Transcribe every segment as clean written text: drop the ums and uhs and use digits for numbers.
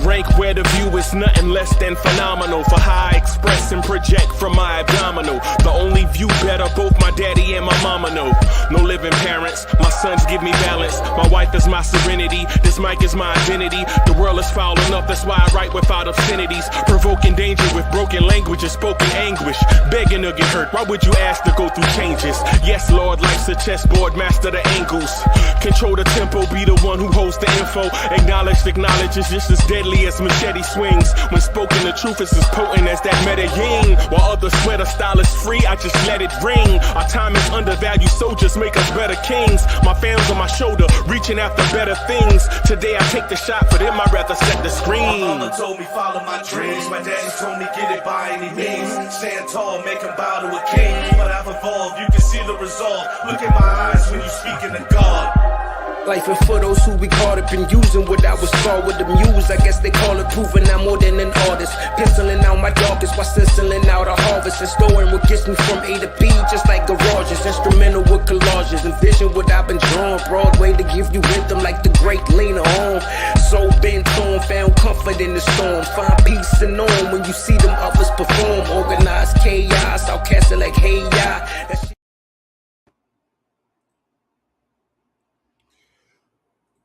rank where the view is nothing less than phenomenal. For how I express and project from my abdominal. The only view better, both my daddy and my mama know. No living parents, my sons give me balance. My wife is my serenity, this mic is my identity. The world is foul enough, that's why I write without obscenities. Provoking danger with broken language and spoken anguish. Begging to get hurt, why would you ask to go through changes? Yes, Lord, life's a chessboard, master the angles. Control the tempo, be the one who holds the info. Acknowledged knowledge is just as deadly as machete swings. When spoken, the truth is as potent as that Medellin. While others swear the style is free, I just let it ring. Our time is undervalued, soldiers make us better kings. My fans on my shoulder, reaching after better things. Today I take the shot, for them I'd rather set the screen. My mama told me follow my dreams. My daddy told me get it by any means. Stand tall, make him bow to a king. But I've evolved, you can see the resolve. Look in my eyes when you speaking to God. Life and for those who we caught up in using what I was taught with the muse. I guess they call it proving I'm more than an artist. Penciling out my darkest while stenciling out a harvest. And storing what gets me from A to B, just like garages. Instrumental with collages. Envision what I've been drawing. Broadway to give you rhythm like the great Lena Horne. So bent on, found comfort in the storm. Find peace and on when you see them others perform. Organized chaos, outcasted like hey ya.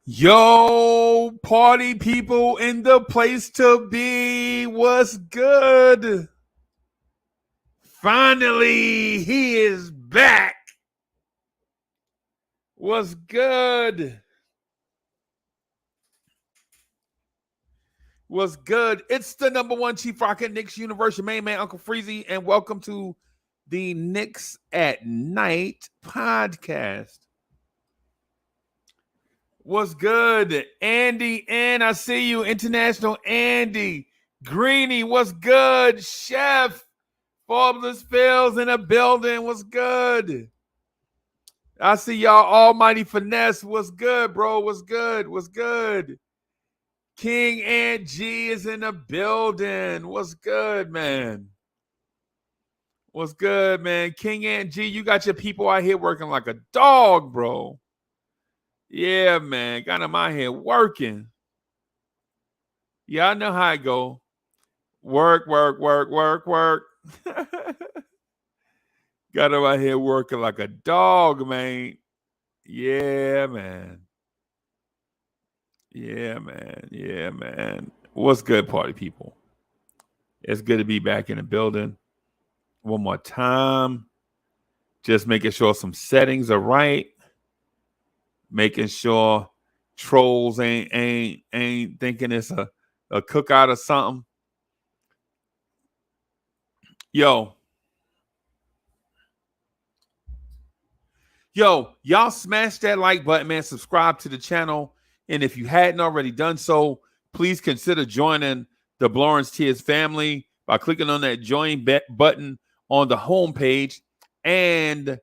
Yo, party people in the place to be. What's good? Finally, he is back. What's good? What's good? It's the number one Chief Rocket Knicks Universe, your main man, Uncle Freezy, and welcome to the Knicks at Night podcast. What's good? Andy, and I see you. International Andy. Greeny, what's good? Chef. Fabulous Phil's in the building. What's good? I see y'all. Almighty Finesse. What's good, bro? What's good? What's good? King Ant G is in the building. What's good, man? What's good, man? King Ant G, you got your people out here working like a dog, bro. Yeah, man. Got him out here working. Yeah, I know how it go. Work. Got him out here working like a dog, man. Yeah, man. Yeah, man. What's good, party people? It's good to be back in the building. One more time. Just making sure some settings are right. Making sure trolls ain't thinking it's a cookout or something. Yo, y'all smash that like button, man. Subscribe to the channel. And if you hadn't already done so, please consider joining the Blorange Tears family by clicking on that join button on the homepage. And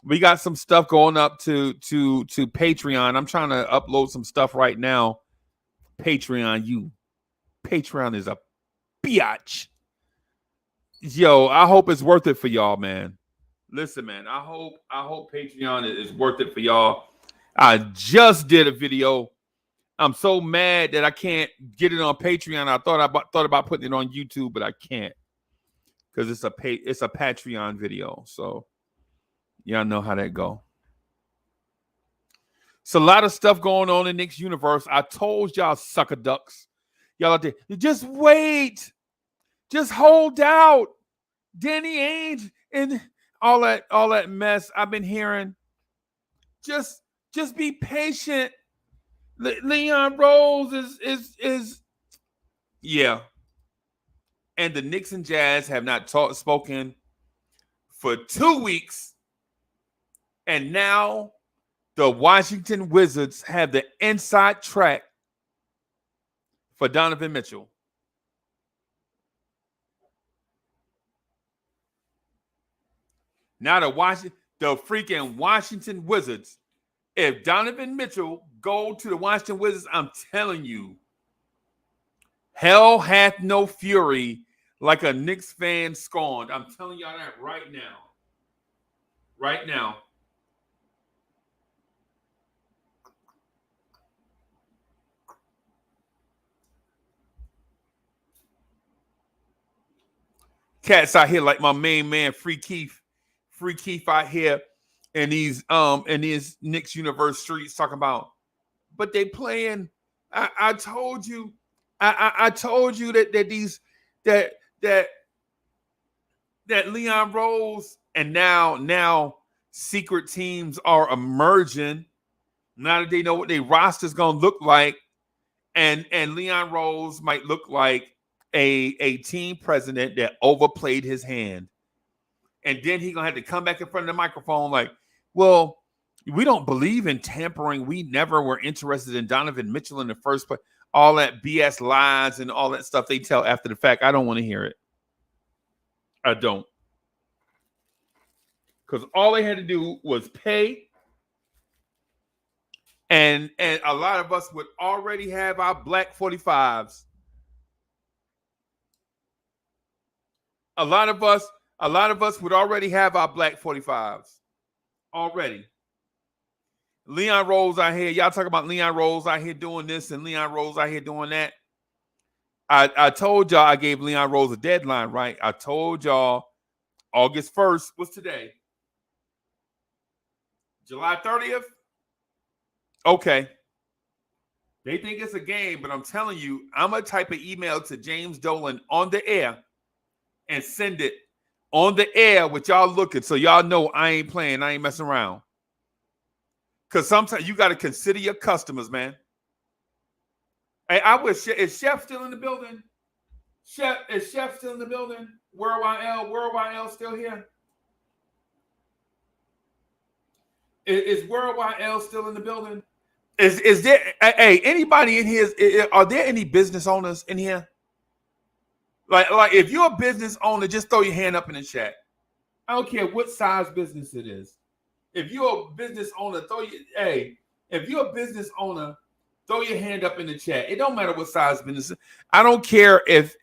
we got some stuff going up to Patreon. I'm trying to upload some stuff right now. Patreon is a biatch. Yo, I hope it's worth it for y'all, man. Listen, man, I hope Patreon is worth it for y'all. I just did a video. I'm so mad that I can't get it on Patreon. I thought about putting it on YouTube, but I can't because it's a Patreon video. So y'all know how that go. It's a lot of stuff going on in Knicks universe. I told y'all sucker ducks. Y'all out there, just wait. Just hold out. Danny Ainge and all that mess I've been hearing. Just be patient. Leon Rose is yeah. And the Knicks and Jazz have not spoken for 2 weeks. And now the Washington Wizards have the inside track for Donovan Mitchell. Now the freaking Washington Wizards. If Donovan Mitchell go to the Washington Wizards, I'm telling you, hell hath no fury like a Knicks fan scorned. I'm telling y'all that right now. Right now. Cats out here like my main man, Free Keith out here in these Knicks universe streets talking about, but they playing. I told you, I told you that Leon Rose, and now secret teams are emerging. Now that they know what their roster's gonna look like, and Leon Rose might look like a team president that overplayed his hand. And then he's going to have to come back in front of the microphone like, well, we don't believe in tampering. We never were interested in Donovan Mitchell in the first place. All that BS lies and all that stuff they tell after the fact. I don't want to hear it. I don't. Because all they had to do was pay. And a lot of us would already have our black 45s. A lot of us would already have our black 45s already. Leon Rose out here. Y'all talk about Leon Rose out here doing this and Leon Rose out here doing that. I told y'all I gave Leon Rose a deadline, right? I told y'all August 1st. What's today? July 30th? Okay. They think it's a game, but I'm telling you, I'm going to type an email to James Dolan on the air and send it on the air with y'all looking so y'all know I ain't playing. I ain't messing around. Because sometimes you got to consider your customers, man. Hey, I wish, is Chef still in the building? Is Chef still in the building? World YL still here? Is World YL still in the building? Is there, hey, anybody in here, are there any business owners in here? Like if you're a business owner, just throw your hand up in the chat. I don't care what size business it is. If you're a business owner, throw your hand up in the chat. It don't matter what size business. I don't care if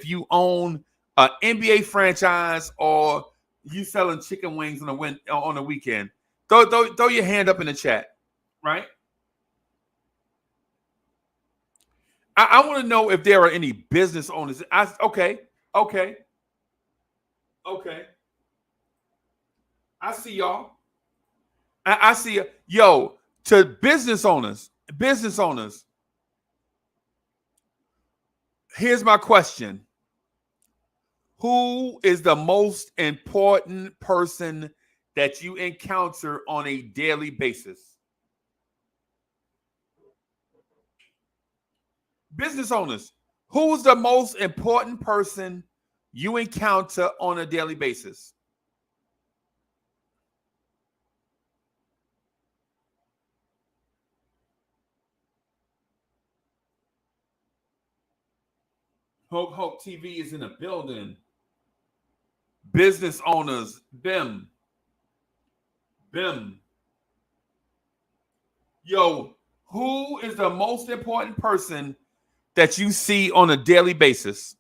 you own an NBA franchise or you selling chicken wings on the weekend. Throw your hand up in the chat, right? I want to know if there are any business owners. Okay. I see y'all. I see you. Yo, to business owners. Here's my question. Who is the most important person that you encounter on a daily basis? Business owners, who's the most important person you encounter on a daily basis? Hope TV is in a building. Business owners, BIM. Yo, who is the most important person that you see on a daily basis?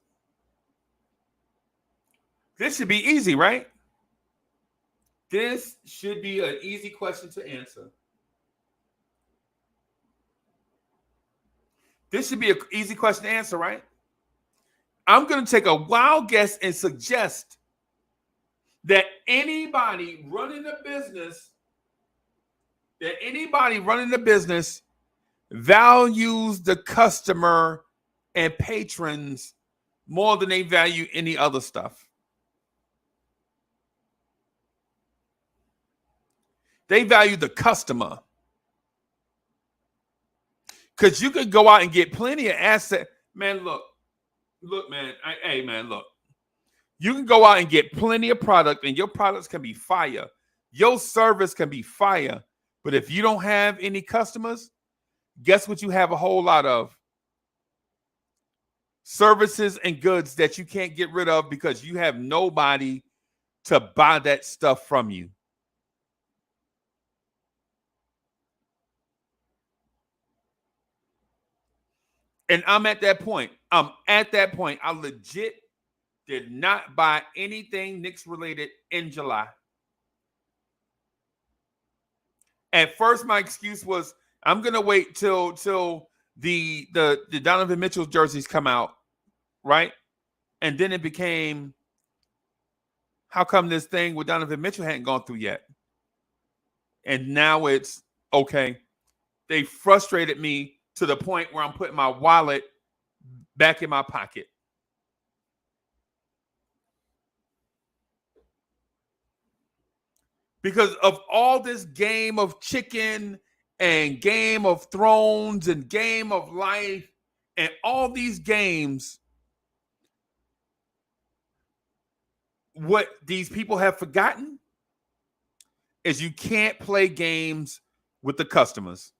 This should be easy, right? This should be an easy question to answer. This should be an easy question to answer, right? I'm going to take a wild guess and suggest that anybody running a business values the customer and patrons more than they value any other stuff. They value the customer. Because you could go out and get plenty of assets. Man, look, man. Look. You can go out and get plenty of product, and your products can be fire. Your service can be fire. But if you don't have any customers, guess what you have a whole lot of? Services and goods that you can't get rid of because you have nobody to buy that stuff from you. And I'm at that point. I legit did not buy anything Knicks related in July. At first, my excuse was I'm gonna wait till the Donovan Mitchell jerseys come out, right? And then it became how come this thing with Donovan Mitchell hadn't gone through yet? And now it's, okay, they frustrated me to the point where I'm putting my wallet back in my pocket. Because of all this Game of Chicken and Game of Thrones and Game of Life and all these games, what these people have forgotten is you can't play games with the customers.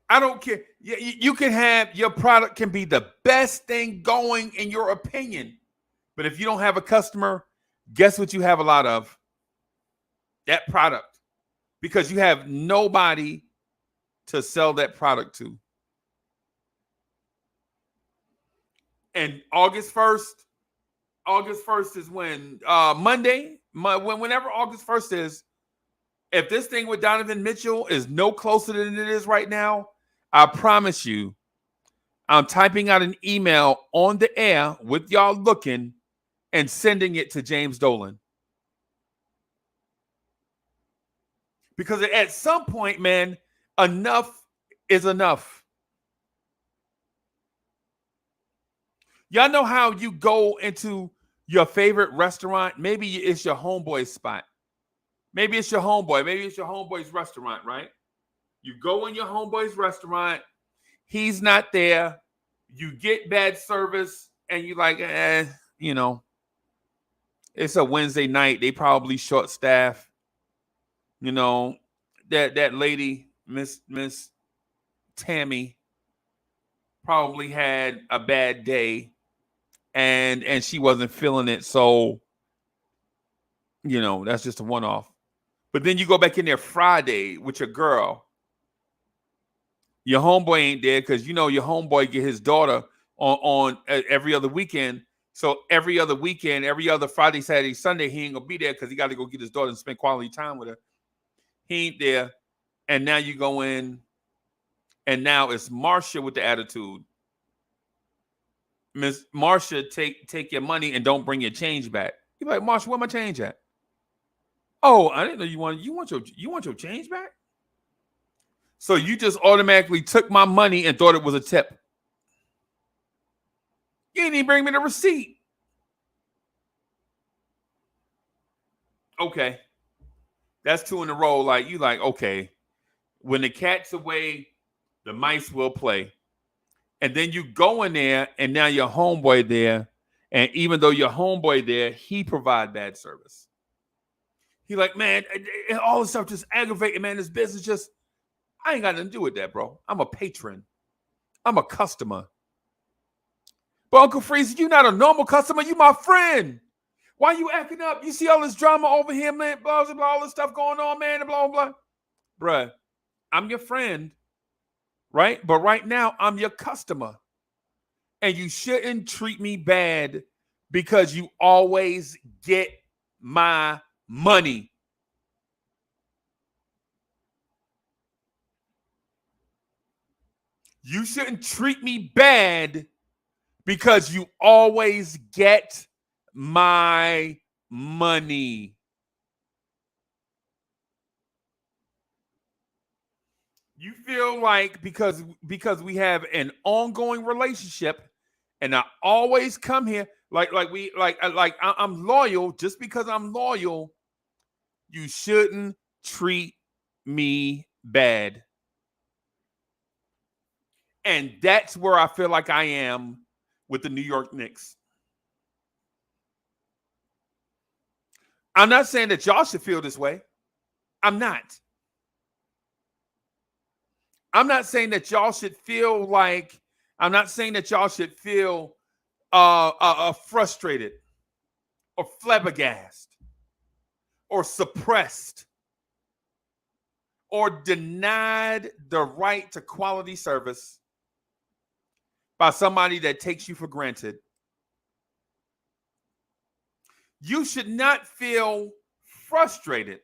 I don't care. You can have, your product can be the best thing going in your opinion. But if you don't have a customer, guess what you have a lot of? That product. Because you have nobody to sell that product to. And August 1st is when? Monday? Whenever August 1st is, if this thing with Donovan Mitchell is no closer than it is right now, I promise you, I'm typing out an email on the air with y'all looking and sending it to James Dolan. Because at some point, man, enough is enough. Y'all know how you go into your favorite restaurant? Maybe it's your homeboy's spot. Maybe it's your homeboy. Maybe it's your homeboy's restaurant, right? You go in your homeboy's restaurant. He's not there. You get bad service, and you're like, you know, it's a Wednesday night. They probably short staffed. You know, that lady, Miss Tammy, probably had a bad day, and she wasn't feeling it. So, you know, that's just a one-off. But then you go back in there Friday with your girl. Your homeboy ain't there because, you know, your homeboy get his daughter on every other weekend. So every other weekend, every other Friday, Saturday, Sunday, he ain't going to be there because he got to go get his daughter and spend quality time with her. He ain't there. And now you go in, and now it's Marsha with the attitude. Miss Marsha, take your money and don't bring your change back. You're like, Marsha, where my change at? Oh, I didn't know you want your change back? So you just automatically took my money and thought it was a tip. You didn't even bring me the receipt. Okay. That's two in a row. Like, you like, okay, when the cat's away, the mice will play. And then you go in there, and now your homeboy there. And even though your homeboy there, he provide bad service. He like, man, all this stuff just aggravating, man. This business just, I ain't got nothing to do with that, bro. I'm a patron. I'm a customer. But Uncle Freeze, you not a normal customer. You my friend. Why you acting up? You see all this drama over here, man, blah, blah, blah, all this stuff going on, man, blah, blah, blah. Bruh, I'm your friend, right? But right now, I'm your customer. And you shouldn't treat me bad because you always get my money. You shouldn't treat me bad because you always get my money. You feel like because we have an ongoing relationship, and I always come here like I'm loyal. Just because I'm loyal, you shouldn't treat me bad. And that's where I feel like I am with the New York Knicks. I'm not saying that y'all should feel this way. I'm not. I'm not saying that y'all should feel like, I'm not saying that y'all should feel frustrated or flabbergasted or suppressed or denied the right to quality service by somebody that takes you for granted. You should not feel frustrated,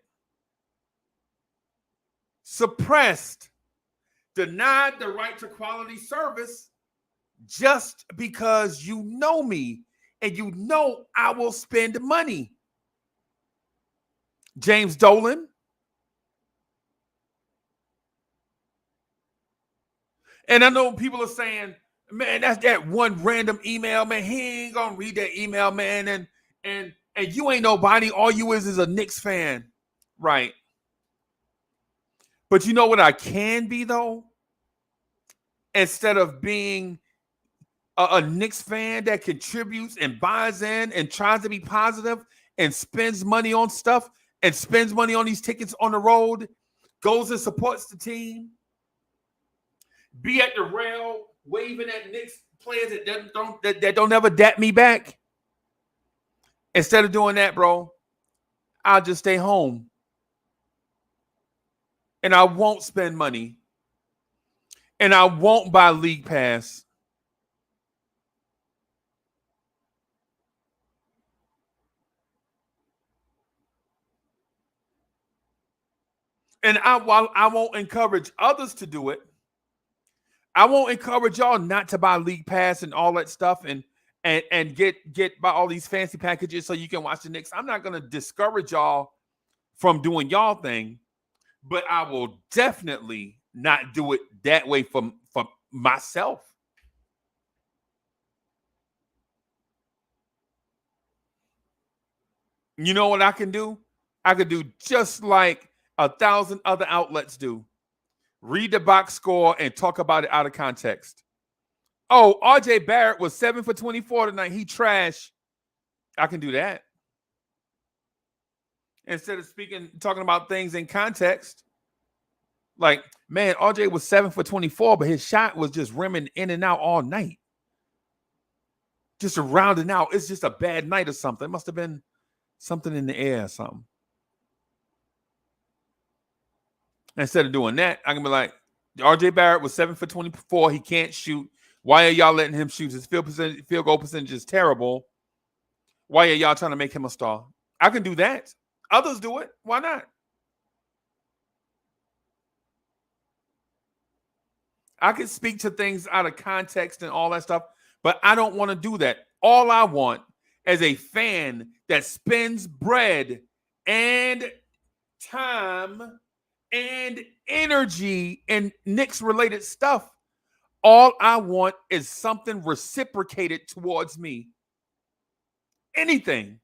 suppressed, denied the right to quality service just because you know me and you know I will spend money. James Dolan. And I know people are saying, man, that's that one random email, man. He ain't gonna read that email, man. And you ain't nobody. All you is a Knicks fan. Right. But you know what I can be, though? Instead of being a Knicks fan that contributes and buys in and tries to be positive and spends money on stuff and spends money on these tickets on the road, goes and supports the team, be at the rail waving at Knicks players that don't ever dap me back. Instead of doing that, bro, I'll just stay home. And I won't spend money. And I won't buy League Pass. And while I won't encourage others to do it, I won't encourage y'all not to buy League Pass and all that stuff and get buy all these fancy packages so you can watch the Knicks. I'm not going to discourage y'all from doing y'all thing, but I will definitely not do it that way for myself. You know what I can do? I could do just like 1,000 other outlets do. Read the box score and talk about it out of context. Oh, RJ Barrett was 7 for 24 tonight. He trash. I can do that. Instead of talking about things in context. Like, man, RJ was 7 for 24, but his shot was just rimming in and out all night. Just rounding out. It's just a bad night or something. It must have been something in the air or something. Instead of doing that, I can be like, RJ Barrett was 7 for 24. He can't shoot. Why are y'all letting him shoot? His field goal percentage is terrible. Why are y'all trying to make him a star? I can do that. Others do it. Why not? I can speak to things out of context and all that stuff, but I don't want to do that. All I want as a fan that spends bread and time and energy in Knicks-related stuff, all I want is something reciprocated towards me. Anything.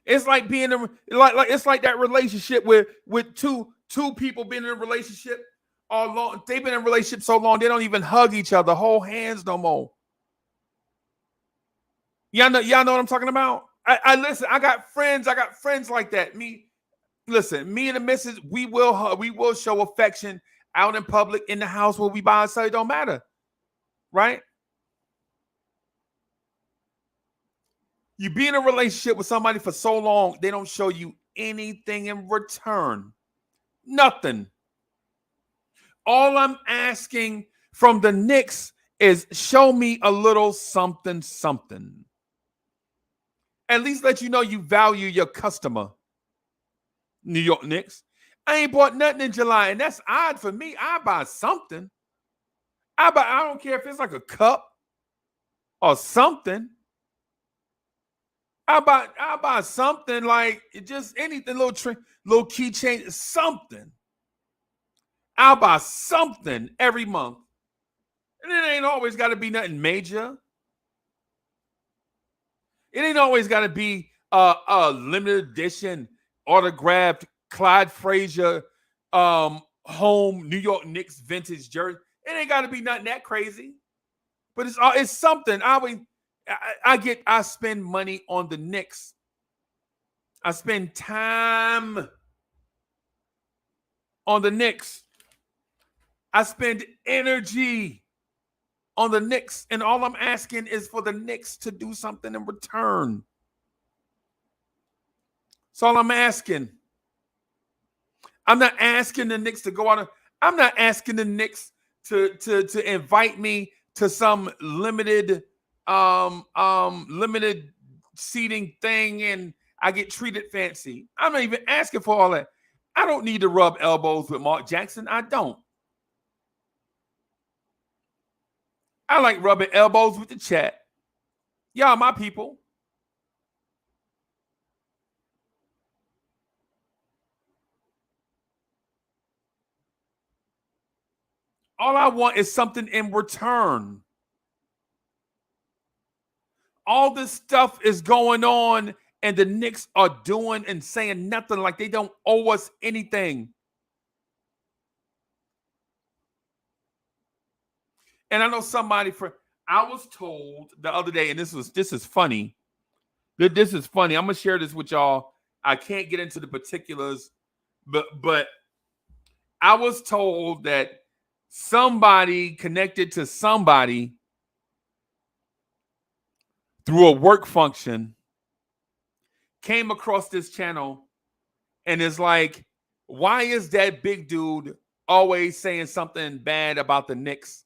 It's like being it's like that relationship with two people being in a relationship all long. They've been in a relationship so long they don't even hug each other, hold hands no more. Y'all know what I'm talking about? I listen. I got friends like that. Me and the missus, we will show affection out in public, in the house, where we buy and sell. It don't matter, right? You be in a relationship with somebody for so long, they don't show you anything in return. Nothing. All I'm asking from the Knicks is show me a little something. At least let you know you value your customer. New York Knicks. I ain't bought nothing in July, and that's odd for me. I buy something. I don't care if it's like a cup or something. I buy something, like just anything, little keychain, something. I'll buy something every month. And it ain't always got to be nothing major. It ain't always got to be a limited edition autographed Clyde Frazier home New York Knicks vintage jersey. It ain't got to be nothing that crazy. But it's something. I spend money on the Knicks. I spend time on the Knicks. I spend energy on the Knicks, and all I'm asking is for the Knicks to do something in return. That's all I'm asking. I'm not asking the Knicks to go out. I'm not asking the Knicks to invite me to some limited seating thing and I get treated fancy. I'm not even asking for all that. I don't need to rub elbows with Mark Jackson. I don't. I like rubbing elbows with the chat. Y'all my people. All I want is something in return. All this stuff is going on, and the Knicks are doing and saying nothing, like they don't owe us anything. And I know somebody I was told the other day, and this is funny. This is funny. I'm gonna share this with y'all. I can't get into the particulars, but I was told that somebody connected to somebody through a work function came across this channel and is like, why is that big dude always saying something bad about the Knicks?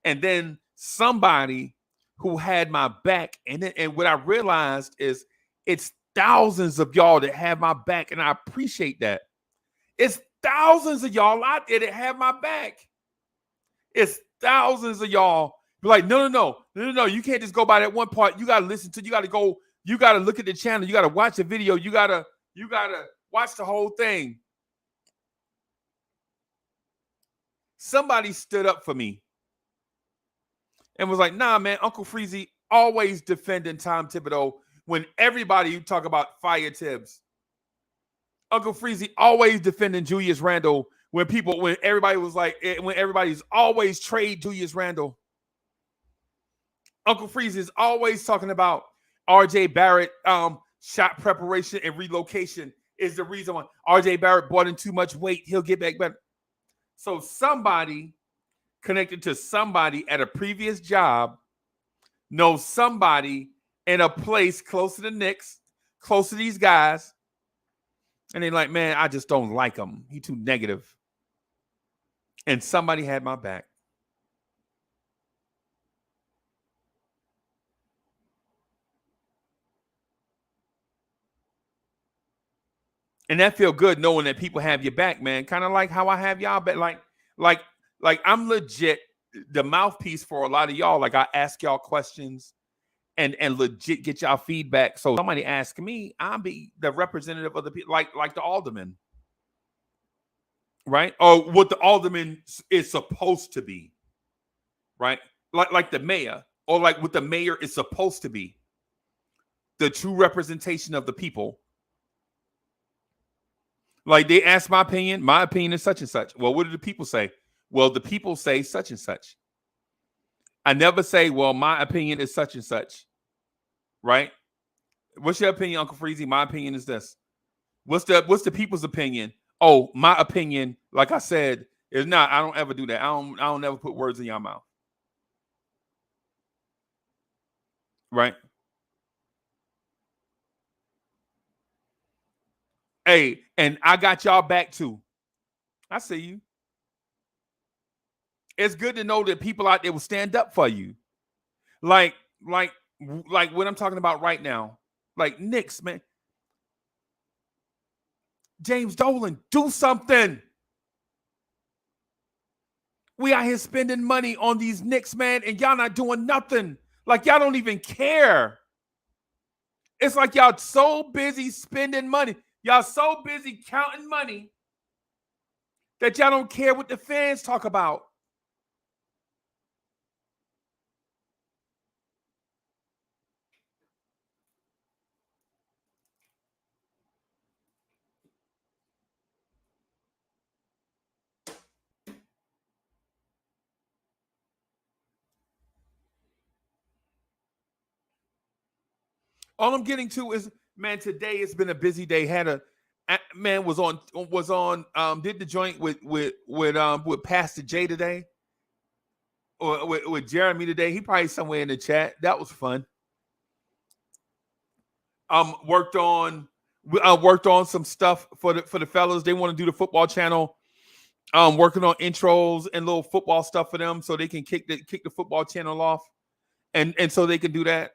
And then somebody who had my back, and what I realized is it's thousands of y'all that have my back, and I appreciate that. It's thousands of y'all out there that have my back. It's thousands of y'all. Be like, no. You can't just go by that one part. You gotta listen to. You gotta look at the channel. You gotta watch the video. You gotta watch the whole thing. Somebody stood up for me and was like, nah, man, Uncle Freezy always defending Tom Thibodeau when everybody, you talk about fire Tibbs. Uncle Freezy always defending Julius Randle when everybody was like, when everybody's always trade Julius Randle. Uncle Freezy is always talking about RJ Barrett shot preparation and relocation is the reason why RJ Barrett brought in too much weight. He'll get back better. So somebody connected to somebody at a previous job knows somebody in a place close to the Knicks, close to these guys. And they're like, man, I just don't like him. He too negative. And somebody had my back. And that feel good knowing that people have your back, man. Kind of like how I have y'all back. Like I'm legit the mouthpiece for a lot of y'all. Like I ask y'all questions and legit get y'all feedback. So somebody ask me, I'll be the representative of the people, like the alderman. Right? Or what the alderman is supposed to be. Right? Like the mayor, or like what the mayor is supposed to be. The true representation of the people. Like they ask my opinion is such and such. Well, what do the people say? Well, the people say such and such. I never say, well, my opinion is such and such. Right? What's your opinion, Uncle Freezy? My opinion is this. What's the people's opinion? Oh, my opinion, like I said, is not. I don't ever do that. I don't ever put words in your mouth. Right? Hey, and I got y'all back too. I see you. It's good to know that people out there will stand up for you. Like what I'm talking about right now. Like Knicks, man. James Dolan, do something. We out here spending money on these Knicks, man, and y'all not doing nothing. Like y'all don't even care. It's like y'all so busy spending money. Y'all so busy counting money that y'all don't care what the fans talk about. All I'm getting to is, man, today it's been a busy day. Was on did the joint with Pastor Jay today, or with Jeremy today. He probably somewhere in the chat. That was fun. Worked on some stuff for the fellas. They want to do the football channel. Working on intros and little football stuff for them so they can kick the football channel off, and so they can do that.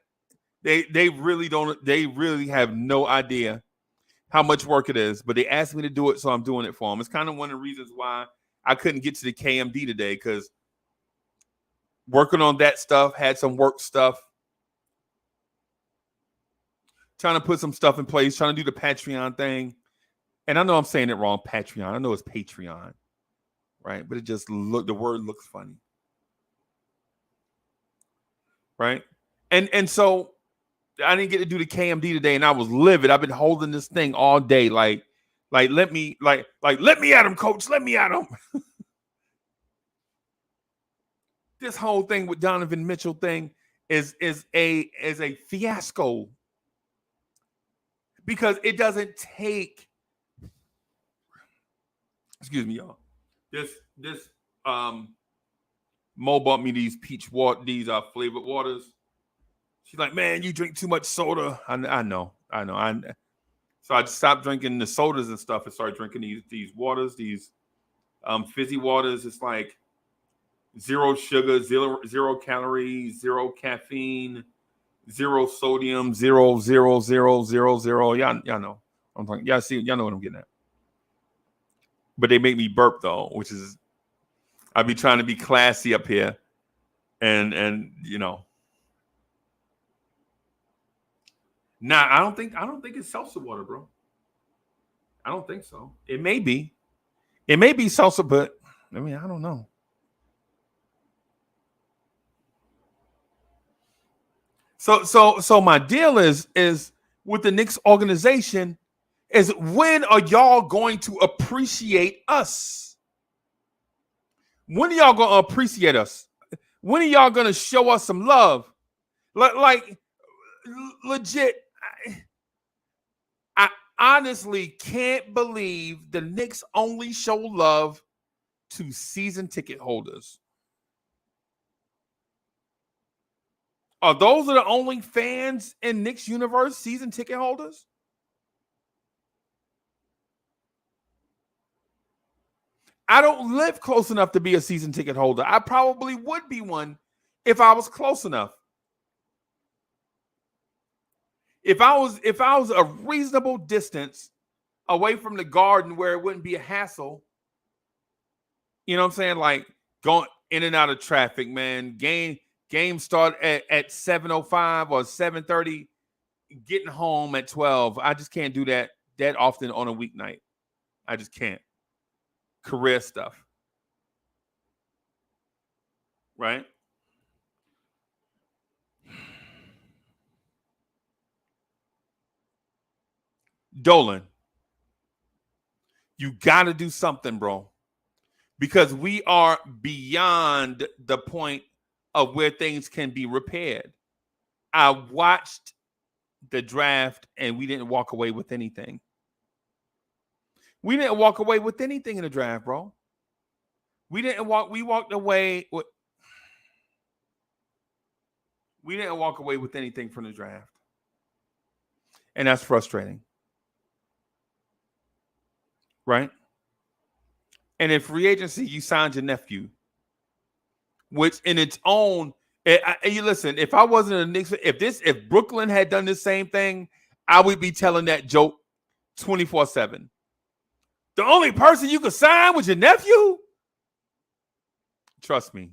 They really have no idea how much work it is, but they asked me to do it, so I'm doing it for them. It's kind of one of the reasons why I couldn't get to the KMD today, because working on that stuff, had some work stuff, trying to put some stuff in place, trying to do the Patreon thing. And I know I'm saying it wrong, Patreon. I know it's Patreon, right? But it just the word looks funny, right? And so I didn't get to do the KMD today, and I was livid. I've been holding this thing all day, like let me at him, coach, let me at him. This whole thing with Donovan Mitchell thing is a fiasco, because it doesn't take. Excuse me, y'all. This Mo bought me these these flavored waters. She's like, man, you drink too much soda. I know. So I stopped drinking the sodas and stuff and started drinking these waters, these fizzy waters. It's like 0 sugar, 0 calories, 0 caffeine, 0 sodium, 0, 0, 0, 0, 0. Y'all know. I'm talking. Y'all know what I'm getting at. But they make me burp though, which is, I be trying to be classy up here, and you know. Nah, I don't think it's seltzer water, bro. I don't think so. It may be seltzer, but I mean, I don't know. So my deal is with the Knicks organization is, when are y'all going to appreciate us? When are y'all going to appreciate us? When are y'all going to show us some love? Like legit, I honestly can't believe the Knicks only show love to season ticket holders. Are those the only fans in Knicks universe, season ticket holders? I don't live close enough to be a season ticket holder. I probably would be one if I was close enough. If I was a reasonable distance away from the Garden where it wouldn't be a hassle, you know what I'm saying? Like going in and out of traffic, man. Game start at 7:05 or 7:30, getting home at 12. I just can't do that often on a weeknight. I just can't. Career stuff. Right? Dolan, you got to do something, bro, because we are beyond the point of where things can be repaired. I watched the draft and we didn't walk away with anything. We didn't walk away with anything in the draft, bro. We walked away with. We didn't walk away with anything from the draft. And that's frustrating. Right? And in free agency, you signed your nephew, which in its own, you listen, if I wasn't a Knicks, if Brooklyn had done the same thing, I would be telling that joke 24/7. The only person you could sign was your nephew? Trust me.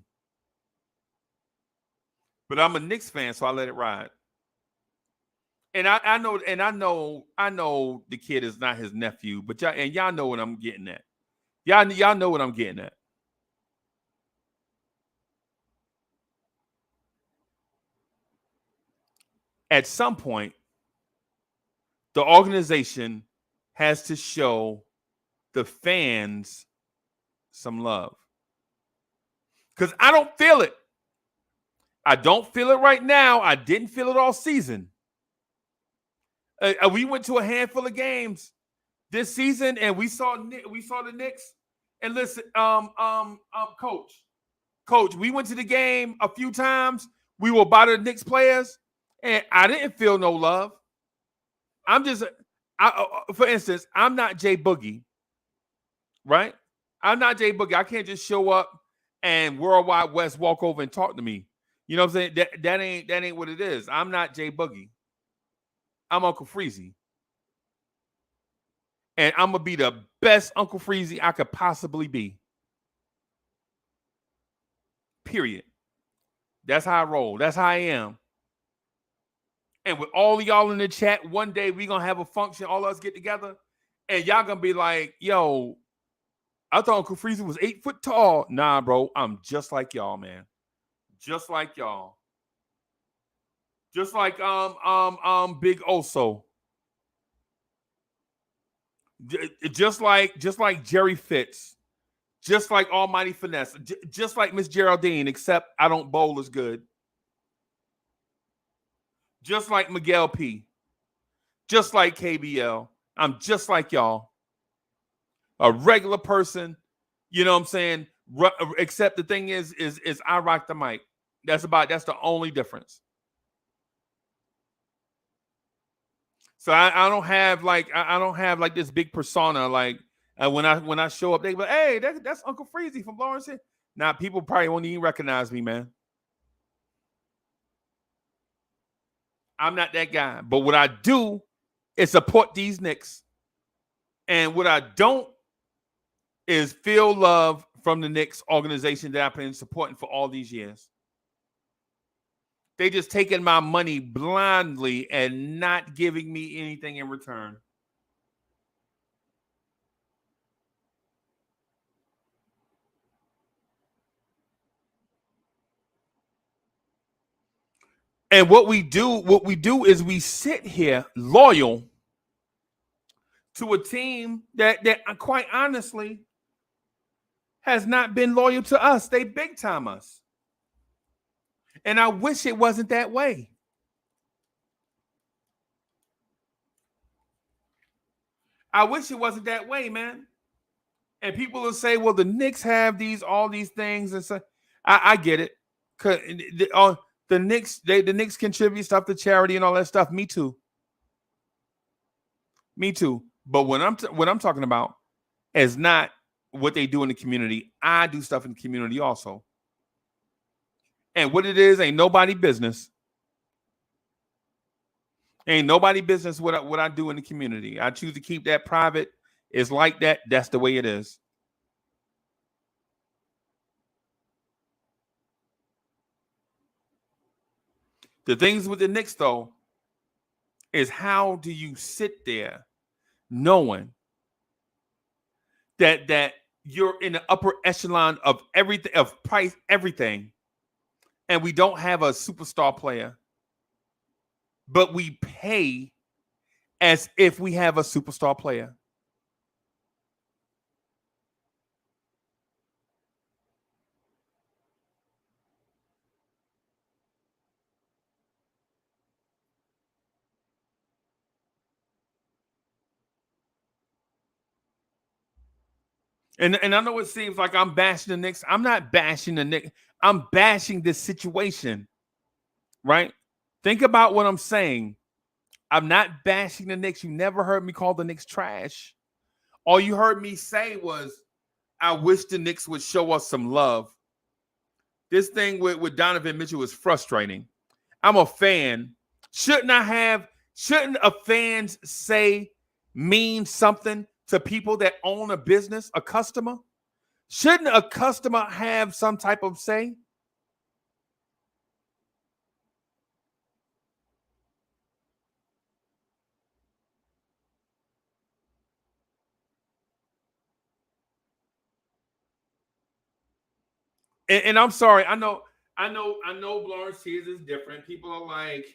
But I'm a Knicks fan, so I let it ride. And I know the kid is not his nephew, but y'all know what I'm getting at. Y'all know what I'm getting at. At some point, the organization has to show the fans some love. Because I don't feel it. I don't feel it right now. I didn't feel it all season. We went to a handful of games this season, and we saw the Knicks. And listen, coach, we went to the game a few times. We were by the Knicks players, and I didn't feel no love. For instance, I'm not Jay Boogie, right? I'm not Jay Boogie. I can't just show up and Worldwide West walk over and talk to me. You know what I'm saying? That ain't what it is. I'm not Jay Boogie. I'm Uncle Freezy. And I'm gonna be the best Uncle Freezy I could possibly be. Period. That's how I roll. That's how I am. And with all of y'all in the chat, one day we're gonna have a function, all of us get together, and y'all gonna be like, yo, I thought Uncle Freezy was 8 foot tall. Nah, bro, I'm just like y'all, man. Just like y'all. Just like Big Oso. Just like Jerry Fitz. Just like Almighty Finesse. Just like Miss Geraldine, except I don't bowl as good. Just like Miguel P. Just like KBL. I'm just like y'all. A regular person, you know what I'm saying? Except the thing is I rock the mic. That's the only difference. So I don't have like this big persona. Like when I show up, they be like, hey, that's Uncle Freezy from Blorange Tears. Now people probably won't even recognize me, man. I'm not that guy. But what I do is support these Knicks. And what I don't is feel love from the Knicks organization that I've been supporting for all these years. They just taking my money blindly and not giving me anything in return. And what we do is we sit here loyal to a team that quite honestly has not been loyal to us. They big time us. And I wish it wasn't that way. I wish it wasn't that way, man. And people will say, well, the Knicks have all these things. And so I get it. The Knicks contribute stuff to charity and all that stuff. Me too. But what I'm talking about is not what they do in the community. I do stuff in the community also. And what it is ain't nobody business. Ain't nobody business what I do in the community. I choose to keep that private. It's like that. That's the way it is. The things with the Knicks, though, is how do you sit there knowing that you're in the upper echelon of everything, of price, everything, and we don't have a superstar player, but we pay as if we have a superstar player. And I know it seems like I'm bashing the Knicks. I'm not bashing the Knicks. I'm bashing this situation, right? Think about what I'm saying. I'm not bashing the Knicks. You never heard me call the Knicks trash. All you heard me say was, I wish the Knicks would show us some love. This thing with Donovan Mitchell is frustrating. I'm a fan. Shouldn't a fans say mean something to people that own a business, a customer? Shouldn't a customer have some type of say? And I'm sorry, I know Blorange Tears is different. People are like,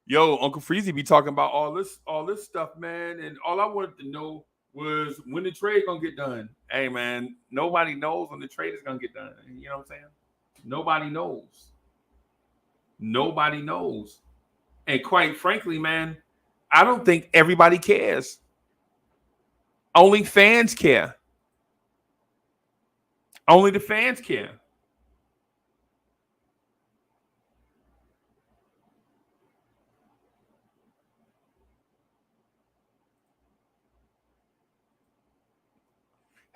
yo, Uncle Freezy be talking about all this stuff, man. And all I wanted to know was when the trade gonna get done. Hey, man, nobody knows when the trade is gonna get done. You know what I'm saying? Nobody knows. Nobody knows. And quite frankly, man, I don't think everybody cares. Only fans care. Only the fans care.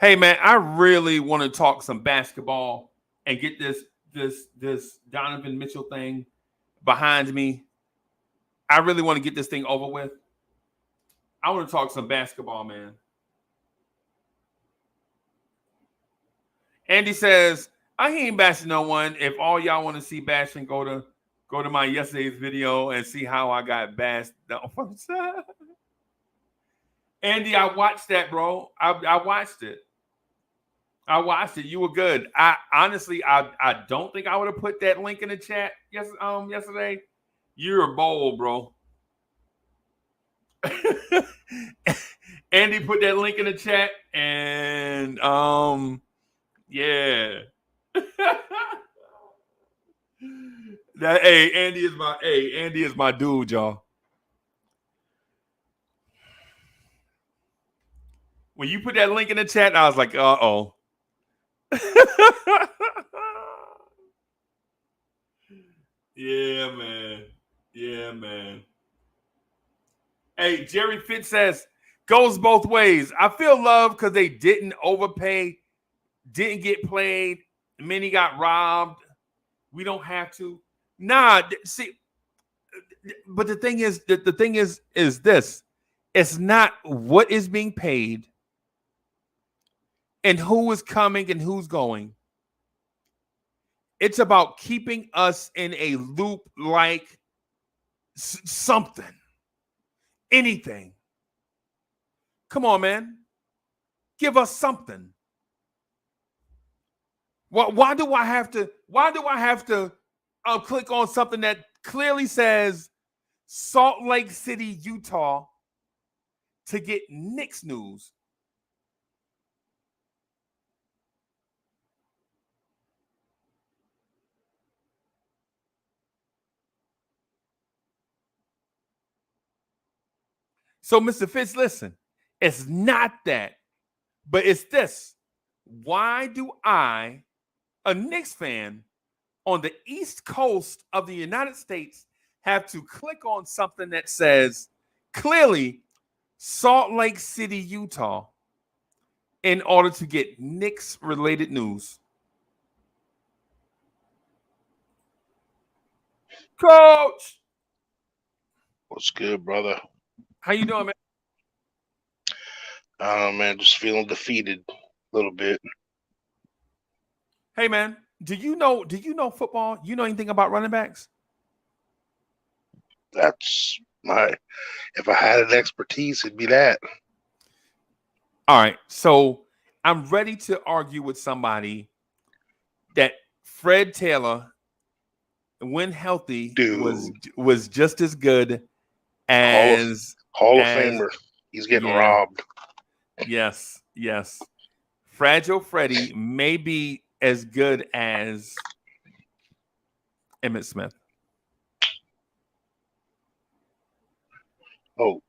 Hey, man, I really want to talk some basketball and get this Donovan Mitchell thing behind me. I really want to get this thing over with. I want to talk some basketball, man. Andy says, I ain't bashing no one. If all y'all want to see bashing, go to my yesterday's video and see how I got bashed. Andy, I watched that, bro. I watched it. You were good. I honestly don't think I would have put that link in the chat yesterday. You're bold, bro. Andy put that link in the chat, and yeah. Andy is my dude, y'all. When you put that link in the chat, I was like, uh-oh. Yeah, man. Hey, Jerry Fitz says, goes both ways. I feel love because they didn't overpay, didn't get played. Many got robbed. We don't have to. Nah, see, but the thing is this. It's not what is being paid and who is coming and who's going. It's about keeping us in a loop like something, anything. Come on, man. Give us something. Why do I have to click on something that clearly says Salt Lake City, Utah to get Knicks news? So, Mr. Fitz, listen, it's not that, but it's this. Why do I, a Knicks fan on the East Coast of the United States, have to click on something that says clearly Salt Lake City, Utah, in order to get Knicks-related news? Coach! What's good, brother? How you doing, man? I don't know, man. Just feeling defeated a little bit. Hey, man, do you know football? You know anything about running backs? That's if I had an expertise, it'd be that. All right. So I'm ready to argue with somebody that Fred Taylor, when healthy, was just as good as Hall of Famer. He's getting robbed. Yes. Fragile Freddie may be as good as Emmitt Smith. Oh,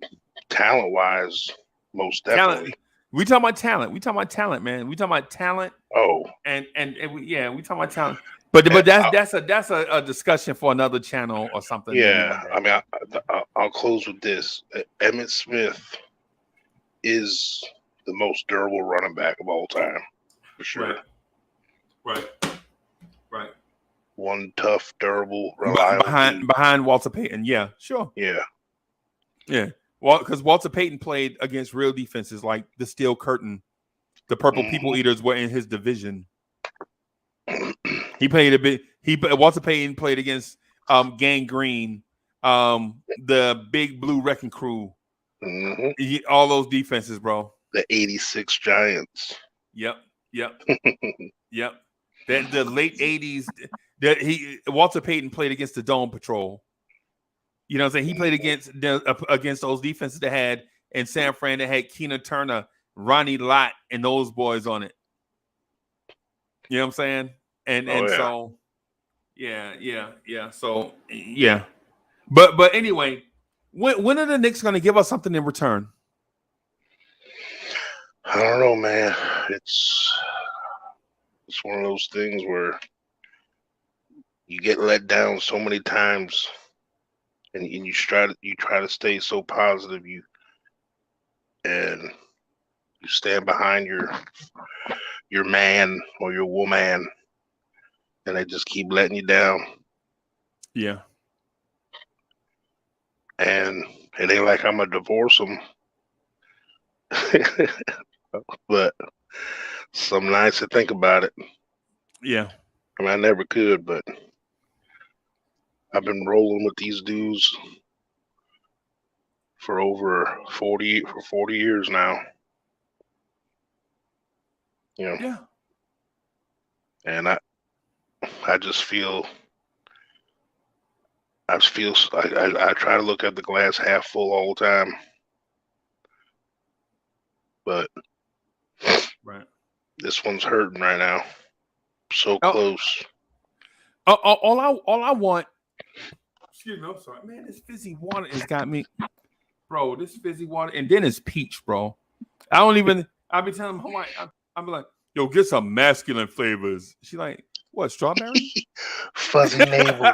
talent-wise, most definitely. We talking about talent. We talking about talent, man. We talking about talent. Oh, and we talking about talent. But that's a discussion for another channel or something. Yeah, I mean, I'll close with this. Emmitt Smith is the most durable running back of all time, for sure. Right. One tough, durable, reliable. Behind Walter Payton. Yeah, sure. Yeah. Well, because Walter Payton played against real defenses like the Steel Curtain. The Purple People Eaters were in his division. Walter Payton played against Gang Green, the Big Blue Wrecking Crew. All those defenses, bro. The 86 Giants. Yep. The late 80s. Walter Payton played against the Dome Patrol. You know what I'm saying? He played against those defenses that had in San Fran that had Keena Turner, Ronnie Lott, and those boys on it. You know what I'm saying? So, yeah. So, yeah. But anyway, when are the Knicks going to give us something in return? I don't know, man. It's one of those things where you get let down so many times, and you try to stay so positive. You stand behind your man or your woman, and they just keep letting you down. Yeah. And it ain't like I'm gonna divorce them, but some nights to think about it. Yeah. I mean, I never could, but I've been rolling with these dudes for over 40 years now. You know, Yeah. and I just feel I try to look at the glass half full all the time, but Right. this one's hurting right now. So Oh. close. All I want. Excuse me, I'm sorry, man. This fizzy water has got me, bro. This fizzy water, and then it's peach, bro. I've been telling him, I'm like, yo, get some masculine flavors. She like, what, strawberry? Fuzzy navel.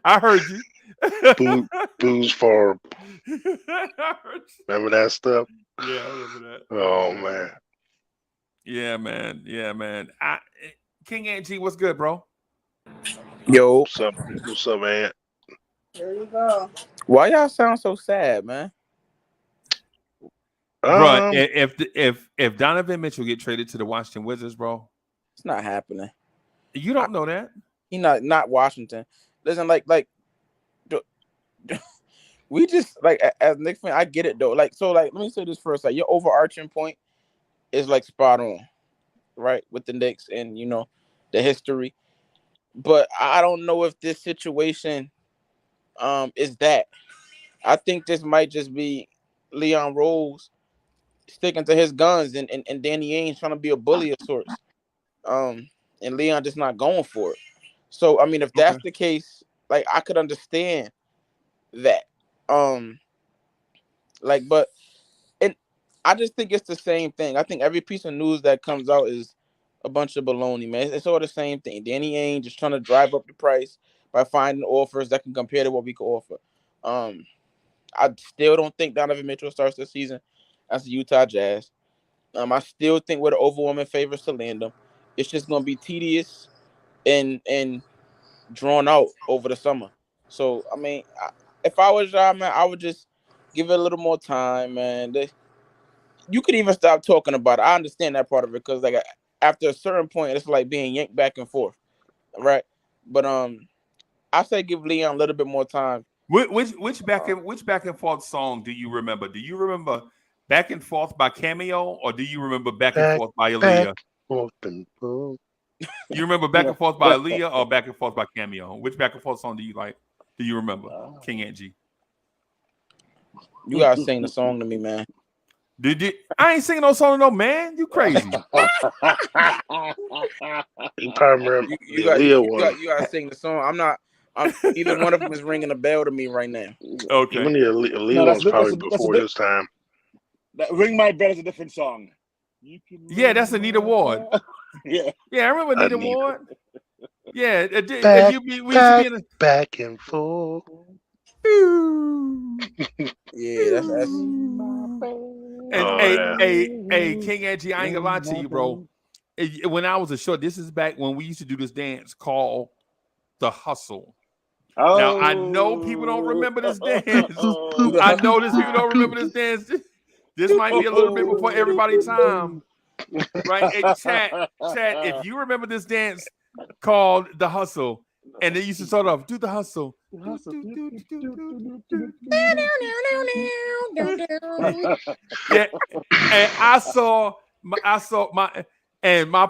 I heard you. Booze Farm. I heard you. Remember that stuff? Yeah, I remember that. Oh man. Yeah, man. Yeah, man. King Ant G, what's good, bro? Yo, What's up, man? There you go. why y'all sound so sad, man? Bro, if Donovan Mitchell get traded to the Washington Wizards, bro, It's not happening. you don't know that. He not Washington. Listen, we just like as Knicks fan, I get it though. Like, so let me say this first. Like, your overarching point is like spot on, right? With the Knicks and the history. But I don't know if this situation is that. I think this might just be Leon Rose sticking to his guns and Danny Ainge trying to be a bully of sorts. And Leon just not going for it. So I mean, if that's the case, like I could understand that. But I just think it's the same thing. I think every piece of news that comes out is a bunch of baloney, man. It's all the same thing. Danny Ainge is trying to drive up the price by finding offers that can compare to what we can offer. I still don't think Donovan Mitchell starts this season as the Utah Jazz. I still think we're the overwhelming favorites to land them. It's just going to be tedious and drawn out over the summer. So, I mean, if I was y'all, man, I would just give it a little more time, man. You could even stop talking about it. I understand that part of it because, like, after a certain point, it's like being yanked back and forth, right? But I say give Leon a little bit more time. Which back and forth song do you remember? Do you remember Back and Forth by Cameo, or do you remember Back and Forth by Aaliyah? You remember Back and Forth by Aaliyah or Back and Forth by Cameo? Which Back and Forth song do you like? Do you remember? King Ant G. You gotta sing the song to me, man. Did you? I ain't singing no song to no man. You crazy? You probably remember You gotta sing the song. Either one of them is ringing a bell to me right now. Okay. Even the Aaliyah one's probably before his time. Ring My Bell is a different song. Yeah, that's Anita Ward. Yeah, I remember Anita Ward. Yeah, Back and forth. Yeah, that's. Hey, King Angie, I ain't gonna lie to you, bro. When I was a short, this is back when we used to do this dance called The Hustle. Oh. Now, I know people don't remember this dance. I know this people don't remember this dance. This might be a little bit before everybody's time. Right? Hey, chat, if you remember this dance called The Hustle, and they used to start off, do the hustle. Yeah, and I saw my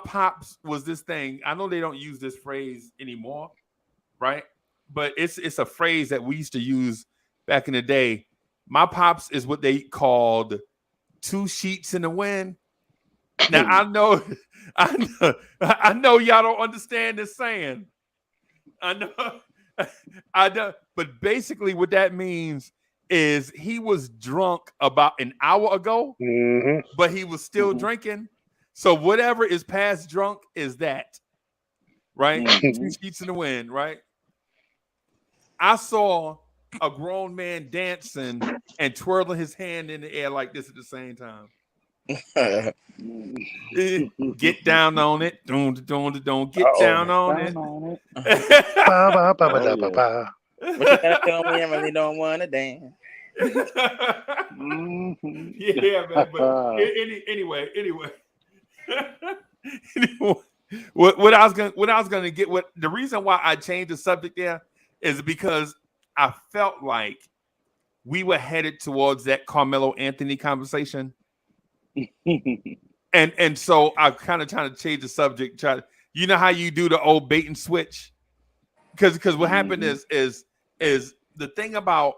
pops was this thing. I know they don't use this phrase anymore, right? But it's a phrase that we used to use back in the day. My pops is what they called two sheets in the wind. Now I know y'all don't understand this saying. I know, but basically what that means is he was drunk about an hour ago, but he was still drinking. So whatever is past drunk is that, right? Two sheets in the wind, right? I saw a grown man dancing and twirling his hand in the air like this at the same time. Get down on it. Don't get down on it. What you gonna tell me? I really don't want to dance. Yeah, man. But anyway. Anyway, what I was gonna get, what the reason why I changed the subject there is because I felt like we were headed towards that Carmelo Anthony conversation. And so I'm kind of trying to change the subject. You know how you do the old bait and switch? Because what happened is the thing about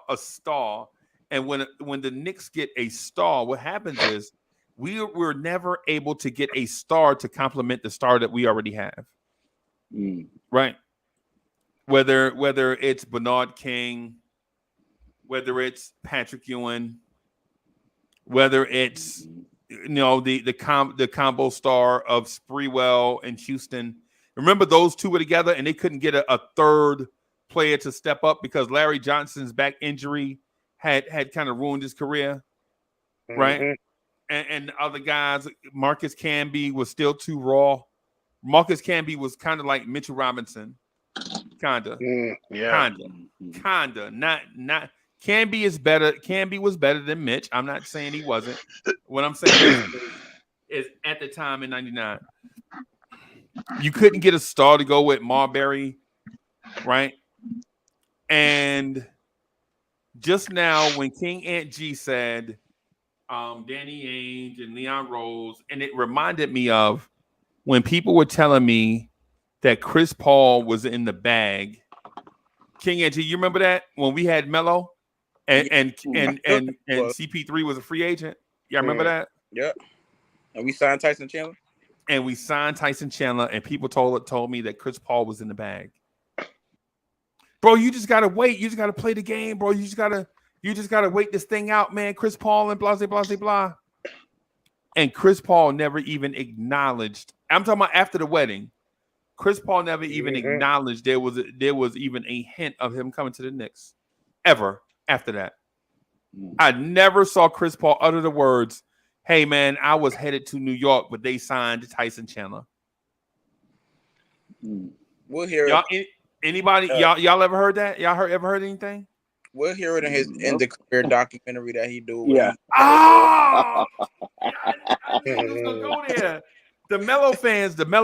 a star, and when the Knicks get a star, what happens is we're never able to get a star to complement the star that we already have. Right? Whether it's Bernard King, whether it's Patrick Ewing, whether it's the combo star of Sprewell and Houston. Remember those two were together and they couldn't get a third player to step up because Larry Johnson's back injury had kind of ruined his career, right? And the other guys, Marcus Camby was still too raw. Marcus Camby was kind of like Mitchell Robinson, kinda. Not. Camby is better. Camby was better than Mitch. I'm not saying he wasn't. What I'm saying is at the time in '99, you couldn't get a star to go with Marbury, right? And just now, when King Ant G said Danny Ainge and Leon Rose, and it reminded me of when people were telling me that Chris Paul was in the bag. King Ant G, you remember that when we had Melo? And CP3 was a free agent. Y'all remember that? Yeah. And we signed Tyson Chandler. And people told me that Chris Paul was in the bag. Bro, you just gotta wait. You just gotta play the game, bro. You just gotta wait this thing out, man. Chris Paul and blah, blah, blah, blah. And Chris Paul never even acknowledged. I'm talking about after the wedding. Chris Paul never even acknowledged there was even a hint of him coming to the Knicks ever. After that, I never saw Chris Paul utter the words, "Hey man, I was headed to New York, but they signed Tyson Chandler." We'll hear it. Anybody? Y'all ever heard that? Ever heard anything? We'll hear it in his end of career documentary that he do. Yeah. I was gonna go there. The Melo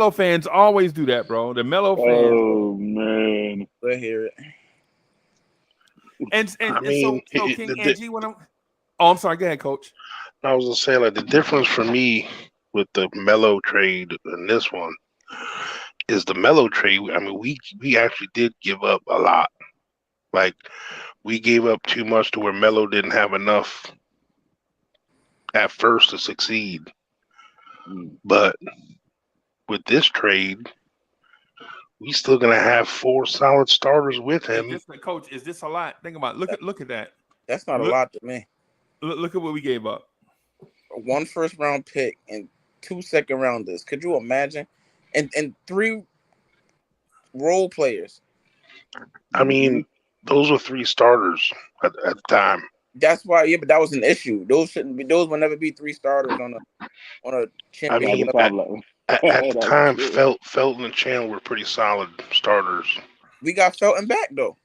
fans always do that, bro. The Melo fans. Oh man, we'll hear it. And so King Angie, I'm sorry, go ahead, Coach. I was gonna say, like, the difference for me with the Melo trade and this one is the Melo trade. I mean, we actually did give up a lot. Like, we gave up too much to where Melo didn't have enough at first to succeed. But with this trade, we still gonna have 4 solid starters with him. Coach, is this a lot? Think about it. Look at that. That's not a lot to me. Look at what we gave up. 1 first-round pick and 2 second-rounders. Could you imagine? And 3 role players. I mean, those were 3 starters at the time. That's why, but that was an issue. Those will never be 3 starters on a championship. I mean, at the time, Felton and Chandler were pretty solid starters. We got Felton back though.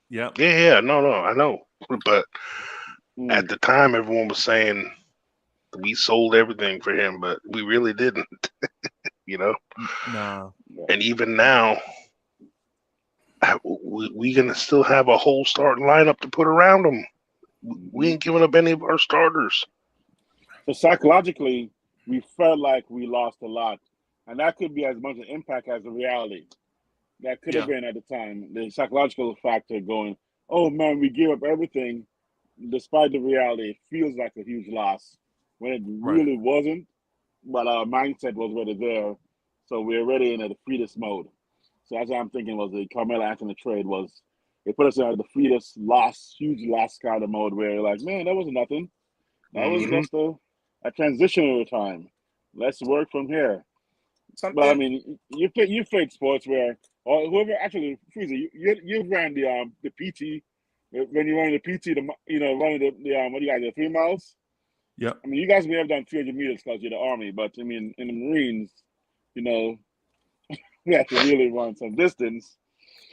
Yeah. Yeah. No, I know. But at the time, everyone was saying we sold everything for him, but we really didn't. No. And even now, we gonna still have a whole starting lineup to put around him. We ain't giving up any of our starters. So psychologically, we felt like we lost a lot, and that could be as much an impact as the reality. That could have been at the time the psychological factor going, "Oh man, we gave up everything," despite the reality. It feels like a huge loss when it really wasn't. But our mindset was already there, so we're already in a defeatist mode. So that's what I'm thinking was the Carmelo Anthony trade was. It put us in a defeatist, huge loss kind of mode where you're like, man, that was nothing. That was just a transitional time. Let's work from here. But I mean, you played sports where, or whoever actually, Freezy, you ran the PT when you ran the PT, running the what do you guys, the 3 miles? Yeah. I mean, you guys may have done 300 meters because you're the Army, but I mean, in the Marines, we have to really run some distance.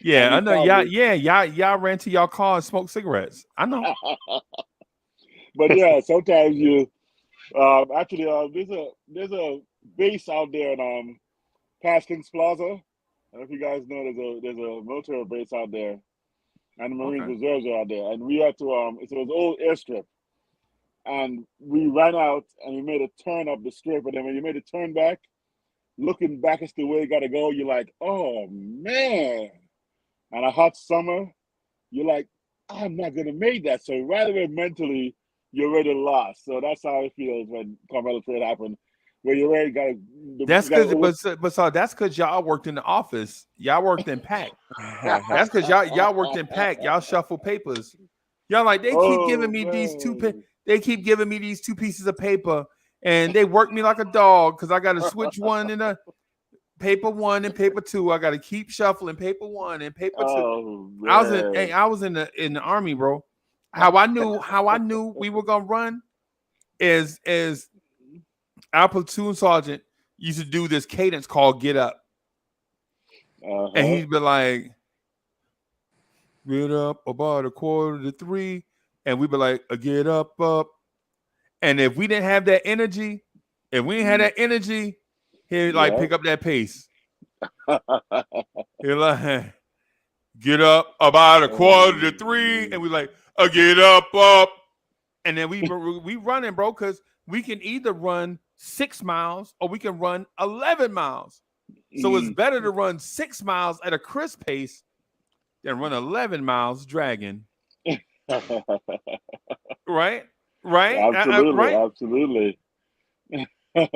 Yeah, I know. probably, Y'all ran to y'all car and smoked cigarettes. I know. but yeah, sometimes you actually there's a base out there in Paskins Plaza. I don't know if you guys know there's a military base out there, and the Marines Okay. reserves are out there, and we had to it was an old airstrip, and we ran out and we made a turn up the strip, and then when you made a turn back, looking back as to where you got to go, you're like, oh man. And a hot summer, you're like, I'm not gonna make that. So right away mentally, you're already lost. So that's how it feels when Carmelo trade happened, where you already got That's because, but so that's because y'all worked in the office. Y'all worked in pack. That's because y'all worked in pack. Y'all shuffle papers. Y'all like they keep giving oh me these man. they keep giving me these 2 pieces of paper, and they work me like a dog because I got to switch one in a paper 1 and paper 2. I got to keep shuffling paper 1 and paper 2. Oh man. I was in the army, bro. How I knew we were gonna run is our platoon sergeant used to do this cadence called "Get Up," and he'd be like, "Get up about 2:45," and we'd be like, "Get up, up." And if we didn't have that energy, he'd like pick up that pace. He'd like, "Get up about 2:45," and we like, "Get up, up." And then we running, bro, because we can either run 6 miles or we can run 11 miles. So it's better to run 6 miles at a crisp pace than run 11 miles dragging. Right? Absolutely, right? absolutely.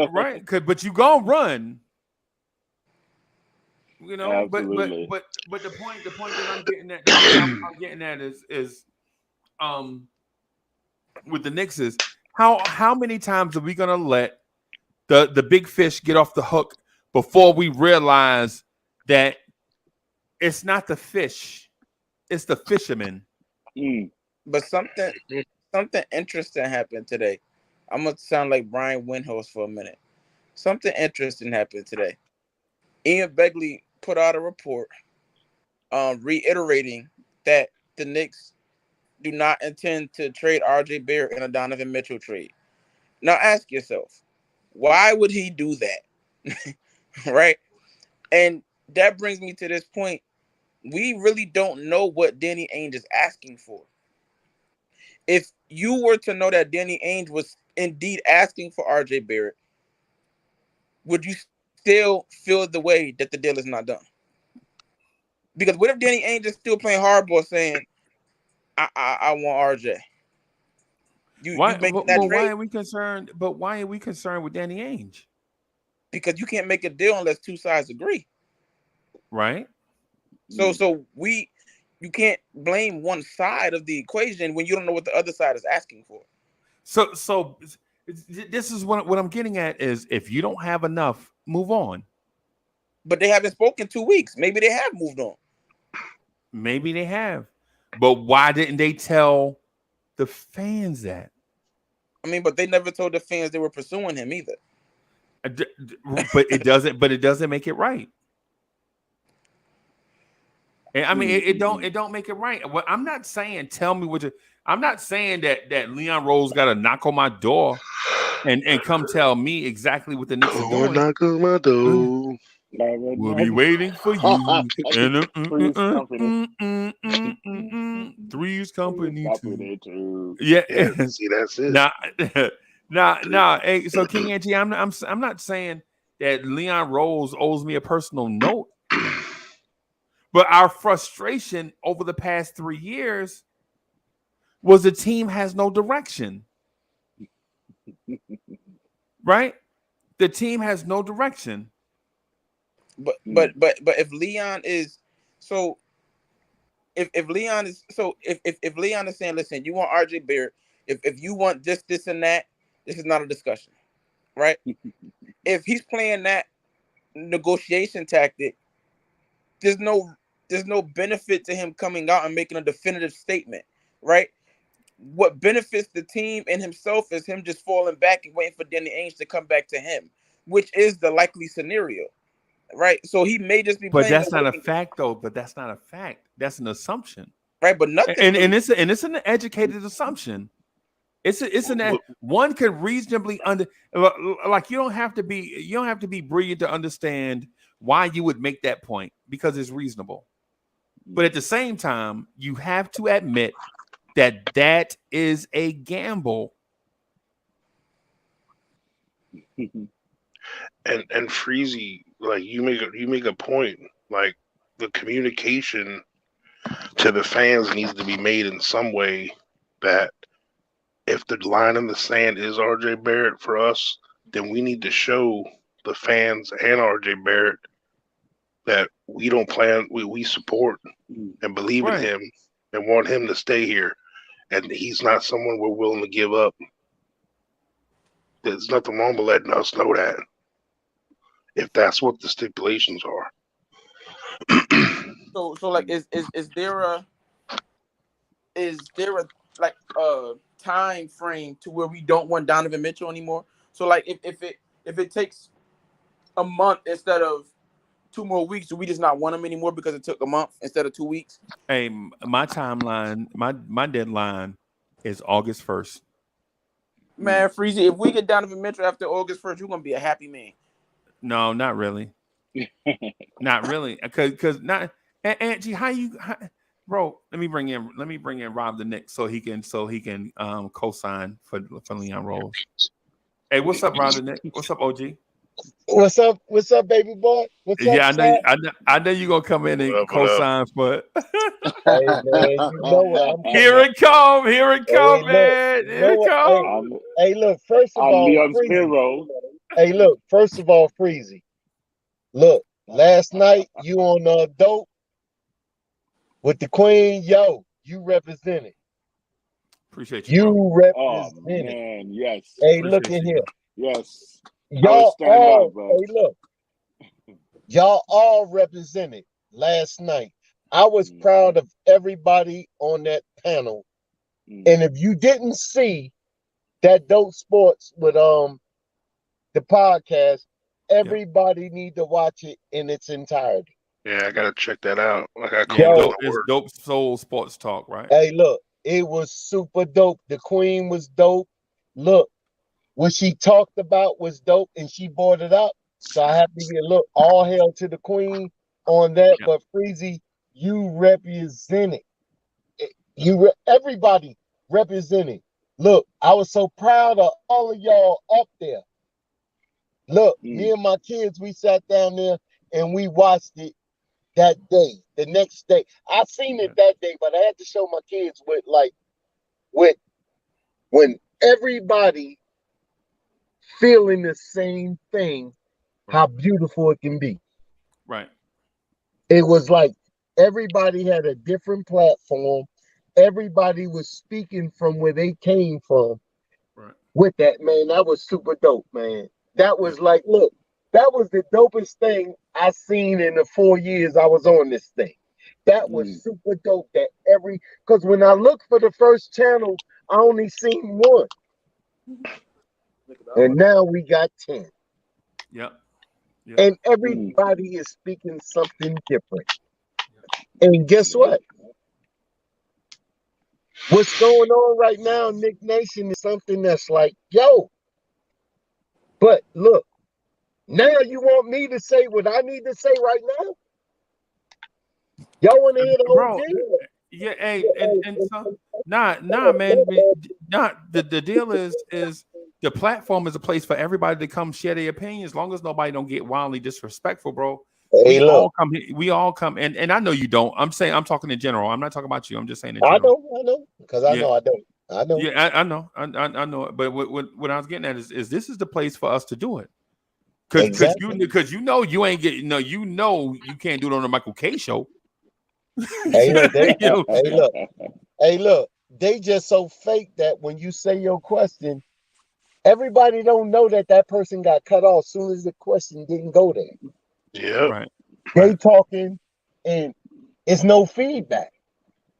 Right? But you gonna run. You know, Absolutely. but the point that I'm getting at is with the Knicks is how many times are we gonna let the big fish get off the hook before we realize that it's not the fish, it's the fisherman. But something interesting happened today. I'm gonna sound like Brian Windhorst for a minute. Something interesting happened today. Ian Begley put out a report reiterating that the Knicks do not intend to trade RJ Barrett in a Donovan Mitchell trade. Now ask yourself, why would he do that? Right? And that brings me to this point. We really don't know what Danny Ainge is asking for. If you were to know that Danny Ainge was indeed asking for RJ Barrett, would you still feel the way that the deal is not done? Because what if Danny Ainge is still playing hardball saying, I want RJ? You making that trade? Why are we concerned? But why are we concerned with Danny Ainge? Because you can't make a deal unless two sides agree. Right. So you can't blame one side of the equation when you don't know what the other side is asking for. So this is what I'm getting at is if you don't have enough, move on. But they haven't spoken 2 weeks. Maybe they have moved on. Maybe they have. But why didn't they tell the fans that? I mean, but they never told the fans they were pursuing him either. But it doesn't make it right. I mean, it don't make it right. Well, I'm not saying tell me what I'm not saying that Leon Rose got to knock on my door and come tell me exactly what the Knicks are doing. Knock on my door. We'll be waiting for you. Three's company too. Yeah. See, that's it. Nah. Hey, so King Angie, I'm not saying that Leon Rose owes me a personal note, but our frustration over the past 3 years was the team has no direction. Right? The team has no direction. But if Leon is so, if Leon is so, if Leon is saying, listen, you want RJ Barrett, if you want this and that, this is not a discussion, right? If he's playing that negotiation tactic, there's no benefit to him coming out and making a definitive statement, right? What benefits the team and himself is him just falling back and waiting for Danny Ainge to come back to him, which is the likely scenario. right? So he may just be But playing. that's not a fact, though. But that's not a fact. That's an assumption. Right, but nothing. And it's an educated assumption. One could reasonably like you don't have to be brilliant to understand why you would make that point because it's reasonable. But at the same time, you have to admit that is a gamble. And Freezy, like you make a point. Like the communication to the fans needs to be made in some way that if the line in the sand is RJ Barrett for us, then we need to show the fans and RJ Barrett that we don't plan, we support and believe in him and want him to stay here. And he's not someone we're willing to give up. There's nothing wrong with letting us know that, if that's what the stipulations are. So like, is there a like a time frame to where we don't want Donovan Mitchell anymore? So like, if it takes a month instead of 2 more weeks, do we just not want him anymore because it took a month instead of 2 weeks? Hey, my timeline, my deadline is August 1st. Man, Freezy, if we get Donovan Mitchell after August 1st, you're gonna be a happy man. No, not really. Not really. Because not Angie, bro, let me bring in Rob the Knicks so he can co-sign for Leon Rose. Hey, what's up, Rob the Knicks? What's up, OG? What's up, baby boy? What's up? Yeah, I know you're gonna come in and co-sign for Hey, man, you know what I'm Here it come, man. Here it come. Hey, look, first of all, Leon's hero. Hey, look, first of all, Freezy. Look, last night you on dope with the Queen. Yo, you represented. Appreciate you. You represented. Oh man, yes. Hey, look in here. Yes. Y'all all, hey, look. Y'all all represented last night. I was proud of everybody on that panel. And if you didn't see that Dope Sports with the podcast, everybody need to watch it in its entirety. Yeah, I gotta check that out. It's Dope Soul Sports Talk, right? Hey, look, it was super dope. The Queen was dope. Look, what she talked about was dope, and she brought it up. So I have to get all hail to the Queen on that. But Freezy, you represented. Everybody represented. Look, I was so proud of all of y'all up there. Look, me and my kids, we sat down there and we watched it that day, the next day. I seen it that day, but I had to show my kids when everybody feeling the same thing, how beautiful it can be. Right. It was like everybody had a different platform. Everybody was speaking from where they came from. Right. With that, man, that was super dope, man. That was like, look, that was the dopest thing I seen in the 4 years I was on this thing. That was super dope. Because when I looked for the first channel, I only seen one. And now we got 10. Yep. And everybody is speaking something different. And guess what? What's going on right now, Nick Nation, is something that's like, yo. But look, now you want me to say what I need to say right now? Y'all want to hear the whole deal? Yeah, hey, and so, nah, man. The deal is the platform is a place for everybody to come share their opinion, as long as nobody don't get wildly disrespectful, bro. Hey, we all come, and I know you don't. I'm talking in general. I'm not talking about you. I'm just saying in general. I know, because I know I don't. I know. Yeah, I know. I know it. But what I was getting at is this is the place for us to do it. Because you know you ain't getting you can't do it on the Michael K show. Hey, look, they just so fake that when you say your question, everybody don't know that person got cut off as soon as the question didn't go there. Yeah. Right. They talking and it's no feedback.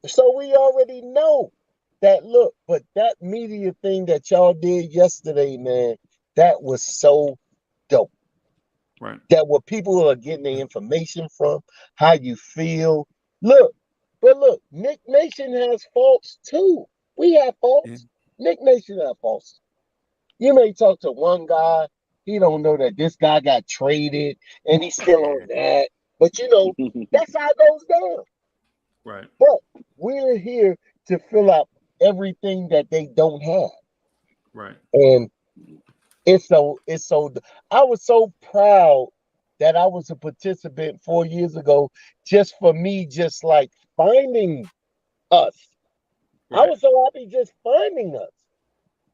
So we already know that. Look, but that media thing that y'all did yesterday, man, that was so dope. Right. That where people are getting their information from, how you feel. Look, Nick Nation has faults too. We have faults. Yeah. Nick Nation has faults. You may talk to one guy, he don't know that this guy got traded and he's still on that. But that's how it goes down. Right. But we're here to fill out everything that they don't have. Right. And it's so I was so proud that I was a participant 4 years ago, just for me, just like finding us. Right. I was so happy just finding us.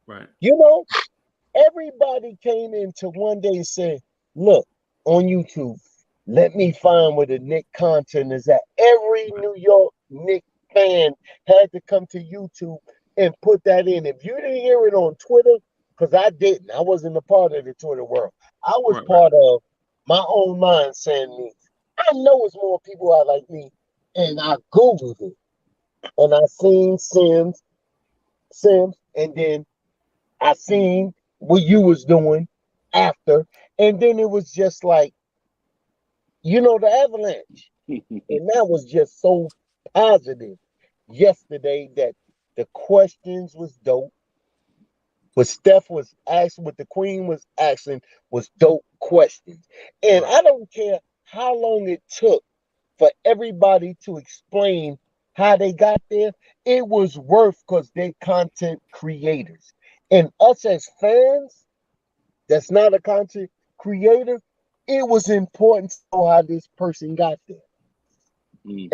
Right. Everybody came into one day and said, look, on YouTube, let me find where the Knick content is at. Every New York Knick fan had to come to YouTube and put that in. If you didn't hear it on Twitter, because I didn't, I wasn't a part of the Twitter world. I was part of my own mind saying me. I know it's more people out like me, and I Googled it. And I seen Sims, and then I seen what you was doing after, and then it was just like, the avalanche. And that was just so positive yesterday that the questions was dope. What Steph was asking, what the Queen was asking was dope questions. And I don't care how long it took for everybody to explain how they got there. It was worth, because they're content creators. And us as fans, that's not a content creator, it was important to know how this person got there. And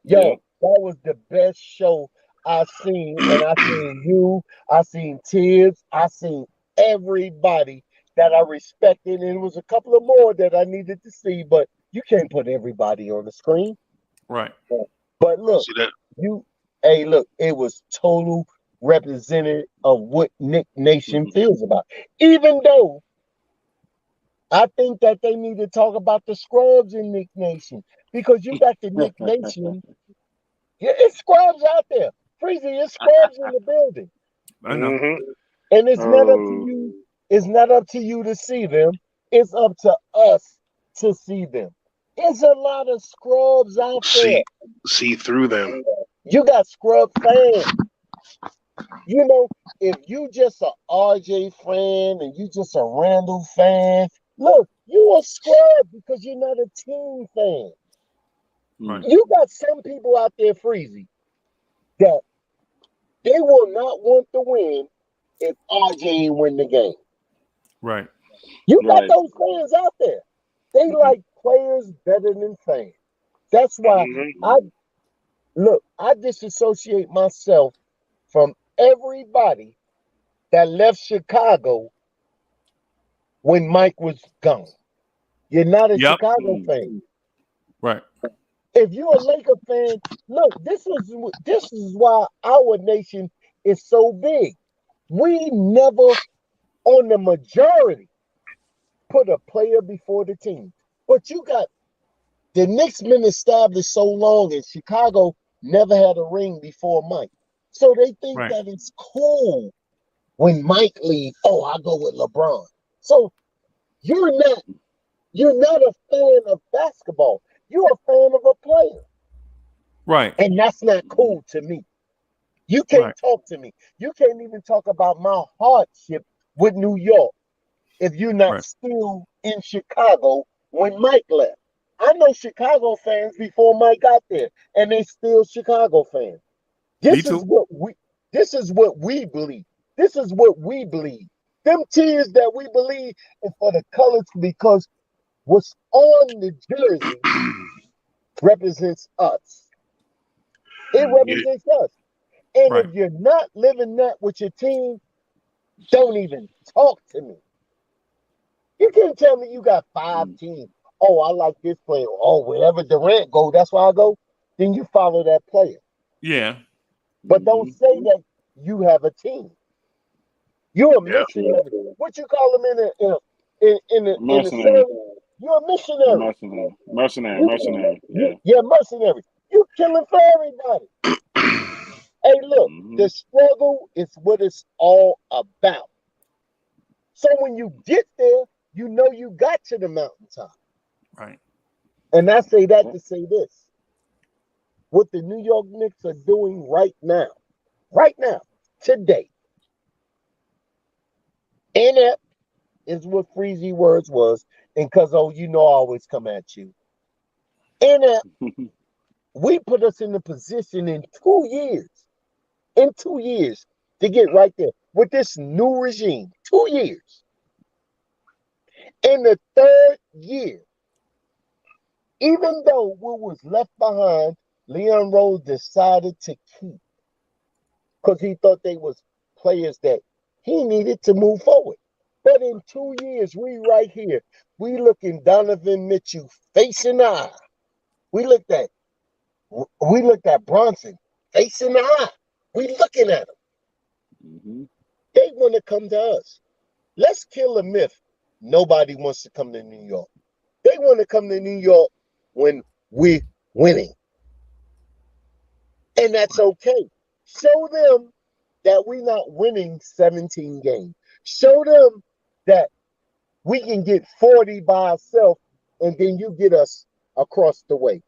that was the best show I've seen. And I seen you, I seen Tears, I seen everybody that I respected. And it was a couple of more that I needed to see, but you can't put everybody on the screen. Right. But look, it was total representative of what Nick Nation feels about. Even though I think that they need to talk about the scrubs in Nick Nation, because you got the Nick Nation. Yeah, it's scrubs out there. Freezy, it's scrubs in the building. I know. And it's not up to you. It's not up to you to see them. It's up to us to see them. There's a lot of scrubs out there. See through them. You got scrub fans. If you just a RJ fan and you just a Randall fan, look, you a scrub because you're not a team fan. Right. You got some people out there, Freezy, that they will not want to win if RJ ain't win the game. Right. You got those fans out there. They like players better than fans. That's why I disassociate myself from everybody that left Chicago when Mike was gone. You're not a Chicago fan. Right. If you're a Laker fan, look, this is why our nation is so big. We never, on the majority, put a player before the team. But you got the Knicks been established so long, and Chicago never had a ring before Mike. So they think that it's cool when Mike leaves. Oh, I go with LeBron. So you're not a fan of basketball. You're a fan of a player. Right. And that's not cool to me. You can't talk to me. You can't even talk about my hardship with New York if you're not still in Chicago when Mike left. I know Chicago fans before Mike got there, and they still Chicago fans. This is what we believe. This is what we believe. Them tears that we believe is for the colors, because what's on the jersey represents us. It represents us. And if you're not living that with your team, don't even talk to me. You can't tell me you got 5 teams. Oh, I like this player. Oh, wherever Durant go, that's where I go. Then you follow that player. Yeah. But don't say that you have a team. You're a missionary. What you call them in the service? You're a missionary. Mercenary. Yeah. You're a mercenary. You killing for everybody. Hey, look, the struggle is what it's all about. So when you get there, you know you got to the mountaintop. Right. And I say that to say this. What the New York Knicks are doing right now, today, inept is what Freezy words was, and because I always come at you. Inept, we put us in the position in 2 years, to get right there with this new regime. 2 years. In the third year, even though what was left behind, Leon Rose decided to keep because he thought they was players that he needed to move forward. But in 2 years, we right here, we looking Donovan Mitchell face in the eye. We looked at Bronson face in the eye. We looking at them. Mm-hmm. They want to come to us. Let's kill a myth. Nobody wants to come to New York. They want to come to New York when we're winning. And that's okay. Show them that we're not winning 17 games. Show them that we can get 40 by ourselves and then you get us across the way.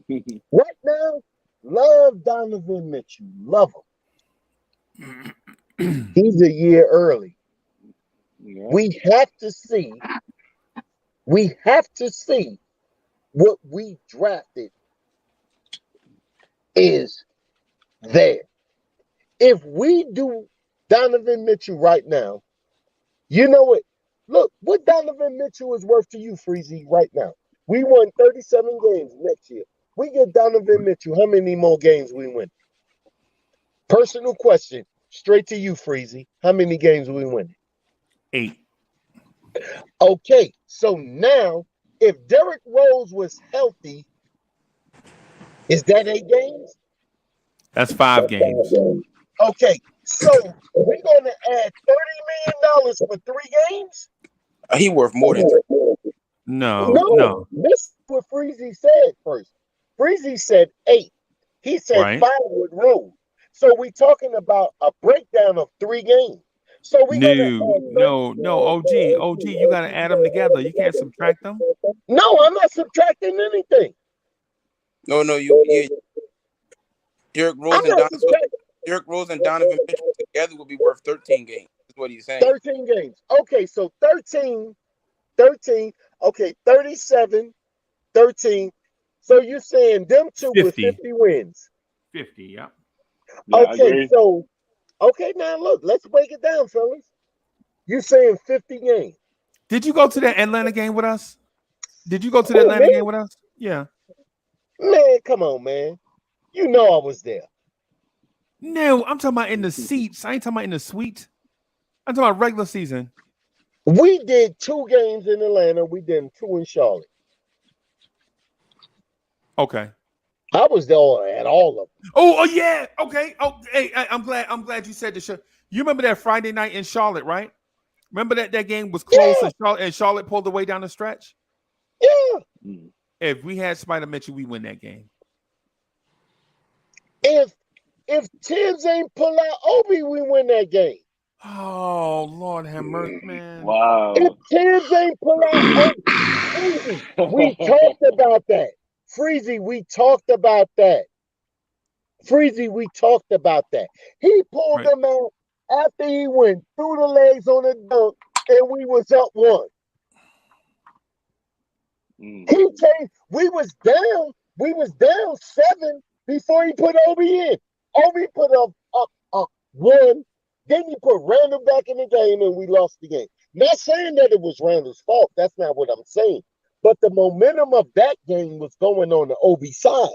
Right now, love Donovan Mitchell. Love him. He's a year early. Yeah. We have to see what we drafted is there. If we do Donovan Mitchell right now, you know what? Look, what Donovan Mitchell is worth to you, Freezy, right now. We won 37 games next year. We get Donovan Mitchell, how many more games we win? Personal question, straight to you, Freezy. How many games we win? 8. Okay, so now, if Derrick Rose was healthy, is that 8 games? That's 5 games. Okay, so we're going to add $30 million for 3 games? He worth more than 3. No. This is what Freezy said first. Freezy said 8. He said right. 5 with Rose. So we're talking about a breakdown of 3 games. So we no, OG, you got to add them together. You can't subtract them. No, I'm not subtracting anything. No, Derrick Rose and Donovan Mitchell together would be worth 13 games. That's what he's saying. 13 games. Okay, so 13. Okay, 37, 13. So you're saying them two 50. with 50 wins. 50, yeah. Okay, so now look, let's break it down, fellas. You're saying 50 games. Did you go to the Atlanta game with us? Game with us? Yeah. Man, come on, man. You know I was there. No, I'm talking about in the seats. I ain't talking about in the suite. I'm talking about regular season. We did 2 games in Atlanta. We did 2 in Charlotte. Okay. I was there at all of them. Oh yeah. Okay. Oh, hey, I'm glad you said this. You remember that Friday night in Charlotte, right? Remember that game was close and Charlotte pulled away down the stretch? Yeah. If we had Spider Mitchell, we win that game. If Tibbs ain't pull out Obi, we win that game. Oh, Lord have mercy, man. Wow. If Tibbs ain't pull out Obi, we talked about that. Freezy, we talked about that. He pulled them out after he went through the legs on the dunk, and we was up 1. He changed. We was down 7 before he put Obi in. Obi put up 1. Then he put Randall back in the game, and we lost the game. Not saying that it was Randall's fault. That's not what I'm saying. But the momentum of that game was going on the Obi side.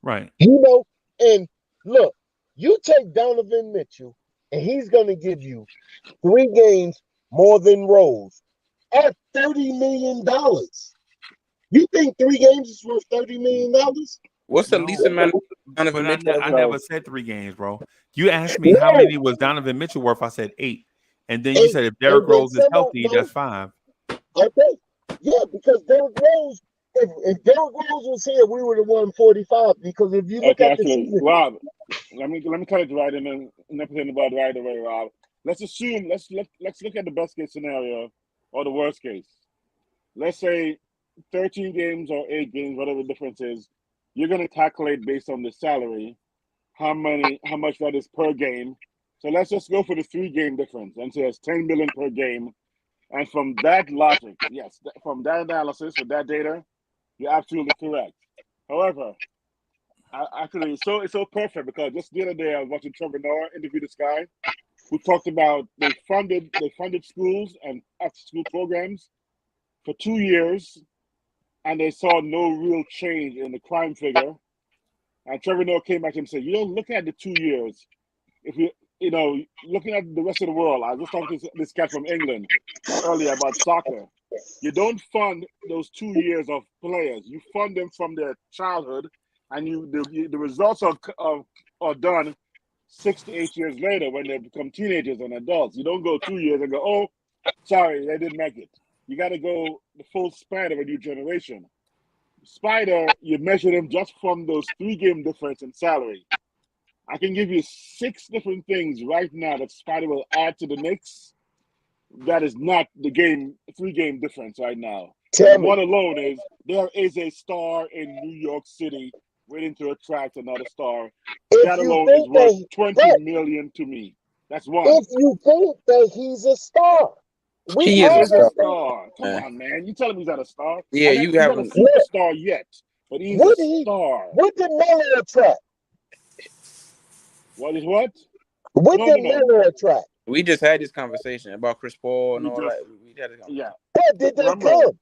Right. And look, you take Donovan Mitchell, and he's going to give you 3 games more than Rose at $30 million. You think 3 games is worth $30 million? What's the least amount of Donovan Mitchell? I never said 3 games, bro. You asked me how many was Donovan Mitchell worth. I said 8. And then you said if Derrick Rose is healthy, that's 5. Okay. Yeah, because Derrick Rose, if Derrick Rose was here, we would have won 45. Because if you look at the season, Rob, let me cut it right in the right away, Rob. let's assume let's look at the best case scenario or the worst case. Let's say 13 games or 8 games, whatever the difference is. You're going to calculate based on the salary how much that is per game. So let's just go for the 3-game difference and say it's 10 million per game. And from that logic, yes, from that analysis with that data, you're absolutely correct. However, actually, it's so perfect because just the other day I was watching Trevor Noah interview this guy who talked about they funded schools and after-school programs for 2 years, and they saw no real change in the crime figure. And Trevor Noah came back and said, look at the 2 years. If looking at the rest of the world, I was just talking to this cat from England earlier about soccer. You don't fund those 2 years of players. You fund them from their childhood, and the results are done 6 to 8 years later when they become teenagers and adults. You don't go 2 years and go, oh, sorry, they didn't make it. You got to go the full span of a new generation. Spider, you measure them just from those 3-game difference in salary. I can give you 6 different things right now that Spider will add to the Knicks. That is not the 3-game difference right now. One alone is there is a star in New York City waiting to attract another star. That alone is worth $20 million to me. That's one. If you think that he's a star. He is a star. Come on, man. You telling me he's not a star? Yeah, he's not a superstar yet, but he's a star. What did Melo attract? What is what? What did Melo attract? We just had this conversation about Chris Paul and all that. We had yeah. What did they come?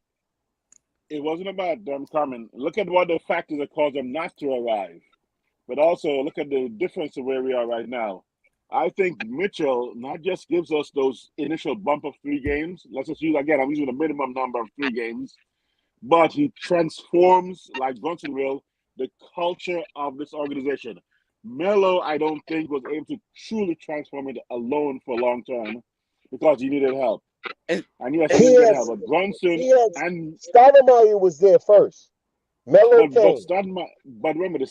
It wasn't about them coming. Look at what the factors that caused them not to arrive. But also look at the difference of where we are right now. I think Mitchell not just gives us those initial bump of 3 games. Let's just use, again, I'm using the minimum number of 3 games. But he transforms, like Brunson will, the culture of this organization. Melo, I don't think, was able to truly transform it alone for long term because he needed help. And yes, he needed help. But Brunson and Stoudemire was there first. Melo came. But remember, the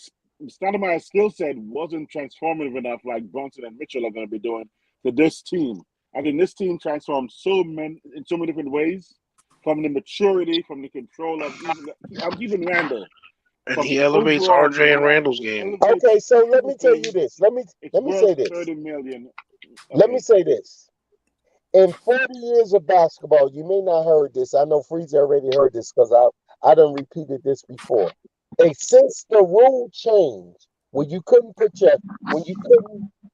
Stoudemire's skill set wasn't transformative enough like Brunson and Mitchell are going to be doing to this team. I think this team transformed in so many different ways, from the maturity, from the control of even Randall. And he elevates RJ and Randall's game. Okay, so let me tell you this. Let me say this. $30 million. Okay. Let me say this. In 40 years of basketball, you may not heard this. I know Freeze already heard this because I done repeated this before. And since the rule changed, when you couldn't guide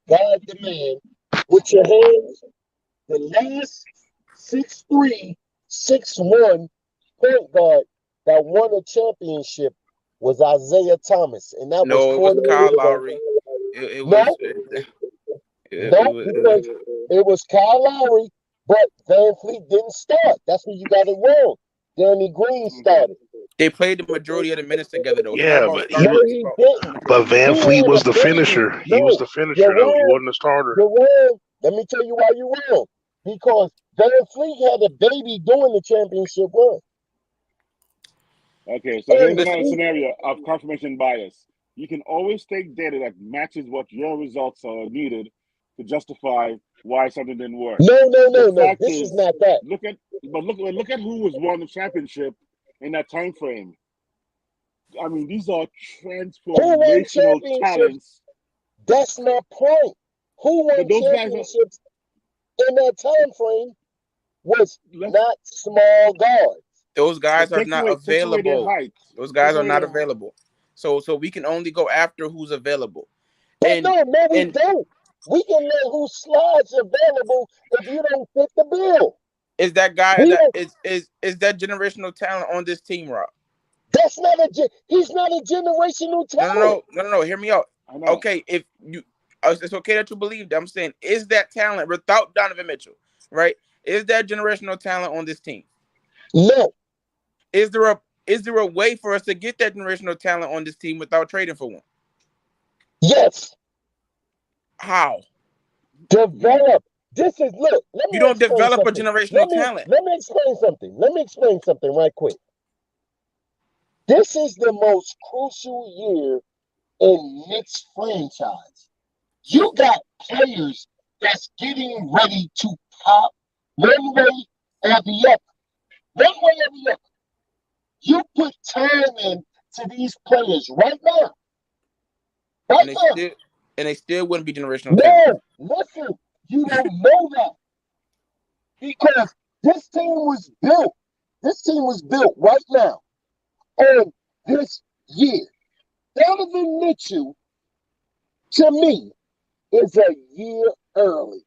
the man with your hands, the last 6'3", 6'1" point guard that won a championship was Isaiah Thomas, and that was Kyle Lowry. It was Kyle Lowry, but Van Fleet didn't start. That's where you got it wrong. Danny Green started. They played the majority of the minutes together, though. Yeah, but Van Fleet was the finisher. He was the finisher, though. He wasn't a starter. You're wrong. Let me tell you why you're wrong. Because Van Fleet had a baby doing the championship run. Okay, so here's another scenario of confirmation bias. You can always take data that matches what your results are needed to justify why something didn't work. No. This is not that. Look at who was won the championship in that time frame. I mean, these are transformational talents. That's my point. Who won championships in that time frame was not small guards. Those guys are not available. Those guys are not available. So we can only go after who's available. We don't. We can let who slides available if you don't fit the bill. Is that guy is that generational talent on this team, Rob? That's not he's not a generational talent. No. Hear me out. Okay, if you it's okay that you believe that. I'm saying, is that talent without Donovan Mitchell, right? Is that generational talent on this team? No. Is there a way for us to get that generational talent on this team without trading for one? Yes. How? Develop. You don't develop a generational talent. Let me explain something right quick. This is the most crucial year in Knicks franchise. You got players that's getting ready to pop one way or the other. One way or the other. You put time in to these players right now. Right now. And they still wouldn't be generational talent. No, listen, you don't know that. Because this team was built. This team was built right now on this year. Donovan Mitchell, to me, is a year early.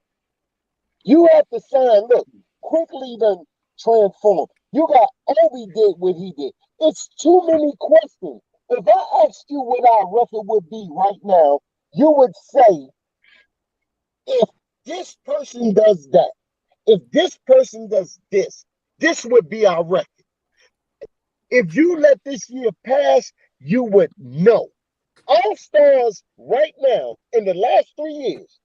You have to sign, look, quickly then transform. You got Obi did what he did. It's too many questions. If I asked you what our record would be right now, you would say, if this person does that, if this person does this, this would be our record. If you let this year pass, you would know. All-stars right now, in the last 3 years,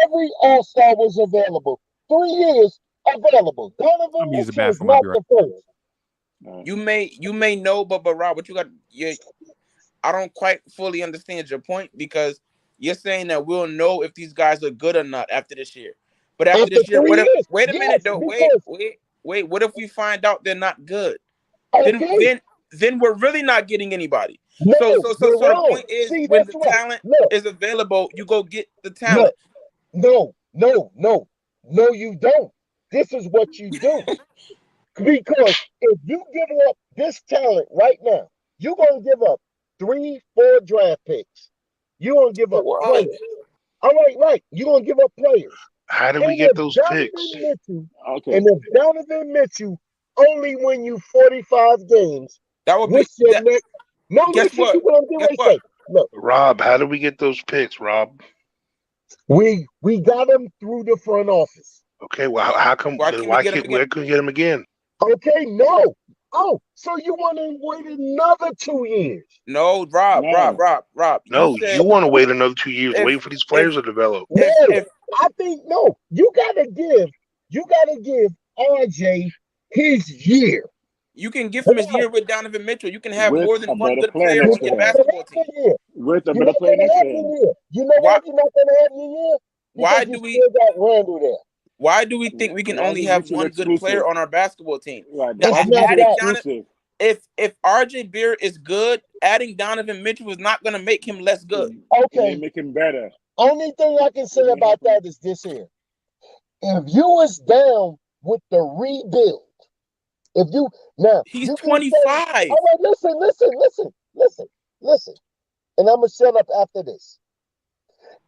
every all-star was available. 3 years available. Donovan Mitchell is not the first. You may know, but Rob, what you got? I don't quite fully understand your point, because you're saying that we'll know if these guys are good or not after this year. But after this year, wait a minute though. Wait. What if we find out they're not good? Okay. Then we're really not getting anybody. No, so the point is, when the talent is available, you go get the talent. No, you don't. This is what you do. Because if you give up this talent right now, you're going to give up 3-4 draft picks. You're going to give up players. All right. You're going to give up players. How do we get those picks? And if Donovan Mitchell only win you 45 games, that would be next. No, guess what? Look, Rob, how do we get those picks, Rob? We got them through the front office. Okay, well, how come? Where can we get them again? Okay, no. Oh, so you want to wait another 2 years? No, Rob. No, you want to wait another 2 years, wait for these players to develop. I think no. You gotta give RJ his year. You can give him his year with Donovan Mitchell. You can have more than one good player on your basketball team. With a better player next year. You know why you're not gonna have your year? Why do we still got Randall there? Why do we think we can only have one good player on our basketball team? Right. If RJ Beard is good, adding Donovan Mitchell is not going to make him less good. Okay, make him better. Only thing I can say about that is this here: if you was down with the rebuild, he's 25. All right, listen, and I'm gonna shut up after this.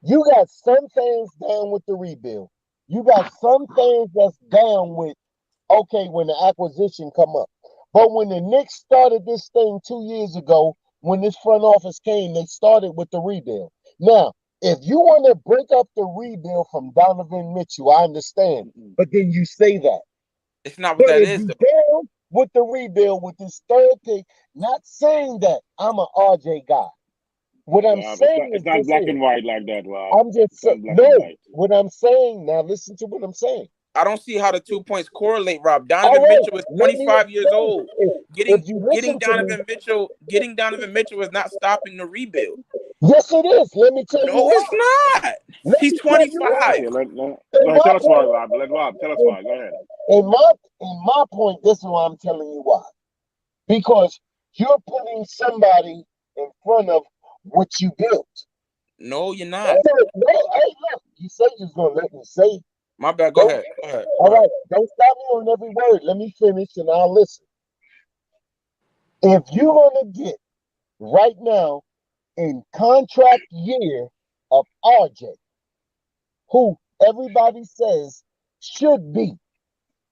You got some things down with the rebuild. You got some things that's down with, okay, when the acquisition come up. But when the Knicks started this thing 2 years ago, when this front office came, they started with the rebuild. Now, if you want to break up the rebuild from Donovan Mitchell, I understand. But then you say that. It's not what that is. Down with the rebuild with this third pick, not saying that I'm an RJ guy. What I'm saying is not black and white like that, Rob. I'm just saying, what I'm saying, now listen to what I'm saying. I don't see how the 2 points correlate, Rob. Donovan Mitchell is 25 years old. Getting Donovan Mitchell is not stopping the rebuild. Yes, it is. Let me tell you. No, it's not. He's 25. Tell us why, Rob. Let Rob tell us why. Go ahead. In my point, this is why I'm telling you why. Because you're putting somebody in front of what you built. No, you're not. Hey, look, you said you was gonna let me say. My bad. Go ahead. All right, don't stop me on every word. Let me finish and I'll listen. If you're gonna get right now in contract year of RJ, who everybody says should be,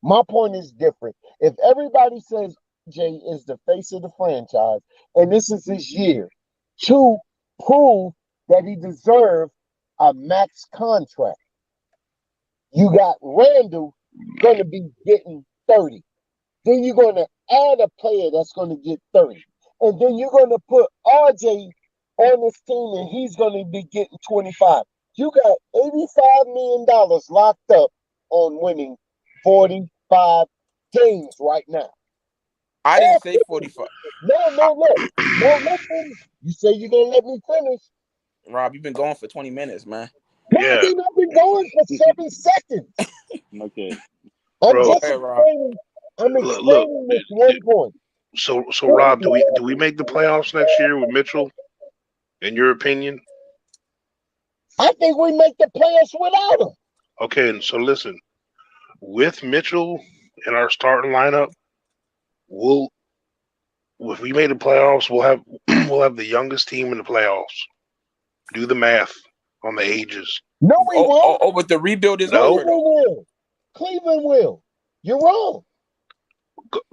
my point is different. If everybody says RJ is the face of the franchise and this is his year to prove that he deserved a max contract, you got Randall going to be getting 30. Then you're going to add a player that's going to get 30. And then you're going to put RJ on this team and he's going to be getting 25. You got $85 million locked up on winning 45 games right now. I didn't say 45. No, look. No, listen. You say you're going to let me finish. Rob, you've been going for 20 minutes, man. Yeah. Maybe not been going for 7 seconds. Okay. I'm Bro. just explaining. I'm explaining this one point. So Rob, do we make the playoffs next year with Mitchell? In your opinion? I think we make the playoffs without him. Okay, and so listen, with Mitchell in our starting lineup, if we made the playoffs, we'll have the youngest team in the playoffs. Do the math on the ages. No, we won't. Oh, but the rebuild is No. over. Cleveland will. You're wrong.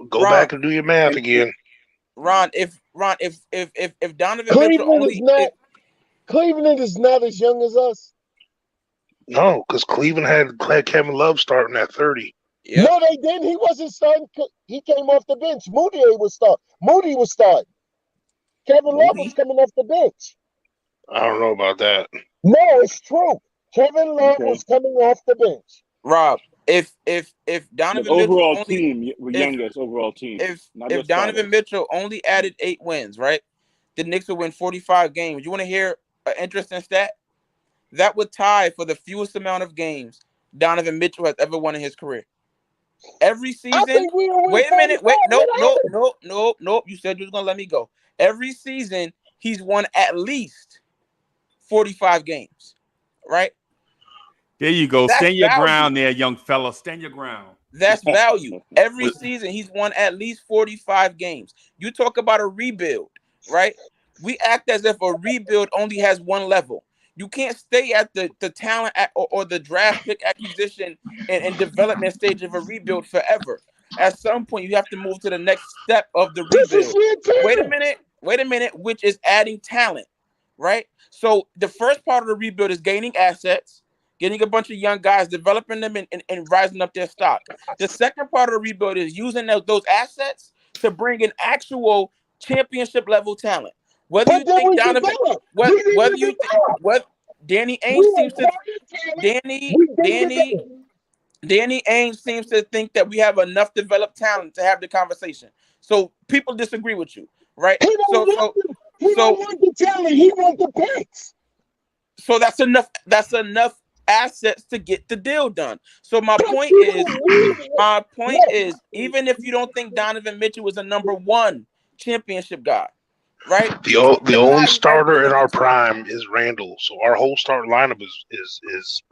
Go back and do your math again. Ron, if Donovan Cleveland Mitchell Cleveland is not as young as us. No, because Cleveland had Kevin Love starting at 30. Yep. No, they didn't. He wasn't starting. He came off the bench. Moody was starting. Kevin Love was coming off the bench. I don't know about that. No, it's true. Kevin Love was coming off the bench. Rob, if Donovan the overall Mitchell team, youngest overall team. If Donovan Mitchell only added 8 wins, right, the Knicks would win 45 games. You want to hear an interesting stat? That would tie for the fewest amount of games Donovan Mitchell has ever won in his career. Every season. Wait a minute. Wait. Nope. You said you was gonna let me go. Every season he's won at least 45 games. Right? There you go. That's Stand your value. ground there, young fella. Stand your ground. That's value. Every season he's won at least 45 games. You talk about a rebuild, right? We act as if a rebuild only has one level. You can't stay at the talent or the draft pick acquisition and development stage of a rebuild forever. At some point, you have to move to the next step of the rebuild. Wait a minute, which is adding talent, right? So the first part of the rebuild is gaining assets, getting a bunch of young guys, developing them and rising up their stock. The second part of the rebuild is using those assets to bring in actual championship level talent. Whether you think Donovan, whether you think what Danny Ainge seems to Danny Ainge seems to think that we have enough developed talent to have the conversation. So people disagree with you, right? He don't want the talent. He wants the picks. So that's enough assets to get the deal done. So my point is, even if you don't think Donovan Mitchell was a number 1 championship guy, right? The only starter in our prime is Randall. So our whole starting lineup is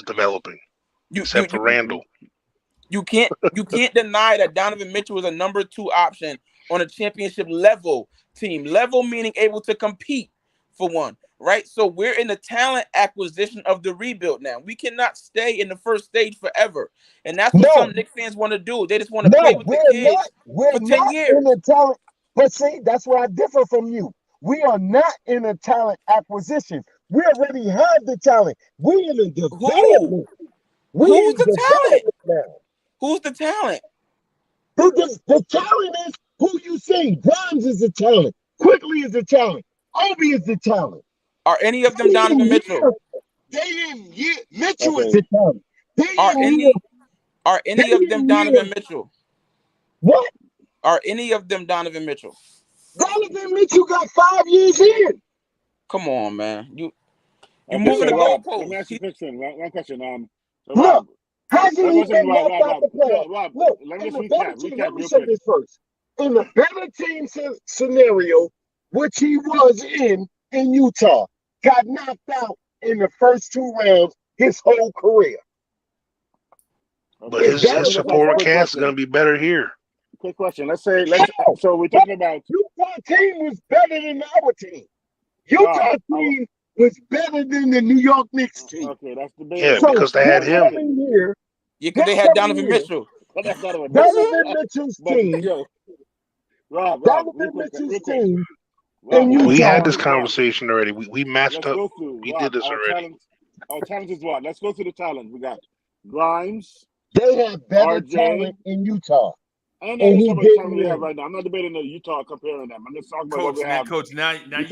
developing. Except for Randall. You can't deny that Donovan Mitchell was a number 2 option on a championship level team. Level meaning able to compete for one, right? So we're in the talent acquisition of the rebuild now. We cannot stay in the first stage forever. And that's what some Knicks fans want to do. They just want to play with the kids for 10 years. In the talent, but see, that's where I differ from you. We are not in a talent acquisition. We already have the talent. We in a development. Who's the talent? Who's the talent? The talent is who you see. Grimes is the talent. Quickly is the talent. Obi is the talent. Are any of them Donovan Mitchell? Mitchell is the talent. Are any of them Donovan Mitchell? What? Are any of them Donovan Mitchell? Donovan Mitchell got 5 years in. Come on, man. You moving the goalpost. Let me ask you one question. Look, hasn't he been Rob, left out the playoffs? Look, let me just recap let me real say quick. this first. In the better team scenario, which he was in Utah, got knocked out in the first 2 rounds his whole career. But his supporting cast is going to be better here. Quick question. So we're talking about Utah team was better than our team. Utah team was better than the New York Knicks team. Okay, that's the big. Yeah, because they had him. Because they had Donovan Mitchell. Donovan Mitchell's team. Donovan Mitchell's team. We had this conversation already. We matched up. We did this already. Our talent is what? Let's go to the talent. We got Grimes. They have better talent in Utah. I don't know what talent we have right now. I'm not debating the Utah comparing them. I'm just talking about what we have. Coach, now you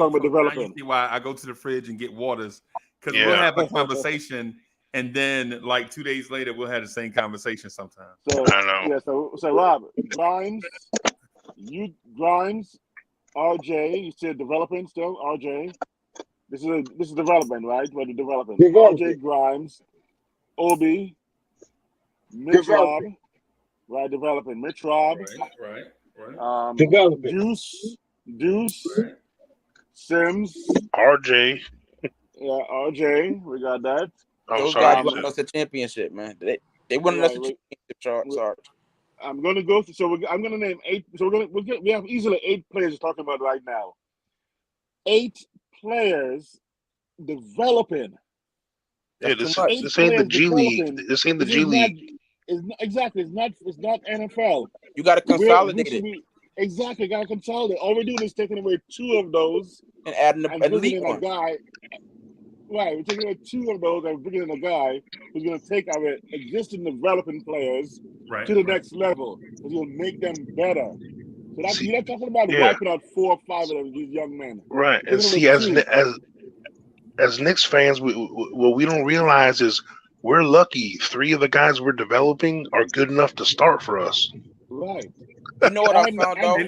see why I go to the fridge and get waters. Because we'll have a conversation, and then like 2 days later, we'll have the same conversation sometimes. So, I know. Yeah, so Rob, Grimes, RJ, you said developing still, RJ. This is development, right? What the development? Development. RJ Grimes, Obi, Mitch Robb, right? Developing Mitch Robb, Right. Development. Deuce, Right. Sims, RJ. yeah, RJ. We got that. Oh, Those sorry. guys won us a championship, man. They won us a championship. Sorry. I'm going to go through. So I'm going to name 8. So we have easily 8 players we're talking about right now. 8 players developing. Yeah, this ain't the G League. This ain't the G League. Exactly. It's not NFL. You got to consolidate it. Exactly, got to consolidate. All we're doing is taking away 2 of those and adding and an bringing elite in a one. guy. Right, we're taking away 2 of those and bringing in a guy who's going to take our existing developing players to the next level. Who's going to make them better. So that's, you're not talking about wiping out 4 or 5 of these young men. Right, and see, as Knicks fans, what we don't realize is we're lucky 3 of the guys we're developing are good enough to start for us. Right. You know what I found out?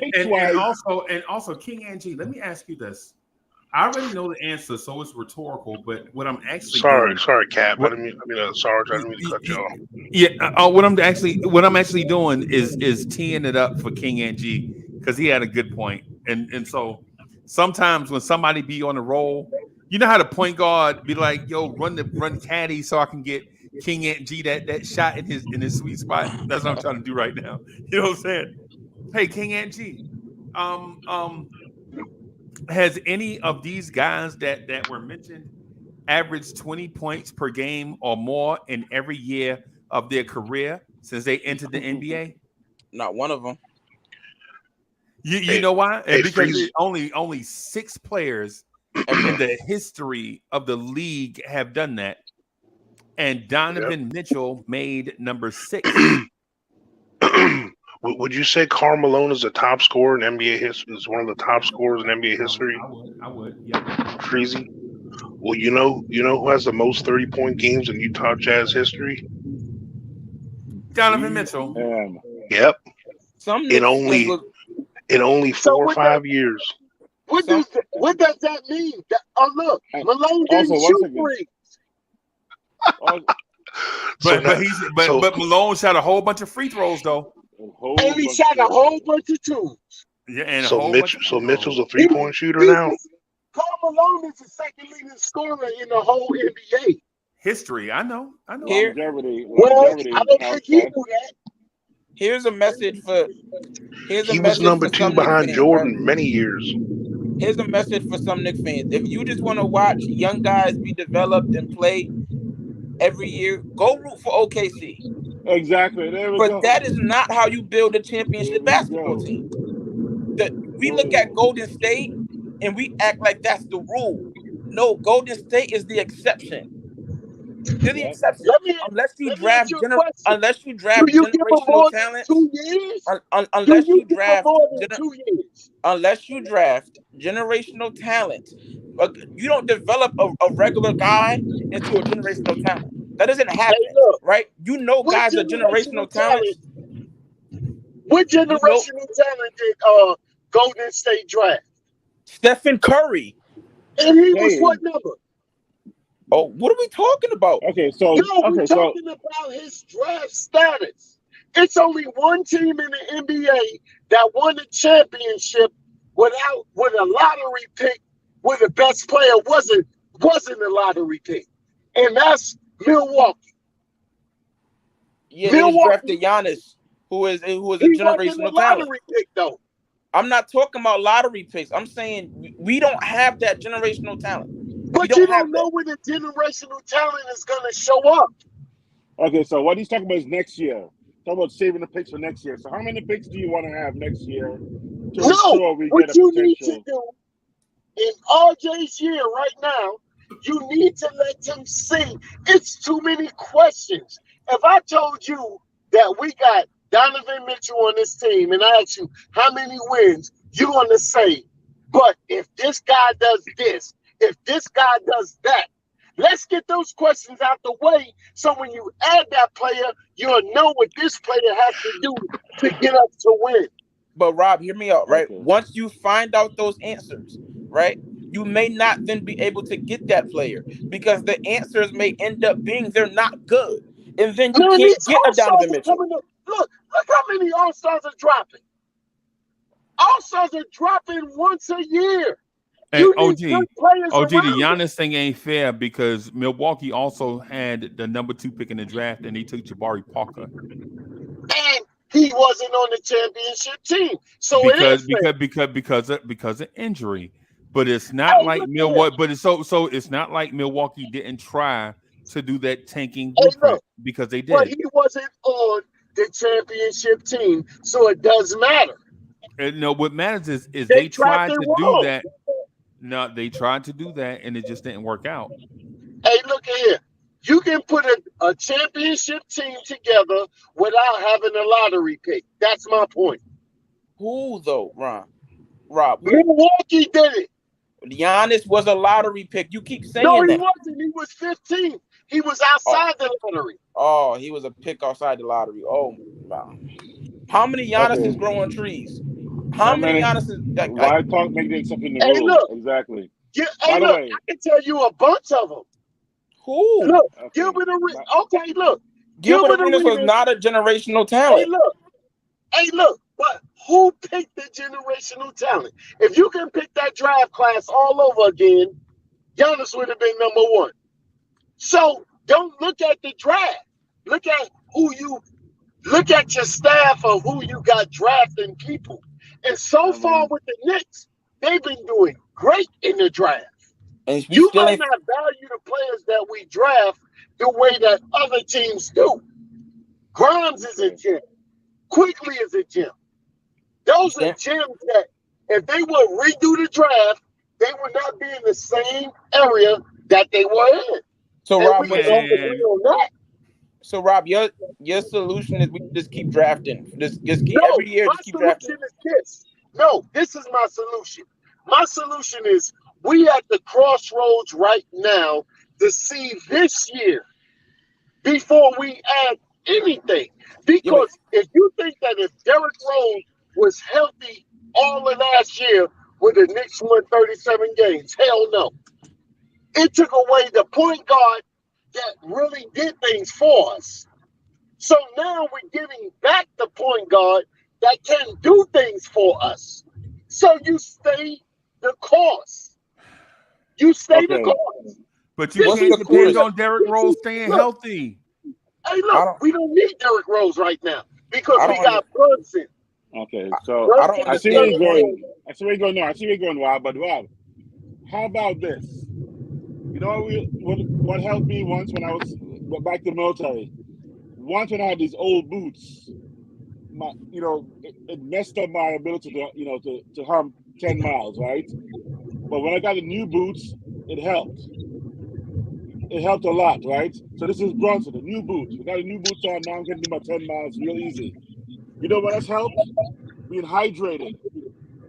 And also, King Angie, let me ask you this. I already know the answer, so it's rhetorical. But what I'm actually sorry, Cap. I didn't mean to cut you off. Yeah. What I'm actually doing is teeing it up for King Angie because he had a good point. And so sometimes when somebody be on the roll, you know how the point guard be like, "Yo, run caddy so I can get King Angie that shot in his sweet spot." That's what I'm trying to do right now. You know what I'm saying? Hey, King Angie, has any of these guys that were mentioned averaged 20 points per game or more in every year of their career since they entered the NBA? Not one of them. You know why? Because only 6 players in the history of the league have done that. And Donovan Mitchell made number 6. Would you say Karl Malone is a top scorer in NBA history? Is one of the top scorers in NBA history? I would. Yeah. Freezy. Well, you know who has the most 30-point games in Utah Jazz history? Donovan Mitchell. Yep. In only 4 or 5 years. What does that mean? Look, Malone didn't shoot threes. But Malone shot a whole bunch of free throws though. And he shot a whole bunch of twos. Yeah, and Mitchell's a 3-point shooter now. Karl Malone is the second leading scorer in the whole NBA. History, I know. Longevity. Well, I don't think he knew that. Here's a message for. He was number 2 behind Jordan many years. Here's a message for some Knicks fans. If you just want to watch young guys be developed and play every year, go root for OKC. Exactly. There we go. But that is not how you build a championship basketball team. We look at Golden State and we act like that's the rule. No, Golden State is the exception. They're the exception. Unless you draft generational talent. 2 years? Unless you draft generational talent. You don't develop a regular guy into a generational talent. That doesn't happen, right? You know guys are generational talent. What generational talent did Golden State draft? Stephen Curry. And he was what number? Oh, what are we talking about? We're talking about his draft status. It's only one team in the NBA that won the championship with a lottery pick where the best player wasn't a lottery pick. And that's Milwaukee. Yeah, they drafted Giannis, who is a generational talent. Pick, though. I'm not talking about lottery picks. I'm saying we don't have that generational talent. But you don't know when the generational talent is going to show up. Okay, so what he's talking about is next year. Talking about saving the picks for next year. So how many picks do you want to have next year? What you need to do in RJ's year right now, you need to let him see. It's too many questions. If I told you that we got Donovan Mitchell on this team and I asked you how many wins, you're going to say, but if this guy does this, if this guy does that, let's get those questions out the way so when you add that player, you'll know what this player has to do to get us to win. But Rob, hear me out, right? Okay. Once you find out those answers, right? you may not then be able to get that player because the answers may end up being they're not good. And then you Man, can't these get a All-Stars Donovan are Mitchell. coming up. Look how many All-Stars are dropping. All-Stars are dropping once a year. And You need good players OG, the around Giannis thing ain't fair because Milwaukee also had the number 2 pick in the draft, and they took Jabari Parker. And he wasn't on the championship team, so because it is fair. because of injury. But it's not Hey, like look Milwaukee. here. But it's not like Milwaukee didn't try to do that tanking Hey, blueprint look, because they but did. he wasn't on the championship team, so it does matter. And no, what matters is They they tried drafted to do wrong. that. No, they tried to do that, and it just didn't work out. Hey, look here. You can put a championship team together without having a lottery pick. That's my point. Who though, Rob? Who? Milwaukee did it. Giannis was a lottery pick. You keep saying No, he that. wasn't. He was 15. He was outside the lottery. Oh, he was a pick outside the lottery. Oh, wow. How many Giannis's growing trees? How many Giannis's? Why talk make the exception the Hey, rule? look. Exactly. By the way, I can tell you a bunch of them. Who? Look, Gilbert Arenas. Okay, look. Gilbert Arenas was not a generational talent. Hey, look. But who picked the generational talent? If you can pick that draft class all over again, Giannis would have been number 1. So don't look at the draft. Look at look at your staff of who you got drafting people. And so far with the Knicks, they've been doing great in the draft. And you might not value the players that we draft the way that other teams do. Grimes is a gem. Quickly is a gem. Those are gems that if they would redo the draft, they would not be in the same area that they were in. So and Rob, we can all agree on that. So Rob, your solution is we just keep drafting. Just keep every year. Just keep drafting. Is this. No, this is my solution. My solution is we at the crossroads right now to see this year before we add anything. Because if you think that if Derrick Rose was healthy all of last year, would the Knicks won 37 games? Hell no. It took away the point guard that really did things for us. So now we're giving back the point guard that can do things for us. So you stay the course. You stay the course. But you can't depend on Derrick Rose staying healthy. Hey, look, we don't need Derrick Rose right now because we got Brunson. Okay, so I see where you're going. I see where you're going now. I see where you're going, Rob. But Rob, how about this? You know what helped me once when I went back to the military? Once when I had these old boots, it messed up my ability to hum 10 miles, right? But when I got the new boots, it helped. It helped a lot, right? So this is Brunson, the new boots. We got the new boots on now. I'm getting about 10 miles real easy. You know what has helped? Being hydrated.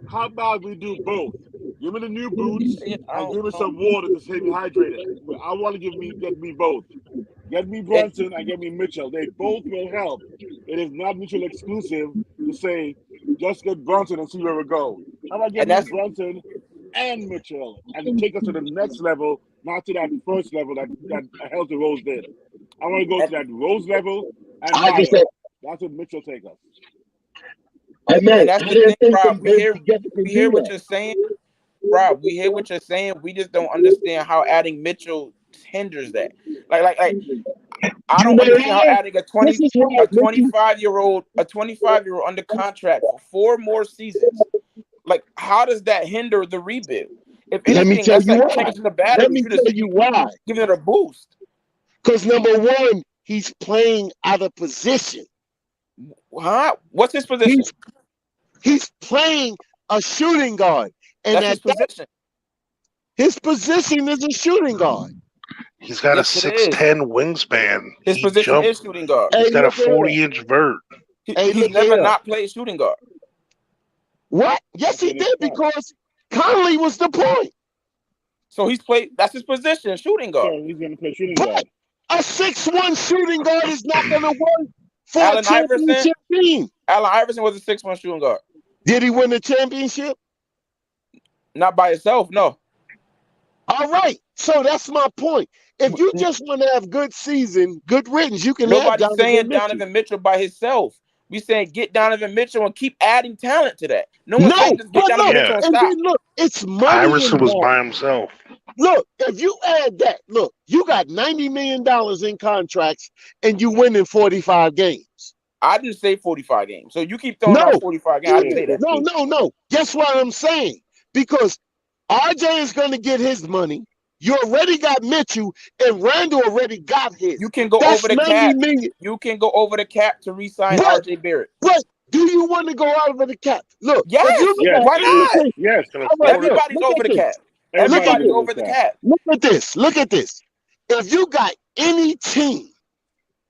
How about we do both? Give me the new boots and give me some water to stay me hydrated. I want to get me both. Get me Brunson and get me Mitchell. They both will help. It is not mutually exclusive to say, just get Brunson and see where we go. How about getting Brunson and Mitchell and take us to the next level, not to that first level that Healthy Rose did. I want to go to that Rose level and higher. That's what Mitchell take us. And that's the thing, Rob. We hear what you're saying. Rob, we hear what you're saying. We just don't understand how adding Mitchell hinders that. Like I don't understand how adding a 25-year-old under contract for 4 more seasons. Like, how does that hinder the rebuild? If anything, that's like changing the battery. Let me tell you why. Giving it a boost. Because number 1, he's playing out of position. Huh? What's his position? He's playing a shooting guard. And that's his position. His position is a shooting guard. He's got a 6'10" wingspan. His position is shooting guard. He's got a 40-inch vert. He's never not played shooting guard. What? Yes, he did, because Conley was the point. So he's played. That's his position, shooting guard. So he's going to play shooting guard. A 6'1" shooting guard is not going to work for a championship team. Allen Iverson was a 6'1" shooting guard. Did he win the championship? Not by himself, no. All right. So that's my point. If you just want to have good season, good riddance, you can have Nobody's Donovan saying Mitchell. Donovan Mitchell by himself. We saying get Donovan Mitchell and keep adding talent to that. No one's saying just get Donovan Mitchell and and stop. then look, it's money Iverson was involved. by himself. Look, if you add that, look, you got $90 million in contracts and you win in 45 games. I didn't say 45 games. So you keep throwing out 45 games. I didn't say that. No. Guess what I'm saying? Because RJ is going to get his money. You already got Mitchell, and Randall already got his. You can go over the cap. You can go over the cap to re-sign RJ Barrett. But do you want to go over the cap? Look, yes. Why not? Yes. Everybody's over the cap. Everybody's over the cap. Look at this. Look at this. If you got any team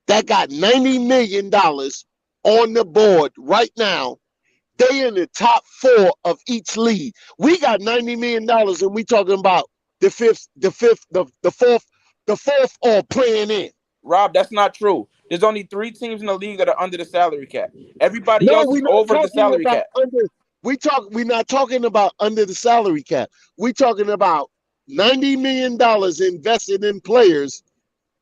that got $90 million on the board right now, they in the top 4 of each league. We got $90 million, and we talking about the fourth all playing in. Rob, that's not true. There's only 3 teams in the league that are under the salary cap. Everybody else is over the salary cap. We're not talking about under the salary cap. We're talking about $90 million invested in players,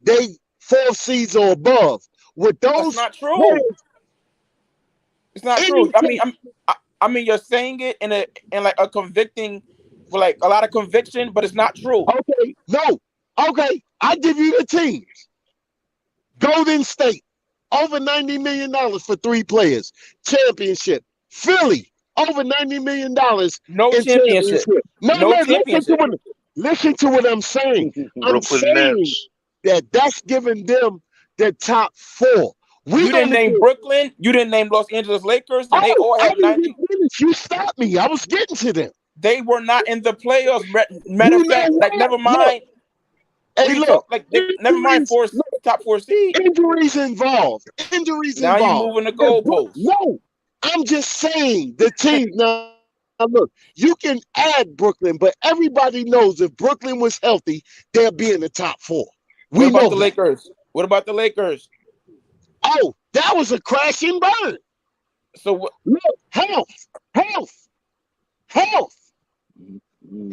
they 4th seeds or above. With those, that's not true. It's not true. I mean, you're saying it in like a convicting, like a lot of conviction, but it's not true. Okay, no. Okay, I give you the teams. Golden State, over $90 million for 3 players. Championship. Philly, over $90 million. No championship. No championship. Listen to what I'm saying. I'm saying that's giving them the top 4. You didn't name Brooklyn. You didn't name Los Angeles Lakers. And they all have 90. You stopped me. I was getting to them. They were not in the playoffs. Matter of fact, like never mind. Hey, look, never mind top 4 seed. Injuries involved. Now you're moving the goalposts. No, I'm just saying the team. Now, look, you can add Brooklyn, but everybody knows if Brooklyn was healthy, they'll be in the top 4. What about the Lakers? What about the Lakers? Oh, that was a crash and burn. So look, health.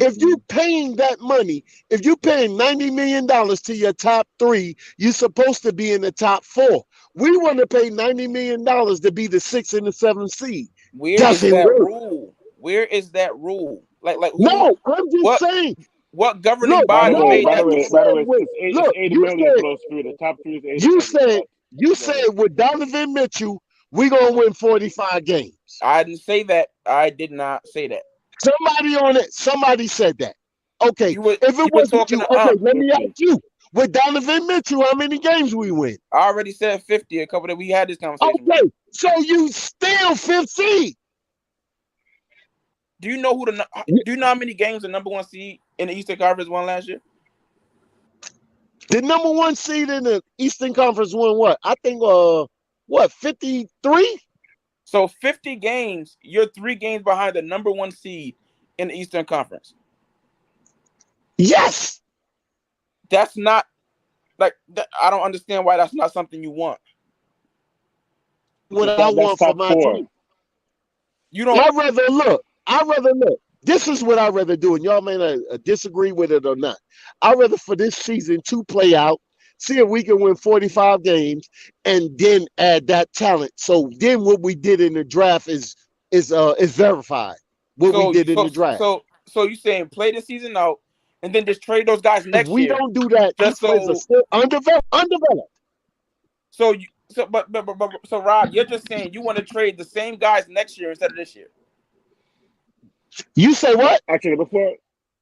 If you paying that money, if you paying $90 million to your top 3, you're supposed to be in the top 4. We want to pay $90 million to be the 6th and the 7th seed. Where is that rule? Where is that rule? Like who, no, I'm just saying. What governing body made that rule? By the way, it's 80 million close through the top 3 is 80 You said with Donovan Mitchell, we're gonna win 45 games. I didn't say that. I did not say that. Somebody said that. Okay, if it wasn't you, okay, let me ask you. With Donovan Mitchell, how many games we win? I already said 50 a couple that we had this conversation. Okay, so you still 5th seed. Do you know how many games the number 1 seed in the Eastern Conference won last year? The number 1 seed in the Eastern Conference won what? I think 53? So 50 games, you're 3 games behind the number 1 seed in the Eastern Conference. Yes. That's not I don't understand why that's not something you want. What I want for my team. You don't. I'd rather look. This is what I'd rather do, and y'all may not disagree with it or not. I'd rather for this season to play out, see if we can win 45 games, and then add that talent. So then what we did in the draft is verified. We did in the draft. So you saying play the season out and then just trade those guys next year? We don't do that. Just so still undeveloped. So Rob, you're just saying you want to trade the same guys next year instead of this year. You say what? Actually, before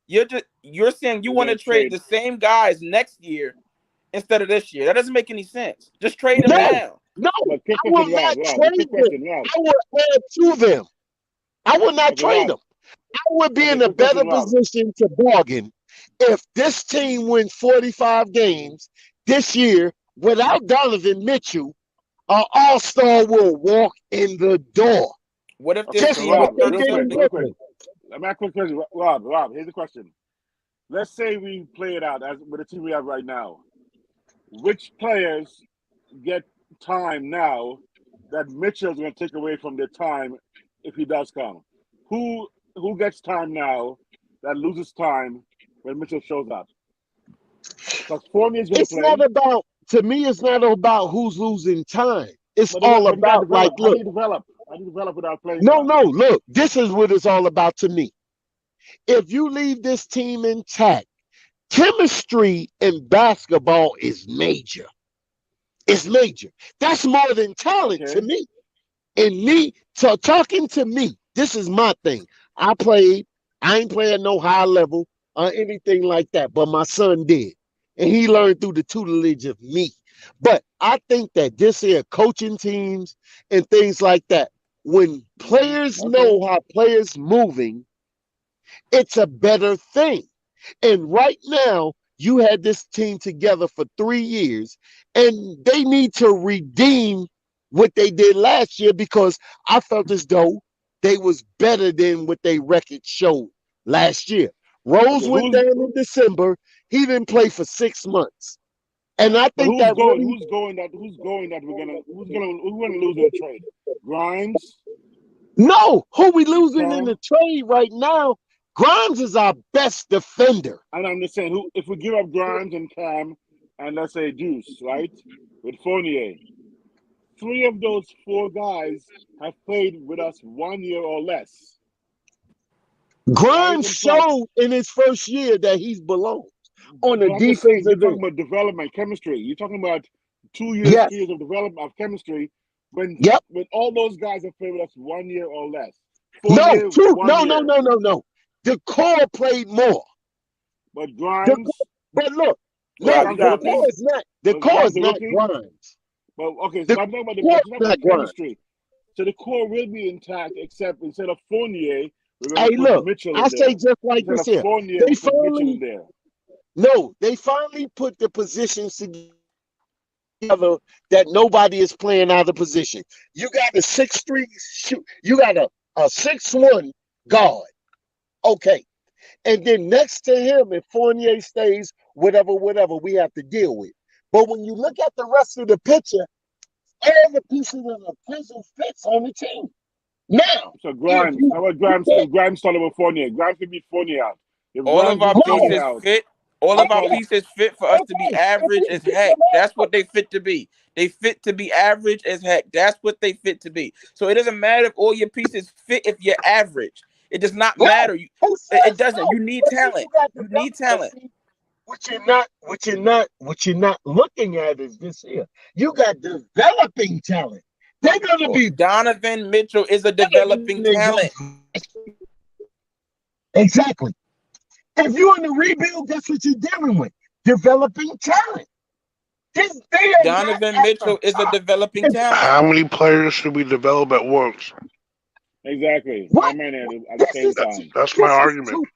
you're saying you want to trade the same guys next year instead of this year. That doesn't make any sense. Just trade them now. No, I will not trade them. I will add to them. I will not trade them. I would be in a better position to bargain if this team wins 45 games this year without Donovan Mitchell. An all-star will walk in the door. What if this team? Let me ask a quick question. Rob, here's the question. Let's say we play it out as with the team we have right now. Which players get time now that Mitchell's going to take away from their time if he does come? Who gets time now that loses time when Mitchell shows up. Because Fournier's going to play. Not about, to me, it's not about who's losing time. It's but all about, like, look. How do you develop? How do you develop without playing? No, look, this is what it's all about to me. If you leave this team intact, chemistry in basketball is major. It's major. That's more than talent to me. And me, talking to me, this is my thing. I ain't playing no high level or anything like that, but my son did. And he learned through the tutelage of me. But I think that this here coaching teams and things like that, when players know how players moving, it's a better thing. And right now, you had this team together for 3 years, and they need to redeem what they did last year, because I felt as though they was better than what they record showed last year. Rose went down in December. He didn't play for 6 months. And I think who's going that we're gonna lose in the trade? Grimes? No, who we losing in the trade right now? Grimes is our best defender. And I'm just saying, if we give up Grimes and Cam and let's say Deuce, right, with Fournier, 3 of those 4 guys have played with us 1 year or less. Grimes showed in his first year that he's belonged on the defensive end. You're talking about development, chemistry. You're talking about 2 years, 3 years of development of chemistry. When all those guys have played with us 1 year or less. No. The core played more. But Grimes. But look, the core is not Grimes. But okay, so I'm talking about the chemistry. So the core will be intact, except instead of Fournier, we're going to put Mitchell in there. I say just like this here. They finally put the positions together that nobody is playing out of position. You got a 6'3" shoot. You got a 6'1" guard. Okay. And then next to him, if Fournier stays, whatever we have to deal with. But when you look at the rest of the picture, all the pieces of the puzzle fits on the team. Now, so Grimes, how about Grimes? Grimes started with Fournier. Grimes can beat Fournier out. All of our pieces fit. All of our pieces fit for us to be average as heck. That's what they fit to be. They fit to be average as heck. That's what they fit to be. So it doesn't matter if all your pieces fit if you're average. It does not matter. It doesn't. You need talent. You need talent. What you're not looking at is this here. You got developing talent. They're gonna be. Donovan Mitchell is a developing talent. Exactly. If you're in the rebuild, that's what you're dealing with. Developing talent. Donovan Mitchell is a developing talent. How many players should we develop at once? Exactly. That's my argument.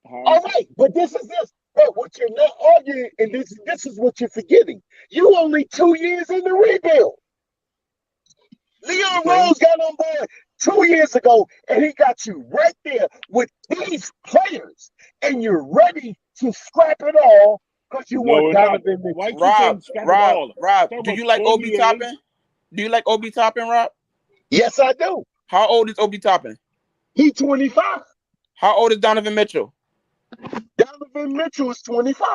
All right, but this is this. But what you're not arguing, and this is what you're forgetting. You only 2 years in the rebuild. Leon Rose got on board 2 years ago, and he got you right there with these players, and you're ready to scrap it all because you want Donovan Mitchell. Rob, do you like Obi Toppin? Do you like Obi Toppin, Rob? Yes, I do. How old is Obi Toppin? He's 25. How old is Donovan Mitchell? Donovan Mitchell is 25.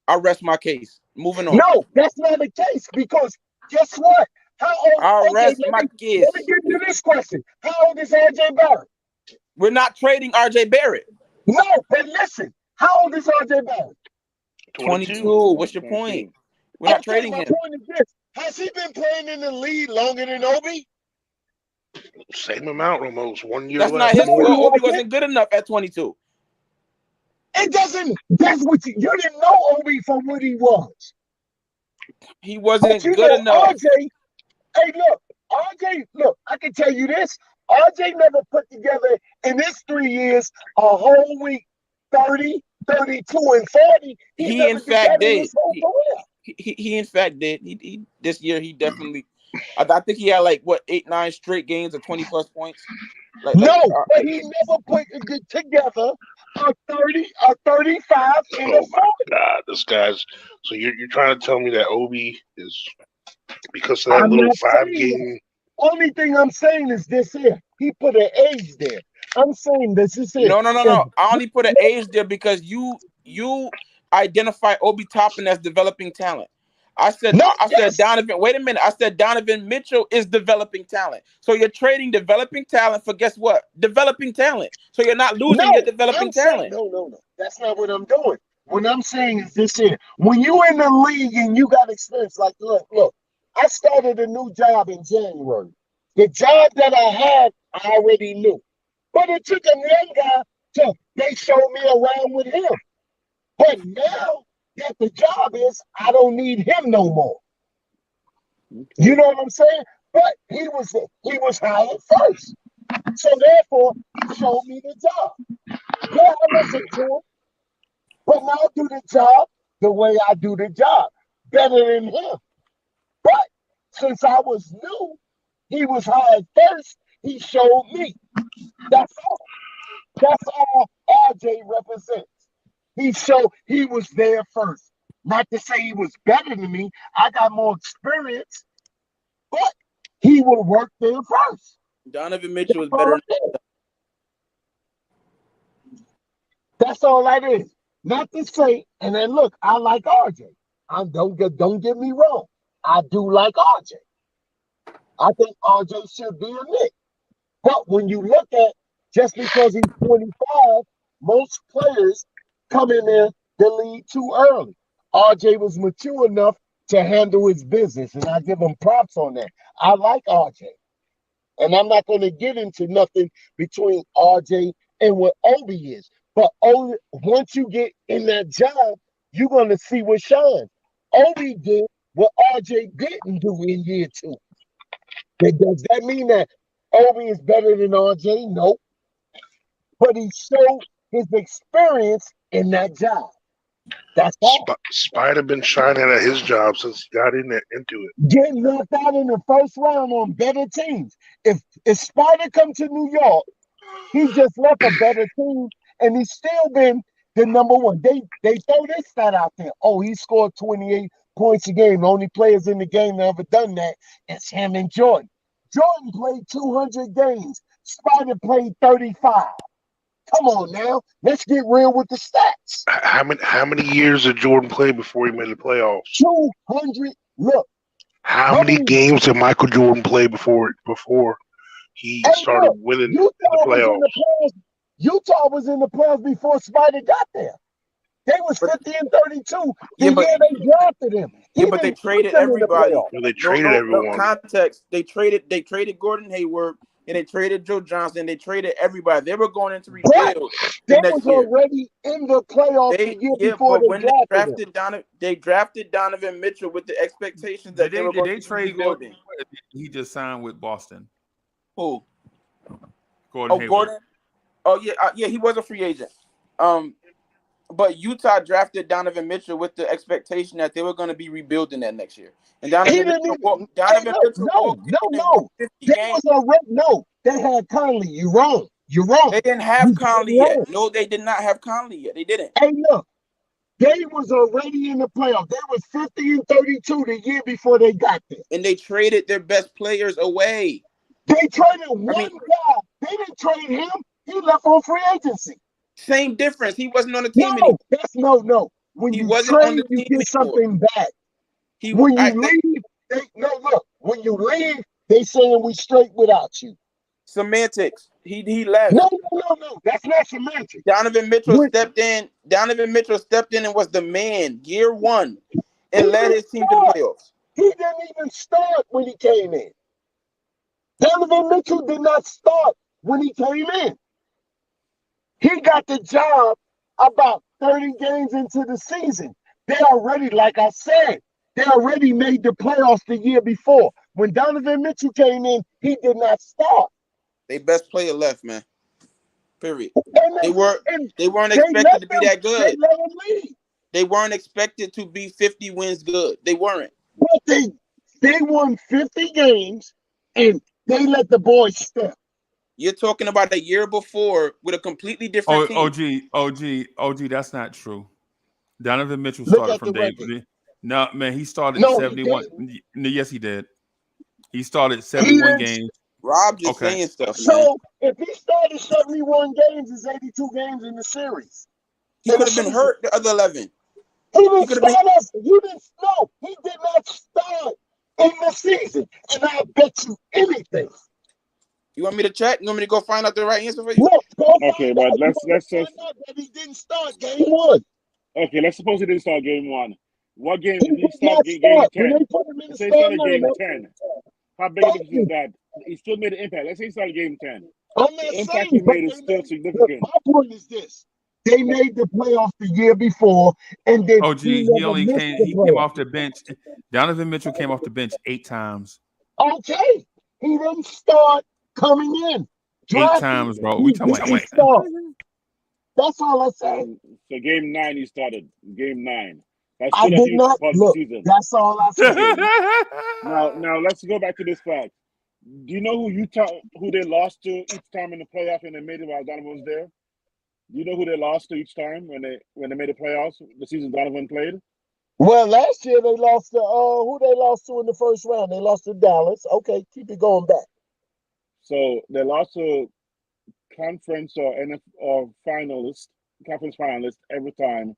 I rest my case. Moving on. No, that's not the case because guess what? How old? I'll rest my case. Let me get you this question. How old is RJ Barrett? We're not trading RJ Barrett. No, but listen. How old is RJ Barrett? 22. What's your point? We're not trading him. Point is this. Has he been playing in the league longer than Obi? Same amount almost. 1 year left. That's not his fault. Obi wasn't good enough at 22. It doesn't. That's what you didn't know Obi for what he was. He wasn't good enough. RJ, hey, look, I can tell you this. RJ never put together in his 3 years a whole week 30, 32, and 40. He in fact did. He in fact did. He this year he definitely. I think he had 8-9 straight games of 20+ points. But he never put it together a 30, a 35, and a 40. God, this guy's. So you're trying to tell me that Obi is because of that little 5-game. Only thing I'm saying is this here. He put an age there. I'm saying this is it. No. I only put an age there because you you identify Obi Toppin as developing talent. I said Donovan. Wait a minute. I said Donovan Mitchell is developing talent. So you're trading developing talent for guess what? Developing talent. So you're not losing your developing talent. No. That's not what I'm doing. What I'm saying is this here. When you in the league and you got experience, like look, I started a new job in January. The job that I had, I already knew. But it took a young guy they showed me around with him. But now that the job is, I don't need him no more. You know what I'm saying? But he was hired first. So therefore, he showed me the job. Yeah, I listened to him. But now I do the job the way I do the job. Better than him. But since I was new, he was hired first. He showed me. That's all. That's all RJ represents. He was there first. Not to say he was better than me. I got more experience, but he will work there first. Donovan Mitchell is better than That's all that is. Not to say, and then look, I like RJ. Don't get me wrong. I do like RJ. I think RJ should be a Knick. But when you look at just because he's 25, most players come in there the league too early. RJ was mature enough to handle his business, and I give him props on that. I like RJ. And I'm not going to get into nothing between RJ and what Obi is. But once you get in that job, you're going to see what shines. Obi did what RJ didn't do in year 2. Does that mean that Obi is better than RJ? No. But he showed his experience in that job. That's all. Spider been shining at his job since he got into it. Getting knocked out in the first round on better teams. If Spider come to New York, he just left a better team, and he's still been the number one. They throw this stat out there. Oh, he scored 28 points a game. The only players in the game that ever done that is him and Jordan. Jordan played 200 games. Spider played 35. Come on now, let's get real with the stats. How many years did Jordan play before he made the playoffs? 200. Look. How many games did Michael Jordan play before he started winning in the playoffs? Utah was in the playoffs before Spider got there. They was 50 and 32 the year they drafted him. But they traded everybody. They traded everyone. Context. They traded Gordon Hayward. And they traded Joe Johnson. They traded everybody. They were going into rebuild. They was already in the playoffs the year before when they drafted Donovan Mitchell with the expectations that they were going to trade Gordon. He just signed with Boston. Who? Gordon Hayward. Gordon. Oh yeah, he was a free agent. But Utah drafted Donovan Mitchell with the expectation that they were going to be rebuilding that next year. And Donovan Mitchell. They had Conley. You're wrong. They didn't have Conley yet. No, they did not have Conley yet. They didn't. Hey, look. They was already in the playoffs. They was 50 and 32 the year before they got there. And they traded their best players away. They traded one guy. They didn't trade him. He left on free agency. Same difference. He wasn't on the team anymore. No. When you trade, you get something back. When you leave, they saying we straight without you. Semantics. He left. No. That's not semantics. Donovan Mitchell stepped in. Donovan Mitchell stepped in and was the man, year 1, and led his team to the playoffs. He didn't even start when he came in. Donovan Mitchell did not start when he came in. He got the job about 30 games into the season. They already, like I said, they already made the playoffs the year before. When Donovan Mitchell came in, he did not start. They best player left, man. Period. They weren't expected to be that good. They weren't expected to be 50 wins good. They weren't. But they won 50 games and they let the boys step. You're talking about a year before with a completely different team. OG, that's not true. Donovan Mitchell started from day one. No, man, he started 71. Yes, he did. He started 71 games. Rob just saying stuff, man. So if he started 71 games, it's 82 games in the series. He could have been hurt the other 11. He didn't start us. You didn't know. He did not start in the season. And I bet you anything. You want me to check? You want me to go find out the right answer for you? Look, okay, but let's just find out that he didn't start game 1. Okay, let's suppose he didn't start game 1. What game did he start? Game 10. When they put him in Let's the say he started starting game lineup, 10. How big a difference is that? He still made an impact. Let's say he started game 10. I'm not The impact saying, he but made is they still made- significant. My point is this. They made the playoffs the year before, and then OG, he he never only missed came. the He came playoffs. off the bench. Donovan Mitchell came off the bench 8 times. Okay. He didn't start coming in. 8 times, bro. He We talking didn't about start. That's all I said. So game 9 he started. Game 9. That's I still a did huge not part of look. the season. That's all I said. Now let's go back to this fact. Do you know who they lost to each time in the playoff and they made it while Donovan was there? Do you know who they lost to each time when they made the playoffs? The season Donovan played. Well, last year they lost to who they lost to in the first round. They lost to Dallas. Okay, keep it going back. So they lost to conference or conference finalists every time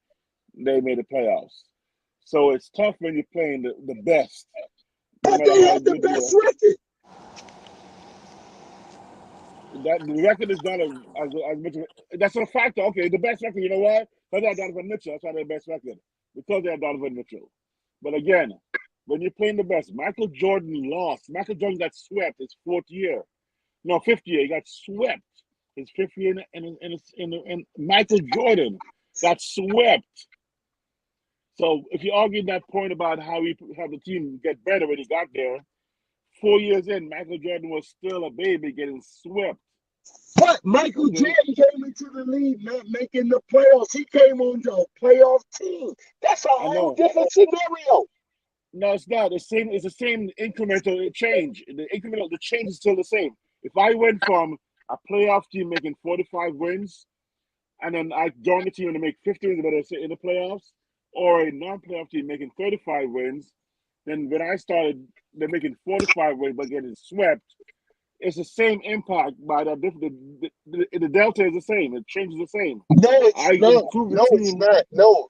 they made the playoffs. So it's tough when you're playing the best. But they had the best record. That the record is not as much. That's a factor. Okay, the best record. You know why? Because they had Donovan Mitchell. That's why they're the best record. Because they had Donovan Mitchell. But again, when you're playing the best, Michael Jordan lost. Michael Jordan got swept his 4th year. No, 5th year. He got swept. His 5th year, and Michael Jordan got swept. So if you argue that point about how the team get better when he got there, 4 years in, Michael Jordan was still a baby getting swept. But Michael Jordan came into the league not making the playoffs. He came on to a playoff team. That's a whole different scenario. No, it's not. It's the same incremental change. The change is still the same. If I went from a playoff team making 45 wins, and then I joined the team to make 50 wins in the playoffs, or a non-playoff team making 35 wins, then when I started, they're making 45 wins but getting swept. It's the same impact, but the delta is the same. The change is the same. No, it's not. No, it's not. No.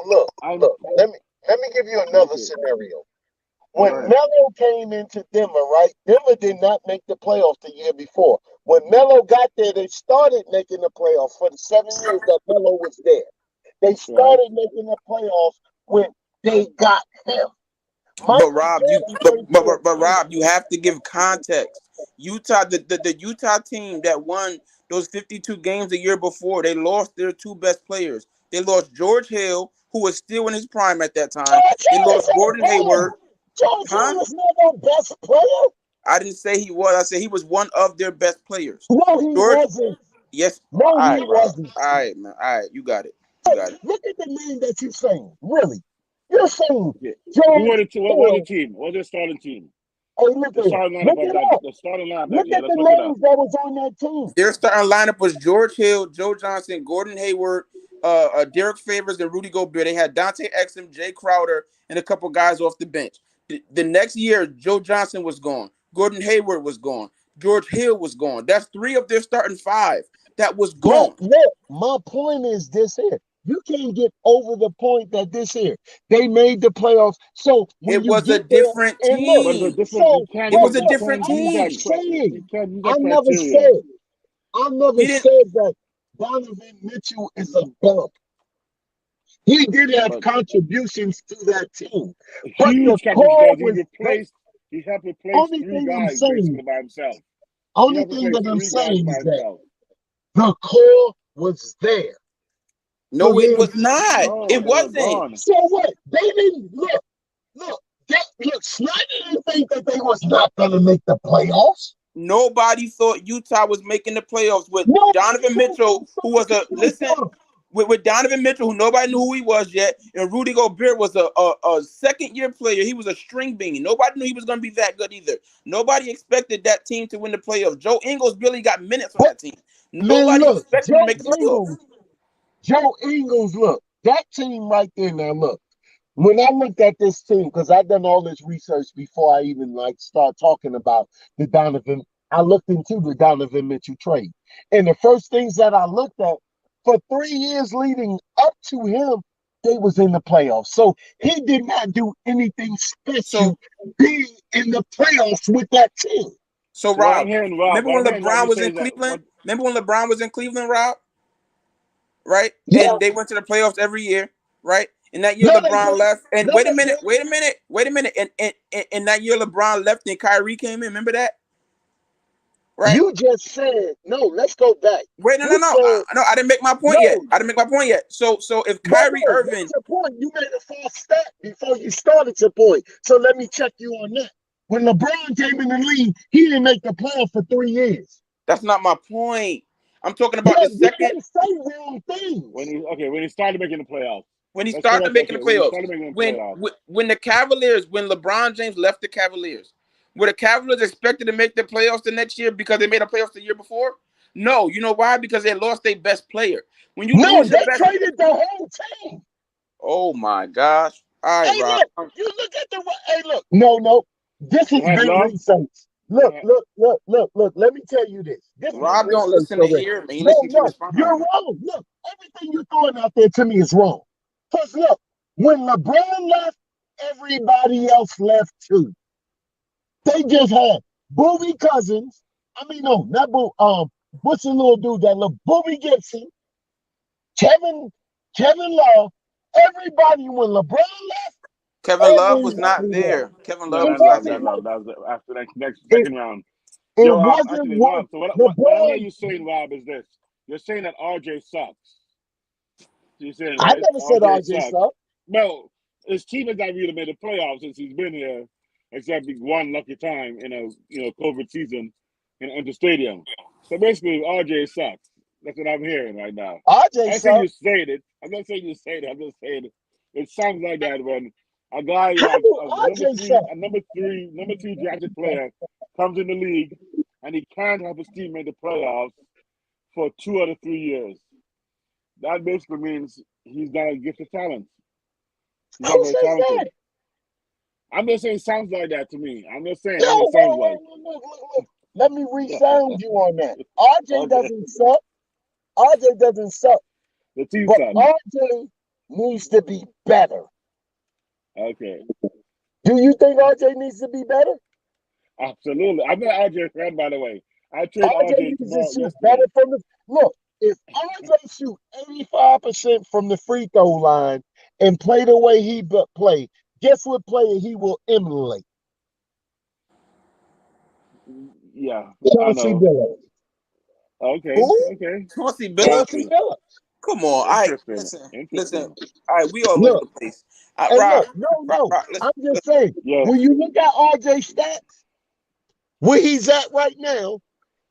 Look. Let me give you another scenario. When Melo came into Denver, right? Denver did not make the playoffs the year before. When Melo got there, they started making the playoffs for the 7 years that Melo was there. They started making the playoffs when they got him. But Rob, you have to give context. Utah, the Utah team that won those 52 games the year before, they lost their 2 best players. They lost George Hill, who was still in his prime at that time. They lost Gordon Hayward. George Hill was not their best player. I didn't say he was. I said he was one of their best players. No, he wasn't. Yes. No, he wasn't. All right, man. All right, you got it. Look at the name that you're saying. Really. You're saying what was the team? What was their starting team? Hey, look at the starting lineup. Look at the names that was on that team. Their starting lineup was George Hill, Joe Johnson, Gordon Hayward, Derek Favors, and Rudy Gobert. They had Dante Exum, Jay Crowder, and a couple guys off the bench. The next year, Joe Johnson was gone. Gordon Hayward was gone. George Hill was gone. That's 3 of their starting 5 that was gone. Look, my point is this here. You can't get over the point that this here, they made the playoffs. So it was a different team. It was a different team. I never said that Donovan Mitchell is a bump. He did have contributions to that team. But huge contributions. He helped replace only 3 thing guys I'm saying, by himself. Only thing that I'm saying is that the core was there. No, it was not. It wasn't. So what? They didn't look. Snyder didn't think that they was not going to make the playoffs. Nobody thought Utah was making the playoffs with Donovan Mitchell, who was with Donovan Mitchell, who nobody knew who he was yet, and Rudy Gobert was a second-year player. He was a string bean. Nobody knew he was going to be that good either. Nobody expected that team to win the playoffs. Joe Ingles barely got minutes on that team. Nobody expected him to make the playoffs. Joe Ingles, look, that team right there now, look. When I looked at this team, because I've done all this research before I even start talking about the Donovan, I looked into the Donovan Mitchell trade. And the first things that I looked at, for 3 years leading up to him, they was in the playoffs. So he did not do anything special being in the playoffs with that team. So What Rob, I'm hearing, Rob, remember when LeBron was in Cleveland? Remember when LeBron was in Cleveland, Rob? Right? Yeah. And they went to the playoffs every year, right? And that year No, LeBron left. And No, wait a minute. And that year LeBron left and Kyrie came in. Remember that? Right? You just said, no, let's go back. Wait, no. I didn't make my point yet. So if Kyrie Irving. That's your point. You made a false stat before you started your point. So let me check you on that. When LeBron came in the league, he didn't make the playoff for 3 years. That's not my point. I'm talking about the second. You can't say wrong things. When he started making the playoffs. When the playoffs. When the Cavaliers, when LeBron James left the Cavaliers, were the Cavaliers expected to make the playoffs the next year because they made a playoffs the year before? No. You know why? Because they lost their best player. When you lose they traded the whole team. Oh my gosh! All right, Rob. Look, you look at the. Hey, look. No. This is big research. Look. Let me tell you this. Rob don't listen to hear me. You're wrong. Look, everything you're throwing out there to me is wrong. Because look, when LeBron left, everybody else left too. They just had Booby Cousins. I mean, no, not Boo. What's the little dude that look? Booby Gibson, Kevin Love. Everybody when LeBron left. Kevin Love was not there. Kevin Love was not there. That was after that next second round. It wasn't one. So what you're saying, Rob, is this: you're saying that RJ sucks. You're saying, right? I never said RJ sucks. No, his team has not really made the playoffs since he's been here, except one lucky time in a COVID season in the stadium. So basically, RJ sucks. That's what I'm hearing right now. RJ sucks. I'm not saying you say it. I'm just saying it. It sounds like that when a guy like a number two drafted player comes in the league and he can't help his team make the playoffs for 2 out of 3 years. That basically means he's not a gifted talent. He's not very talented. I'm just saying it sounds like that to me. I'm just saying it sounds like. Look. Let me resound you on that. RJ doesn't suck. RJ doesn't suck. The team but sucks. RJ needs to be better. Okay. Do you think RJ needs to be better? Absolutely. I'm not RJ fan, by the way. I trade RJ needs to shoot better from the look. If RJ shoot 85% from the free throw line and play the way he play, guess what player he will emulate? Yeah. Chauncey Billups. Okay. Who? Okay. Chauncey Billups. Come on. All right. Listen. All right. We all over the place. Rob, no. I'm just saying. Yeah. When you look at RJ stats, where he's at right now,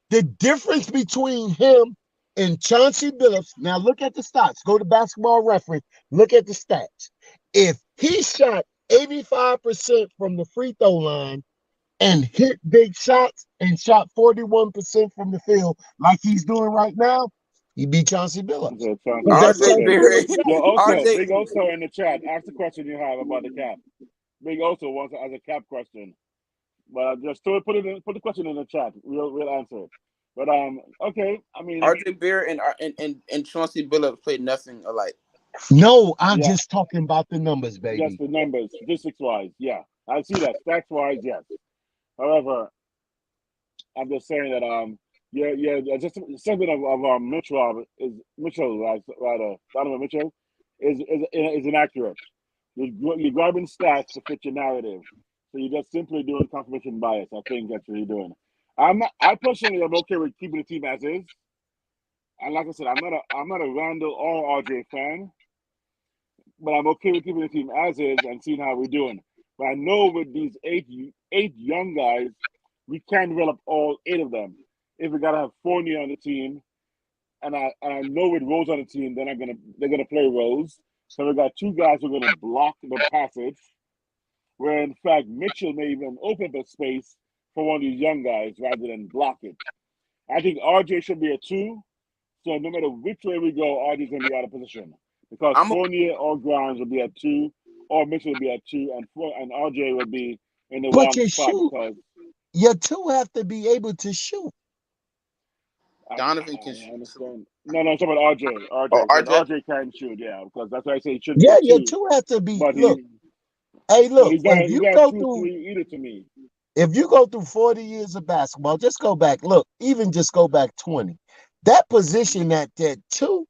the difference between him and Chauncey Billups. Now look at the stats. Go to Basketball Reference. Look at the stats. If he shot 85% from the free throw line and hit big shots and shot 41% from the field like he's doing right now, he beat Chauncey Billups. Big Oso in the chat. Ask the question you have about the cap. Big Oso wants to ask a cap question. But just put the question in the chat. We'll answer it. But okay. I mean, RJ Barrett and Chauncey Billups played nothing alike. No, I'm just talking about the numbers, baby. Just the numbers, statistics wise, yeah. I see that. Stats wise, yes. However, I'm just saying that just something of Donovan Mitchell is inaccurate. You're grabbing stats to fit your narrative. So you're just simply doing confirmation bias. I think that's what you're doing. I personally am okay with keeping the team as is. And like I said, I'm not a Randall or RJ fan, but I'm okay with keeping the team as is and seeing how we're doing. But I know with these eight young guys, we can't develop all 8 of them. If we gotta have Fournier on the team, and I know with Rose on the team, they're gonna play Rose. So we got 2 guys who are gonna block the passage. Where in fact Mitchell may even open up a space for one of these young guys rather than block it. I think RJ should be a 2. So no matter which way we go, RJ's gonna be out of position. Because Fournier or Grimes will be at 2, or Mitchell will be at 2, and RJ will be in the 1 spot. Because your 2 have to be able to shoot. Donovan can I shoot. understand. No, I'm talking about RJ. Oh, Because RJ. RJ can shoot, yeah, because that's why I say he shouldn't Yeah, get yeah, 2. two has to be. But Look, he, hey, but look. he's not a true 3 either to me. If you go through 40 years of basketball, just go back. Look, even just go back 20. That position at that 2,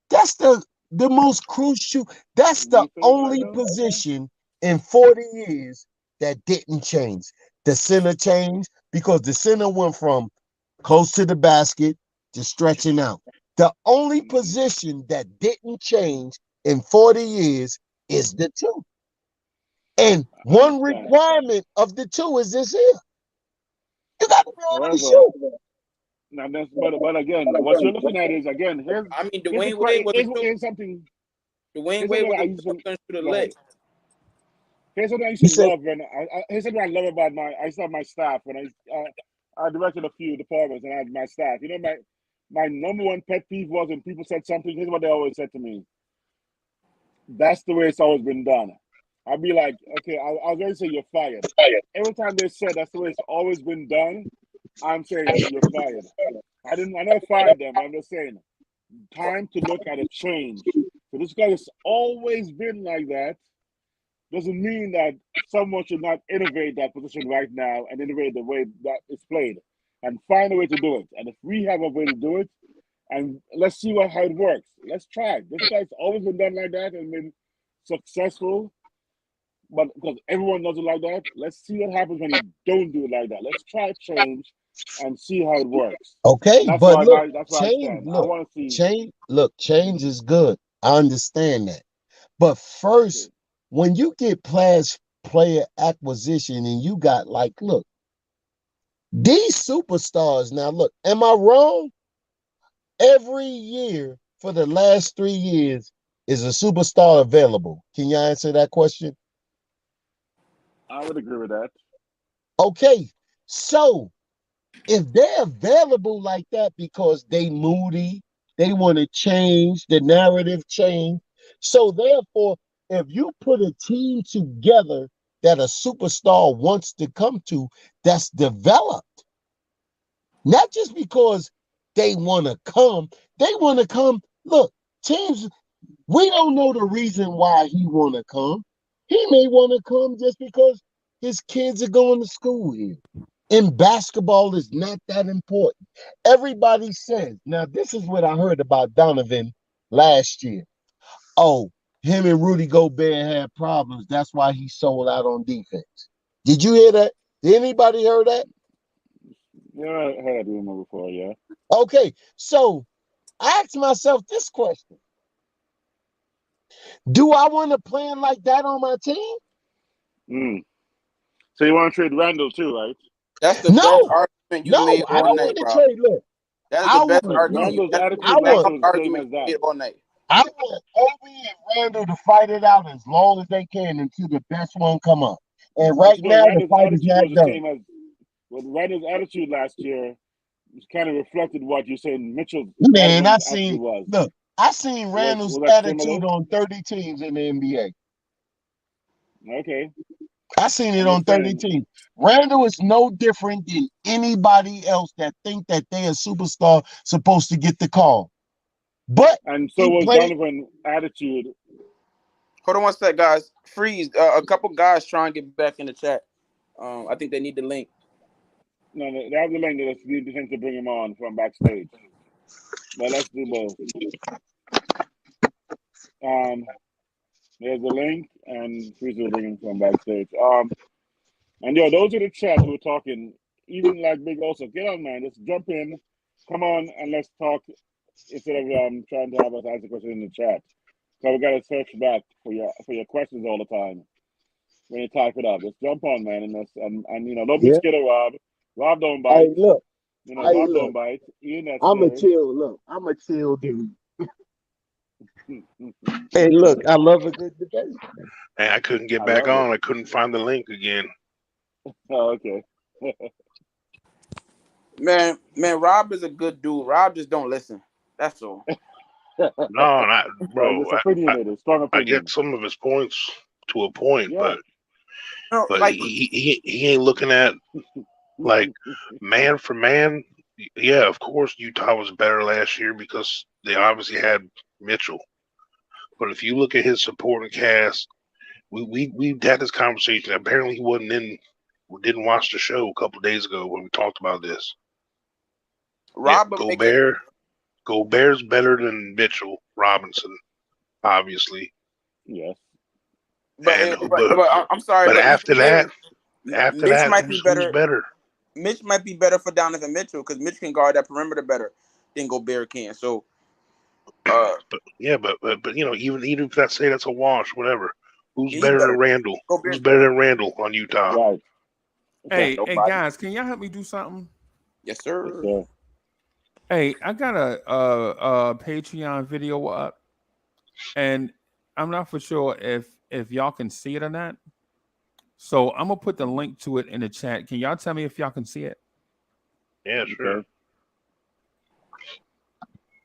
that's the most crucial. That's the Defense, I only know. position in 40 years that didn't change. The center changed because the center went from close to the basket to stretching out. The only position that didn't change in 40 years is the 2. And I one understand. requirement of the 2 is this here. You got to be able to However, shoot. now that's but again, what you're looking at is again I mean, here's Dwayne Wade was a shoot. here's something Dwayne here's Wade something was I a used to couldn't shoot a go ahead. lick. Here's something I used You to said, love when here's something I love about my staff when I directed a few departments and I had my staff. You know, my number one pet peeve was when people said something. Here's what they always said to me. That's the way it's always been done. I'd be like, okay, I was going to say you're fired. Every time they said that's the way it's always been done, I'm saying you're fired. I never fired them. I'm just saying, time to look at a change. So this guy has always been like that. Doesn't mean that someone should not innovate that position right now and innovate the way that it's played and find a way to do it. And if we have a way to do it, and let's see how it works. Let's try. This guy's always been done like that and been successful. But because everyone does it like that, let's see what happens when you don't do it like that. Let's try change and see how it works. okay, And that's but why look, that's why I stand. I want to see change is good. I understand that. But first, when you get player acquisition and you got look, these superstars now, look, am I wrong? Every year for the last 3 years is a superstar available. Can you answer that question? I would agree with that. Okay, so if they're available like that because they moody, they want to change, the narrative change. So therefore, if you put a team together that a superstar wants to come to, that's developed, not just because they want to come, they want to come. Look, teams, we don't know the reason why he want to come. He may want to come just because his kids are going to school here. And basketball is not that important. Everybody says, now this is what I heard about Donovan last year. Oh, him and Rudy Gobert had problems. That's why he sold out on defense. Did you hear that? Did anybody hear that? Yeah, I heard that rumor before, yeah. Okay, so I asked myself this question. Do I want to plan like that on my team? So you want to trade Randall too, right? That's the best argument you made I all don't night, want to bro. trade. Look, That is the best argument. Randall's That's attitude the best last was the same argument as you that. made all night. I want Obi and Randall to fight it out as long as they can until the best one come up. And right now, the fight is not done. Randall's attitude last year kind of reflected what you're saying Mitchell's Man, attitude was. Look, I seen Randall's attitude on 30 teams in the NBA. Okay. I seen it on 30 teams. Randall is no different than anybody else that think that they a superstar supposed to get the call. But and so was Donovan's attitude. Hold on one sec, guys. Freeze. A couple guys trying to get back in the chat. I think they need the link. No, they have the link. They just need him to bring him on from backstage. But let's do both. There's the link, and Freeze will bring him from backstage. And those are the chats we're talking. Even like Big also, get on, man. Just jump in, come on, and let's talk instead of trying to have us answer questions in the chat. So we gotta search back for your questions all the time when you type it up. Just jump on, man, and don't be scared of Rob. Rob don't bite. Hey, look. Rob don't bite. I'm a chill dude. Hey, look, I love a good debate. Hey, I couldn't get back on. I couldn't find the link again. Oh, okay. Man, Rob is a good dude. Rob just don't listen. That's all. No, not bro. I get some of his points to a point, but he ain't looking at like man for man. Yeah, of course Utah was better last year because they obviously had Mitchell. But if you look at his supporting cast, we had this conversation. Apparently, he didn't watch the show a couple days ago when we talked about this. Rob, yeah, Gobert's better than Mitchell Robinson, obviously. Yes. But I'm sorry. But after that, who's better? Mitch might be better for Donovan Mitchell because Mitch can guard that perimeter better than Gobert can. So, but even if I say that's a wash, whatever. Who's better than Randall? Who's better than Randall on Utah? Right. Hey, guys, can y'all help me do something? Yes, sir. Yes, sir. Hey, I got a Patreon video up, and I'm not for sure if y'all can see it or not. So I'm gonna put the link to it in the chat. Can y'all tell me if y'all can see it? Yeah, sure.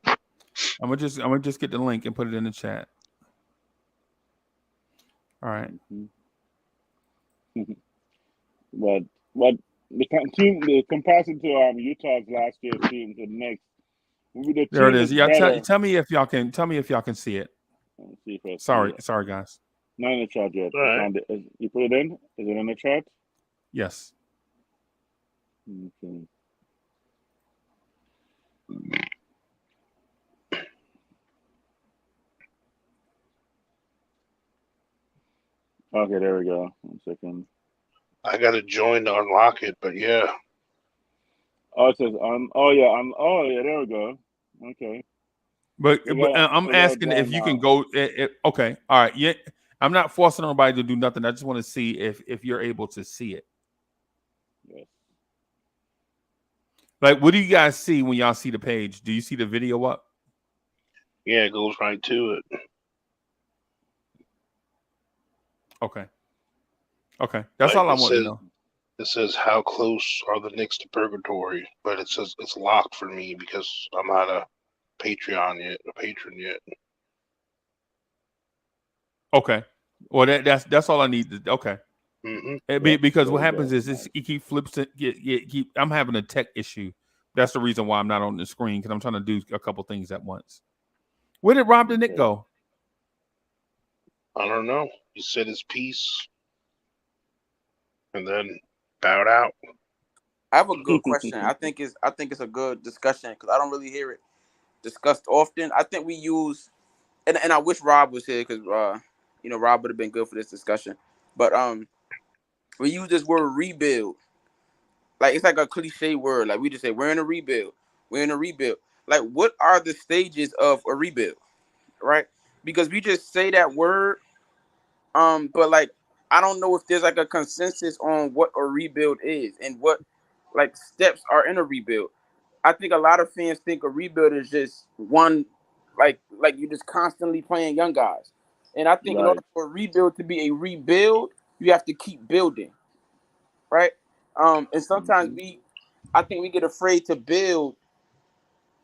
Okay. I'm gonna just get the link and put it in the chat. All right. But the comparison to Utah's last year's team to the Knicks. There it is. Yeah, tell me if y'all can see it. Let's see if sorry, guys. Not in the chat yet. Right. You put it in? Is it in the chat? Yes. Okay. Okay, there we go. 1 second. I got to join to unlock it, but yeah. Oh, it says there we go. Okay. But I'm asking if you can go. Okay, all right. Yeah, I'm not forcing nobody to do nothing. I just want to see if you're able to see it. Yes. Like, what do you guys see when y'all see the page? Do you see the video up? Yeah, it goes right to it. Okay. That's all I want to know. It says, how close are the Knicks to purgatory? But it says it's locked for me because I'm not a patron yet. Okay. Well, that's all I need. Okay. Mm-hmm. Because what happens is it keep flips. I'm having a tech issue. That's the reason why I'm not on the screen because I'm trying to do a couple things at once. Where did Rob the Knick go? I don't know. He said his piece and then bowed out. I have a good question. I think it's a good discussion because I don't really hear it discussed often. I think we use, and I wish Rob was here because Rob would have been good for this discussion. But we use this word rebuild, like it's like a cliche word. Like we just say we're in a rebuild. We're in a rebuild. Like what are the stages of a rebuild, right? Because we just say that word, but like I don't know if there's like a consensus on what a rebuild is and what like steps are in a rebuild. I think a lot of fans think a rebuild is just one, like you just constantly playing young guys. And I think in order for a rebuild to be a rebuild, you have to keep building, right? And sometimes I think we get afraid to build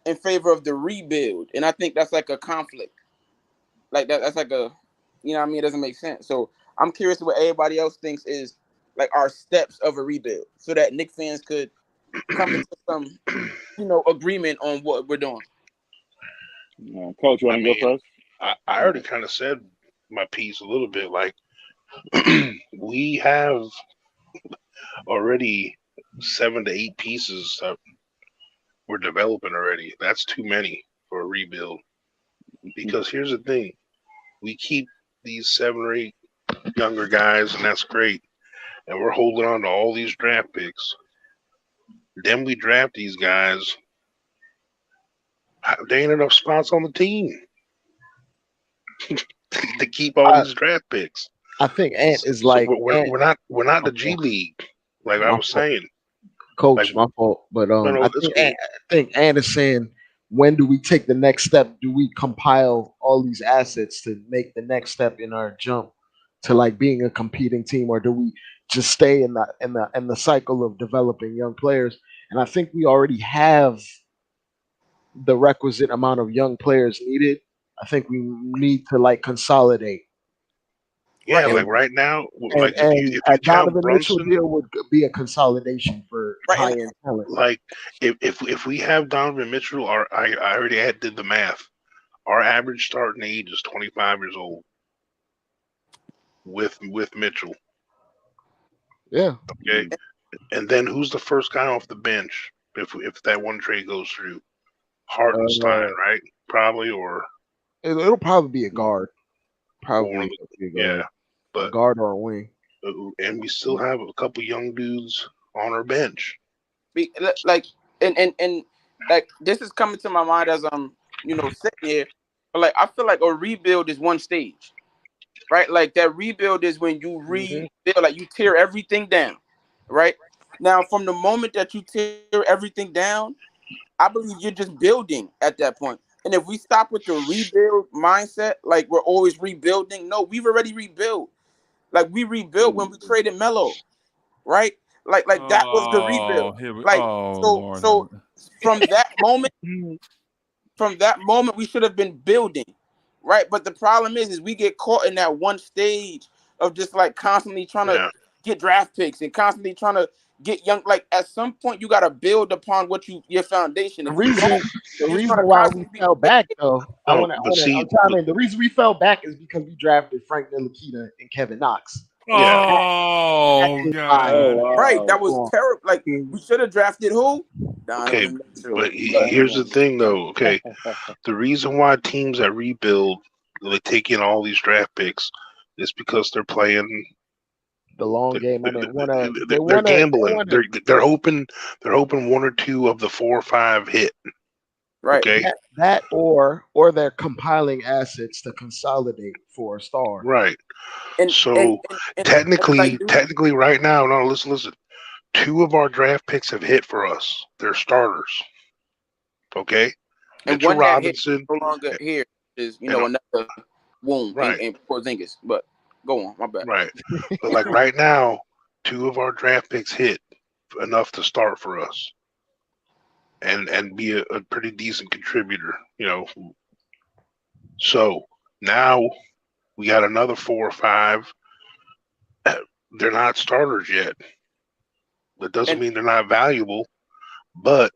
in favor of the rebuild, and I think that's like a conflict. Like that's like a, it doesn't make sense. So I'm curious what everybody else thinks is like our steps of a rebuild, so that Knicks fans could come into some, agreement on what we're doing. Coach, you want to go first? I already kind of said my piece a little bit. Like we have already 7 to 8 pieces that we're developing already. That's too many for a rebuild. Because here's the thing. We keep these 7 or 8 younger guys, and that's great. And we're holding on to all these draft picks. Then we draft these guys. There ain't enough spots on the team to keep all these draft picks. I think Ant is like we're not the G League, like I was saying. Coach, my fault. But I think Ant is saying, when do we take the next step? Do we compile all these assets to make the next step in our jump to like being a competing team, or do we just stay in the cycle of developing young players? And I think we already have the requisite amount of young players needed. I think we need to like consolidate. Yeah, like right now, Donovan Mitchell deal would be a consolidation for high end talent. Like if we have Donovan Mitchell, I already did the math. Our average starting age is 25 years old with Mitchell. Yeah. Okay. And then who's the first guy off the bench if that one trade goes through? Hartenstein, right? Probably, or it'll probably be a guard. Probably be a guard. Yeah, but a guard or a wing. And we still have a couple young dudes on our bench. Like and like this is coming to my mind as I'm sitting here. But like I feel like a rebuild is one stage, right? Like that rebuild is when you rebuild, like you tear everything down, right? Now from the moment that you tear everything down, I believe you're just building at that point. And if we stop with the rebuild mindset, like we're always rebuilding, no, we've already rebuilt. Like we rebuilt when we traded Melo, right? Like that was the rebuild. Like so from that moment, we should have been building, right? But the problem is we get caught in that one stage of just like constantly trying to get draft picks and constantly trying to get young. Like at some point, you got to build upon what your foundation. The reason why we fell back, though, the reason we fell back is because we drafted Frank Ntilikina and Kevin Knox. Oh, God. Right, that was terrible. Like we should have drafted who? Okay, but here's the thing, though. Okay, the reason why teams that rebuild, they take in all these draft picks, is because they're playing the long game. I mean, they're gambling. They're hoping one or two of the 4 or 5 hit. Right. Okay. That or they're compiling assets to consolidate for a star. Right. And technically, right now, no, listen. 2 of our draft picks have hit for us. They're starters. Okay. And Mitchell one Robinson that hit no longer here is another wound in Porzingis. But go on, my bad. Right. But like right now, 2 of our draft picks hit enough to start for us. And be a pretty decent contributor, So now we got another 4 or 5. They're not starters yet. That doesn't mean they're not valuable, but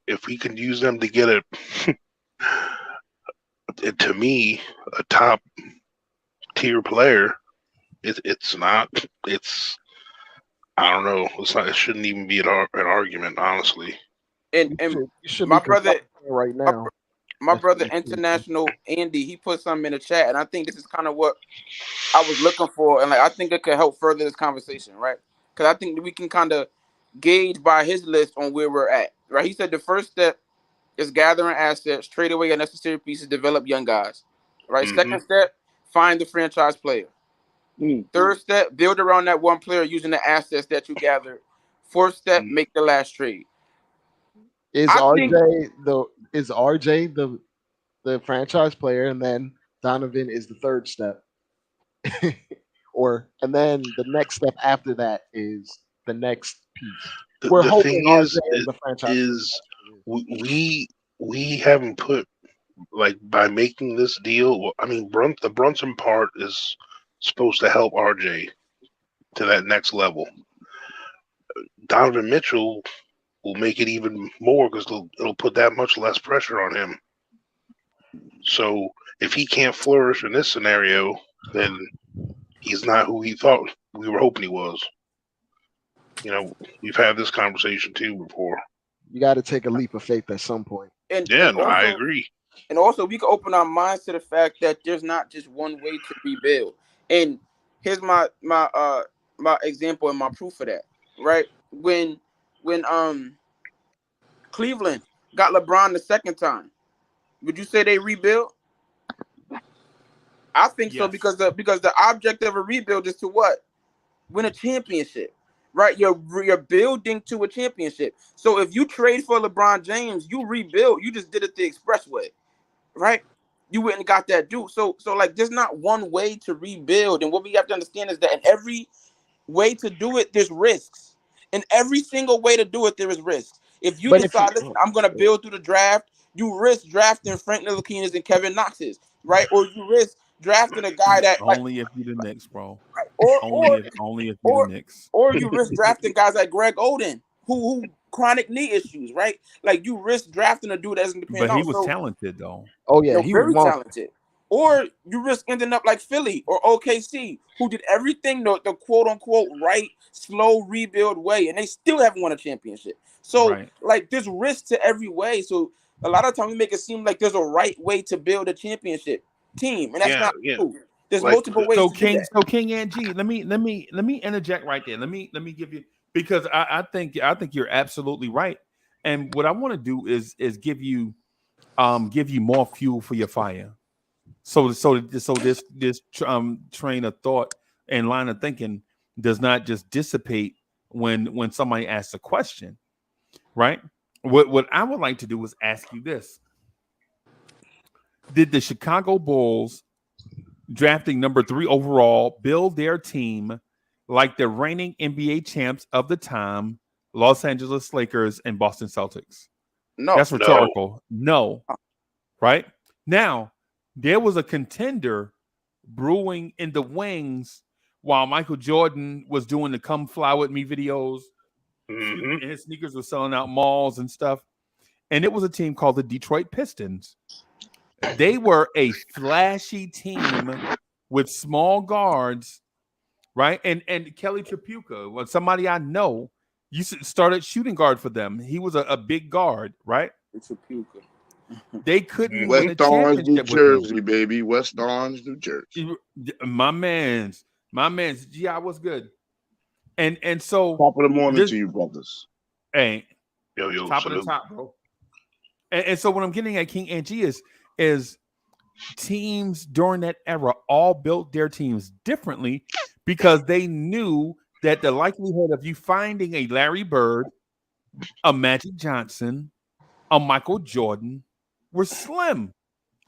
if we can use them to get to me, a top tier player, I don't know. It shouldn't even be an argument, honestly. And my brother right now, my brother International Andy, he put something in the chat, and I think this is kind of what I was looking for, and like I think it could help further this conversation, right? Because I think we can kind of gauge by his list on where we're at, right? He said the first step is gathering assets, trade away unnecessary pieces, develop young guys, right? Mm-hmm. Second step, find the franchise player. Third step, build around that one player using the assets that you gathered. Fourth step, make the last trade. Is RJ the franchise player, and then Donovan is the third step, and then the next step after that is the next piece. The thing is we haven't put, like, by making this deal. I mean, the Brunson part is supposed to help RJ to that next level. Donovan Mitchell will make it even more because it'll put that much less pressure on him. So if he can't flourish in this scenario, then he's not who he thought we were hoping he was. We've had this conversation too before. You got to take a leap of faith at some point. I agree. And also, we can open our minds to the fact that there's not just one way to rebuild. And here's my example and my proof of that. Right when Cleveland got LeBron the second time, would you say they rebuilt? I think so, because the object of a rebuild is to what? Win a championship, right? You're building to a championship. So if you trade for LeBron James, you rebuild. You just did it the expressway, right? You went and got that dude. So like, there's not one way to rebuild. And what we have to understand is that in every way to do it, there's risks. In every single way to do it, there is risks. If you decide, listen, I'm going to build through the draft, you risk drafting Frank Ntilikina's and Kevin Knox's, right? Or you risk drafting a guy that only if you're the Knicks, bro. Right? only if you're the Knicks. Or you risk drafting guys like Greg Oden, who chronic knee issues, right? Like you risk drafting a dude that's independent. But he was talented though. Oh yeah, he very was talented. Or you risk ending up like Philly or OKC, who did everything the quote unquote right, slow rebuild way, and they still haven't won a championship. So like there's risk to every way. So a lot of times we make it seem like there's a right way to build a championship team, and that's not true. There's multiple ways. So King and G, let me interject right there. Let me give you, because I think you're absolutely right. And what I want to do is give you more fuel for your fire. So this train of thought and line of thinking does not just dissipate when somebody asks a question, right? What I would like to do is ask you this: did the Chicago Bulls, drafting number 3 overall, build their team like the reigning NBA champs of the time, Los Angeles Lakers and Boston Celtics? No, that's rhetorical. No. Right now, there was a contender brewing in the wings while Michael Jordan was doing the "Come Fly With Me" videos. And his sneakers were selling out malls and stuff. And it was a team called the Detroit Pistons. They were a flashy team with small guards, right? And Kelly Tripucka was somebody I know. You started shooting guard for them. He was a big guard, right? Tripucka. They couldn't West win a championship, Orange, New Jersey, baby. West Orange, New Jersey. My man's GI was good. And so top of the morning to you, brothers. Hey, yo, top of the top, bro. And so what I'm getting at, King Angie, is teams during that era all built their teams differently because they knew that the likelihood of you finding a Larry Bird, a Magic Johnson, a Michael Jordan were slim.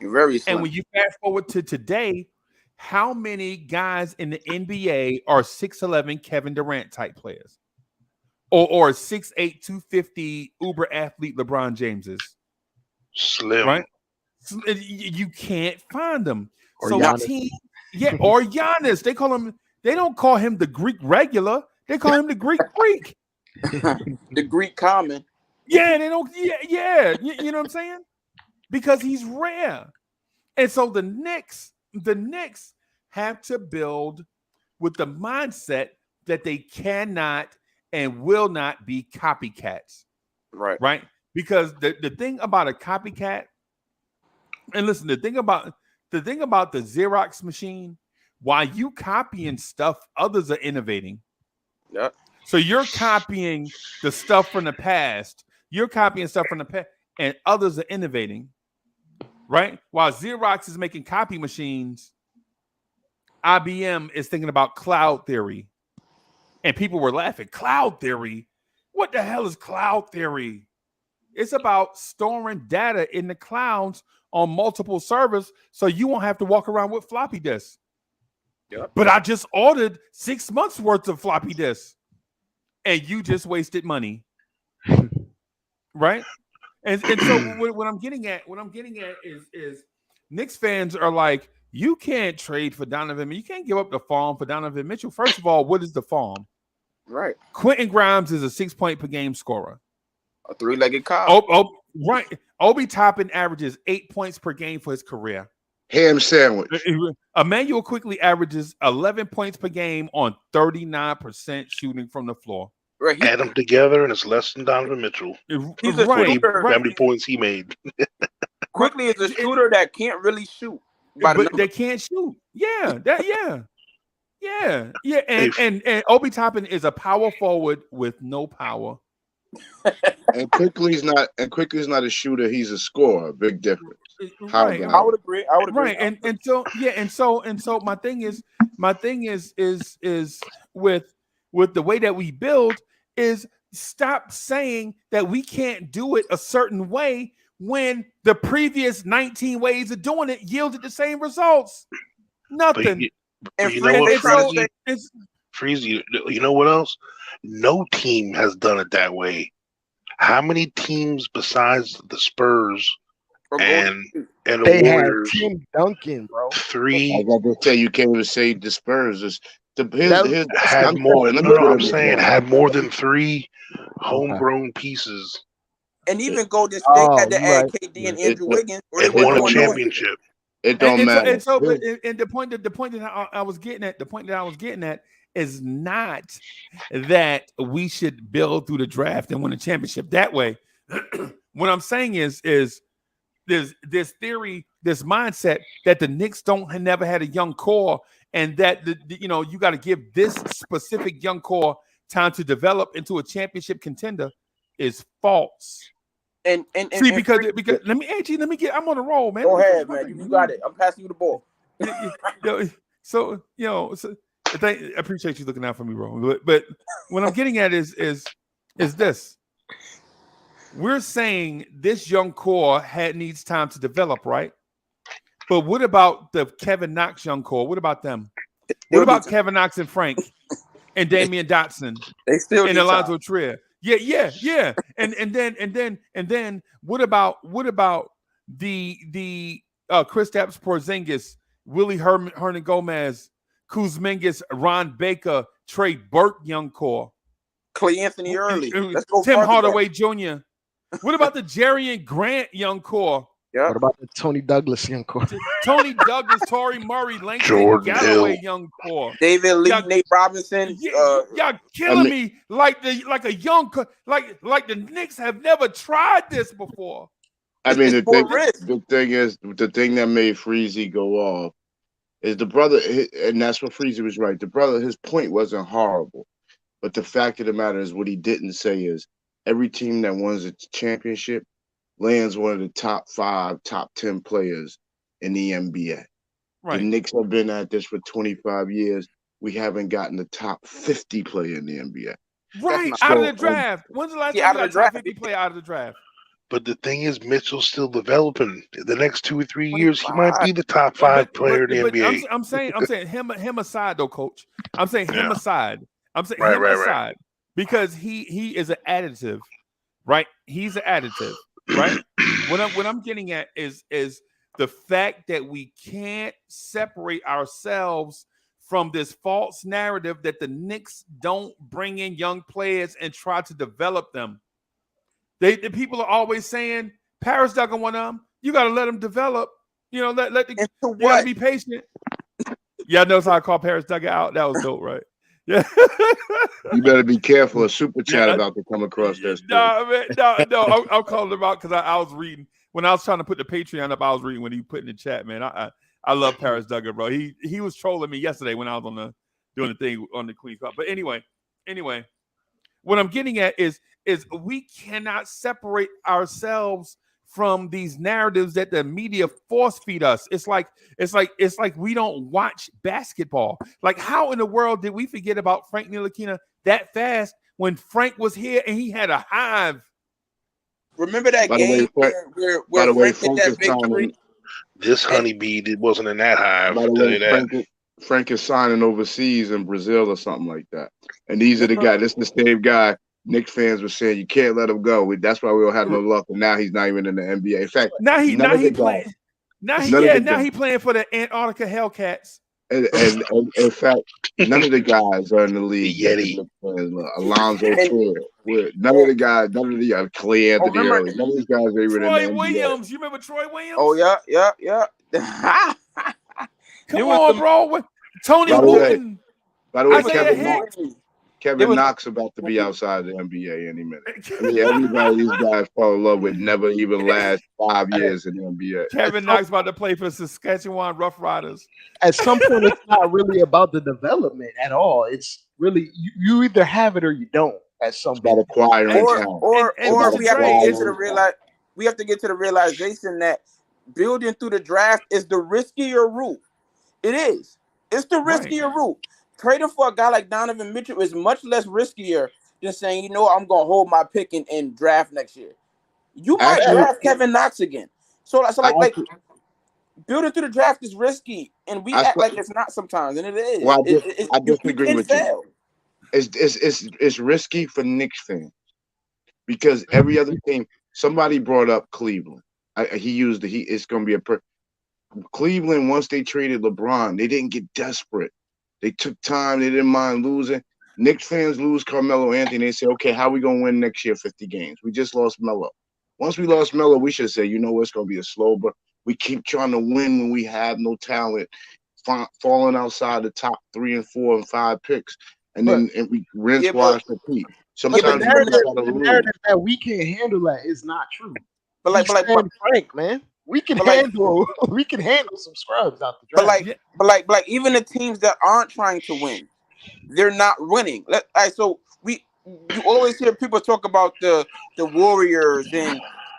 Very slim. And when you fast forward to today, how many guys in the NBA are 6'11" Kevin Durant type players? Or 6'8", 250 uber athlete LeBron Jameses? Slim. Right? You can't find them. Or so Giannis. or Giannis. They don't call him the Greek regular. They call him the Greek freak. The Greek common. Yeah, they don't. Yeah. You know what I'm saying? Because he's rare. And so the Knicks have to build with the mindset that they cannot and will not be copycats. Right? Because the thing about a copycat, and listen, the thing about the Xerox machine, while you copying stuff, others are innovating. Yeah. So you're copying the stuff from the past. You're copying stuff from the past, and others are innovating. Right? While Xerox is making copy machines, IBM is thinking about cloud theory. And people were laughing. Cloud theory? What the hell is cloud theory? It's about storing data in the clouds on multiple servers so you won't have to walk around with floppy disks. Yep. But I just ordered 6 months worth of floppy disks. And you just wasted money. Right? And so what I'm getting at is Knicks fans are like, you can't trade for Donovan. You can't give up the farm for Donovan Mitchell. First of all, what is the farm? Right. Quentin Grimes is a 6 point per game scorer. A 3-legged cow. Right. Obi Toppin averages 8 points per game for his career. Ham sandwich. Emmanuel quickly averages 11 points per game on 39% shooting from the floor. Right. Add them together, and it's less than Donovan Mitchell. He's a shooter. How many points he made? Quickly is a shooter that can't really shoot. But they can't shoot. Yeah. And Obi Toppin is a power forward with no power. And quickly's not a shooter. He's a scorer. Big difference. Right. I would agree. Right. And so my thing is with the way that we build is stop saying that we can't do it a certain way when the previous 19 ways of doing it yielded the same results. Nothing. But you know what, Freezy, you know what else? No team has done it that way. How many teams besides the Spurs and the they Warriors? Had Tim Duncan, bro. I got to tell you, can't even say the Spurs. Had more. No, I'm saying had more than 3 homegrown pieces. And even Golden State had to add right. KD and Andrew Wiggins, or It won a championship. It don't matter. And the point that I was getting at, is not that we should build through the draft and win a championship that way. What I'm saying is there's this theory, this mindset that the Knicks never had a young core, and that you got to give this specific young core time to develop into a championship contender is false. And because let me get. I'm on a roll, man. Go ahead, man. You got it. I'm passing you the ball. I appreciate you looking out for me, bro. But what I'm getting at is this. We're saying this young core needs time to develop, right? But what about the Kevin Knox young core? What about them? What about Kevin Knox and Frank and Damian Dotson? They still and Alonzo Trier. Yeah. And then what about the Kristaps Porzingis, Willie Hernan Gomez, Kuzmingus, Ron Baker, Trey Burke young core, Clay Anthony Early, Tim Hardaway Jr. What about the Jerian Grant young core? Yeah. What about the Tony Douglas young core? Tony Douglas, Torrey Murray, Langston Jordan Galloway Hill. young core. David Lee, Nate Robinson. Y'all killing me like the Knicks have never tried this before. I mean, the thing that made Freezy go off is the brother, and that's what Freezy was right. The brother, his point wasn't horrible, but the fact of the matter is, what he didn't say is every team that wins a championship lands one of the top 5, top 10 players in the NBA. Right. The Knicks have been at this for 25 years. We haven't gotten the top 50 player in the NBA. Right, out of the draft. When's the last time you got a top 50 player out of the draft? But the thing is, Mitchell's still developing. The next 2 or 3 years, he might be the top 5 player in the NBA. I'm saying him aside, though, Coach. I'm saying him aside. I'm saying him aside because he is an additive, right? He's an additive, right? What I'm getting at is the fact that we can't separate ourselves from this false narrative that the Knicks don't bring in young players and try to develop them. The people are always saying Paris Duggan one of them. You got to let them develop. You know, you got to be patient. Yeah, notice how I called Paris Duggan out. That was dope, right? Yeah. You better be careful. A super chat about to come across this. No. I'm calling him out because I was reading when I was trying to put the Patreon up. I was reading when he put in the chat. Man, I love Paris Duggan, bro. He was trolling me yesterday when I was doing the thing on the Queen's Cup. But anyway, what I'm getting at is we cannot separate ourselves from these narratives that the media force feed us. It's like we don't watch basketball. Like, how in the world did we forget about Frank Ntilikina that fast when Frank was here and he had a hive? Remember that game where Frank hit that big three? This honeybee wasn't in that hive. By the way, Frank is signing overseas in Brazil or something like that. And these are the guys. This is the same guy Knicks fans were saying you can't let him go. That's why we don't have no luck. And now he's not even in the NBA. In fact, now he playing for the Antarctica Hellcats. And in fact, none of the guys are in the league. Yeti, Alonzo Trier, none of the Clay Anthony Early. None of these guys are even Troy in the Williams. NBA. You remember Troy Williams? Oh yeah. Come on, bro. Tony Wooten. By the way, Kevin Knox about to be outside the NBA any minute. I mean, everybody these guys fall in love with never even last 5 years in the NBA. Kevin Knox about to play for Saskatchewan Roughriders. At some point, it's not really about the development at all. It's really you either have it or you don't. At some point, acquiring or we have to get to the realization that building through the draft is the riskier route. It is. It's the riskier route. Trading for a guy like Donovan Mitchell is much less riskier than saying, I'm going to hold my pick and draft next year. You might draft Kevin Knox again. So building through the draft is risky, and we act like it's not sometimes, and it is. Well, I disagree with you. It's risky for Knicks fans because every other team. Somebody brought up Cleveland. It's going to be Cleveland. Once they traded LeBron, they didn't get desperate. They took time. They didn't mind losing. Knicks fans lose Carmelo Anthony. They say, okay, how we going to win next year 50 games? We just lost Melo. Once we lost Melo, we should say, you know what, it's going to be a slow, but we keep trying to win when we have no talent, falling outside the top 3 and 4 and 5 picks. And then we rinse, wash, repeat. Sometimes the narrative that we can't handle that is not true. But Frank, man, we can handle some scrubs out the draft. But like even the teams that aren't trying to win, they're not winning. So you always hear people talk about the Warriors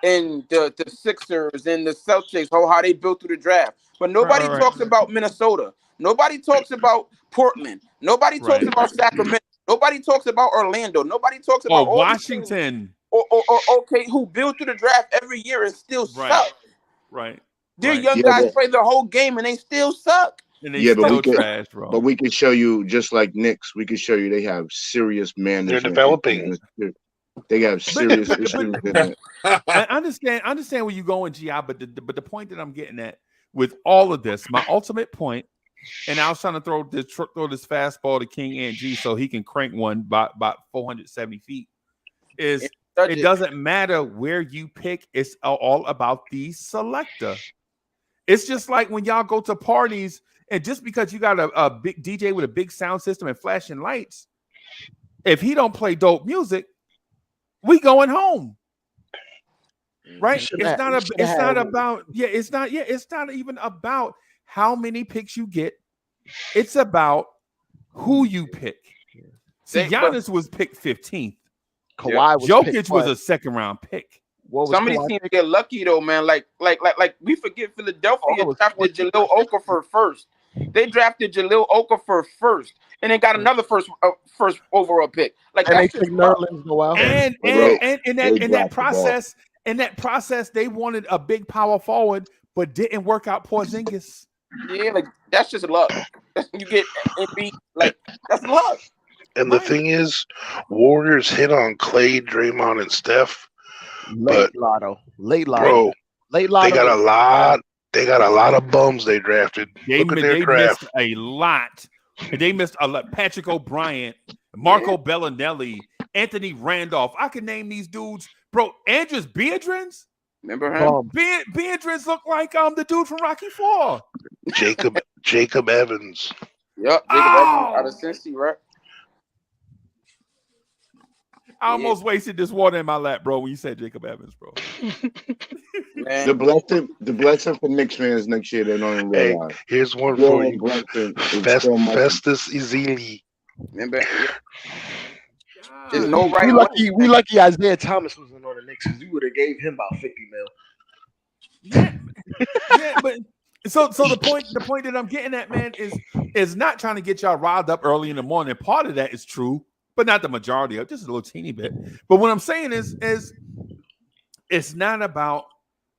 and the Sixers and the Celtics, how they built through the draft. But nobody talks about Minnesota. Nobody talks about Portland. Nobody talks about Sacramento. Nobody talks about Orlando. Nobody talks about Washington. Or who build through the draft every year and still suck. Right. Their young guys play the whole game and they still suck. And they still trash, bro. But we can show you, just like Knicks, we can show you they have serious management. They're developing. They have serious issues. I understand where you're going, G.I., but the point that I'm getting at with all of this, my ultimate point, and I was trying to throw this fastball to King NG so he can crank one by 470 feet, is it doesn't matter where you pick. It's all about the selector. It's just like when y'all go to parties, and just because you got a big DJ with a big sound system and flashing lights, if he don't play dope music, we going home. Right? It's not even about how many picks you get. It's about who you pick. See, Giannis was picked 15th. Kawhi was Jokic was a second round pick. Some of these teams get lucky though, man. Like we forget Philadelphia drafted Jahlil Okafor first. They drafted Jahlil Okafor first, and they got another first overall pick. Like and they took Nerlens Noel. And in that process, they wanted a big power forward, but didn't work out Porzingis. Yeah, like that's just luck. You get Embiid, like that's luck. And the thing is, Warriors hit on Clay, Draymond, and Steph. Late lotto. They got a lot. They got a lot of bums they drafted. They missed a lot. They missed a lot. Patrick O'Brien, Marco Bellinelli, Anthony Randolph. I can name these dudes, bro. Andrews Biedrins. Remember him? Biedrins looked like the dude from Rocky IV. Jacob Evans. Yep, Jacob Evans out of Cincy, right? I almost wasted this water in my lap, bro, when you said Jacob Evans, bro. The blessing for Knicks fans next year, they don't even realize. Hey, here's one for you. Festus Ezeli. Remember? There's no right. We lucky Isaiah Thomas wasn't on the Knicks because we would have gave him about 50 mil. Yeah, but so the point that I'm getting at, man, is not trying to get y'all riled up early in the morning. Part of that is true, but not the majority of it, just a little teeny bit. But what I'm saying is it's not about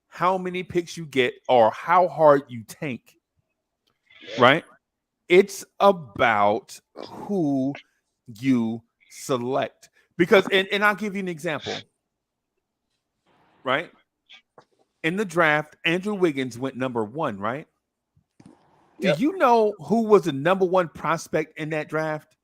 how many picks you get or how hard you tank, right? It's about who you select. Because, and I'll give you an example, right? In the draft, Andrew Wiggins went number 1, right? Yep. Do you know who was the number 1 prospect in that draft?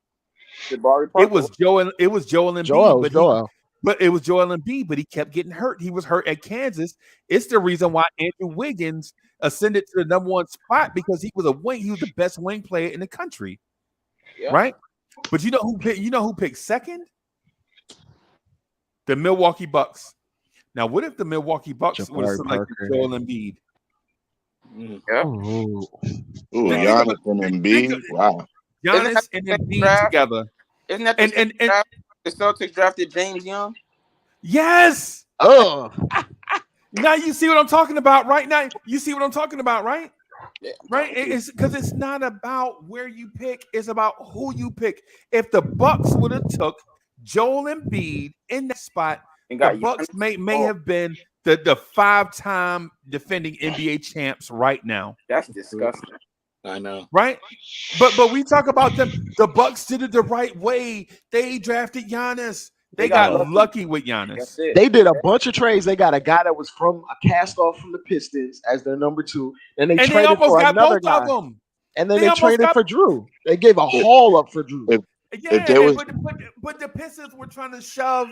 It was Joel Embiid. But it was Joel Embiid, but he kept getting hurt. He was hurt at Kansas. It's the reason why Andrew Wiggins ascended to the number 1 spot, because he was a wing. He was the best wing player in the country, right? But you know who picked second? The Milwaukee Bucks. Now, what if the Milwaukee Bucks would have selected Joel Embiid? Ooh, Giannis and Embiid. Wow. Giannis and Embiid together. Isn't that the Celtics drafted James Young? Yes. Oh. Now you see what I'm talking about, right? Now you see what I'm talking about, right? Yeah. Right? It's because it's not about where you pick, it's about who you pick. If the Bucks would have took Joel Embiid in that spot, the Bucks may have been the 5-time defending NBA champs right now. That's disgusting. I know. Right? But we talk about them. The Bucks did it the right way. They drafted Giannis. They got lucky with Giannis. They did a bunch of trades. They got a guy that was from a cast off from the Pistons as their number 2. And they traded almost for got another both guy. of them. And then they traded for Drew. They gave a haul up for Drew. But the Pistons were trying to shove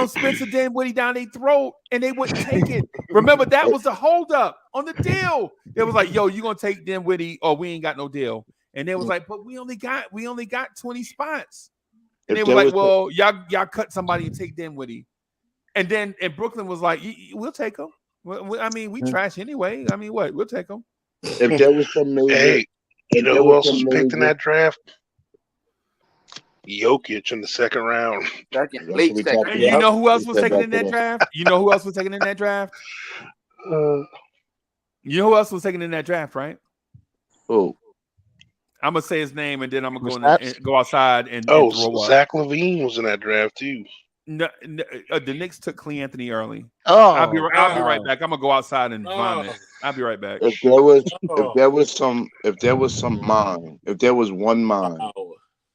Spencer Dinwiddie down their throat, and they wouldn't take it. Remember, that was the holdup on the deal. It was like, yo, you gonna take Dinwiddie, or we ain't got no deal. And they was like, but we only got 20 spots. And they were like, well, y'all cut somebody and take Dinwiddie. And then Brooklyn was like, we'll take them. I mean, we trash anyway. I mean, what? We'll take them. If there was some major, you know who else was picked in that draft? Jokic in the second round. Late second. And you know who else was taken in that draft? You know who else was taken in that draft? You know who else was taken in that draft, right? Who? I'm gonna say his name, and then I'm gonna go outside and throw Zach LaVine was in that draft too. No, the Knicks took Clee Anthony early. Oh, I'll be right back. I'm gonna go outside and vomit. I'll be right back. If there was one mind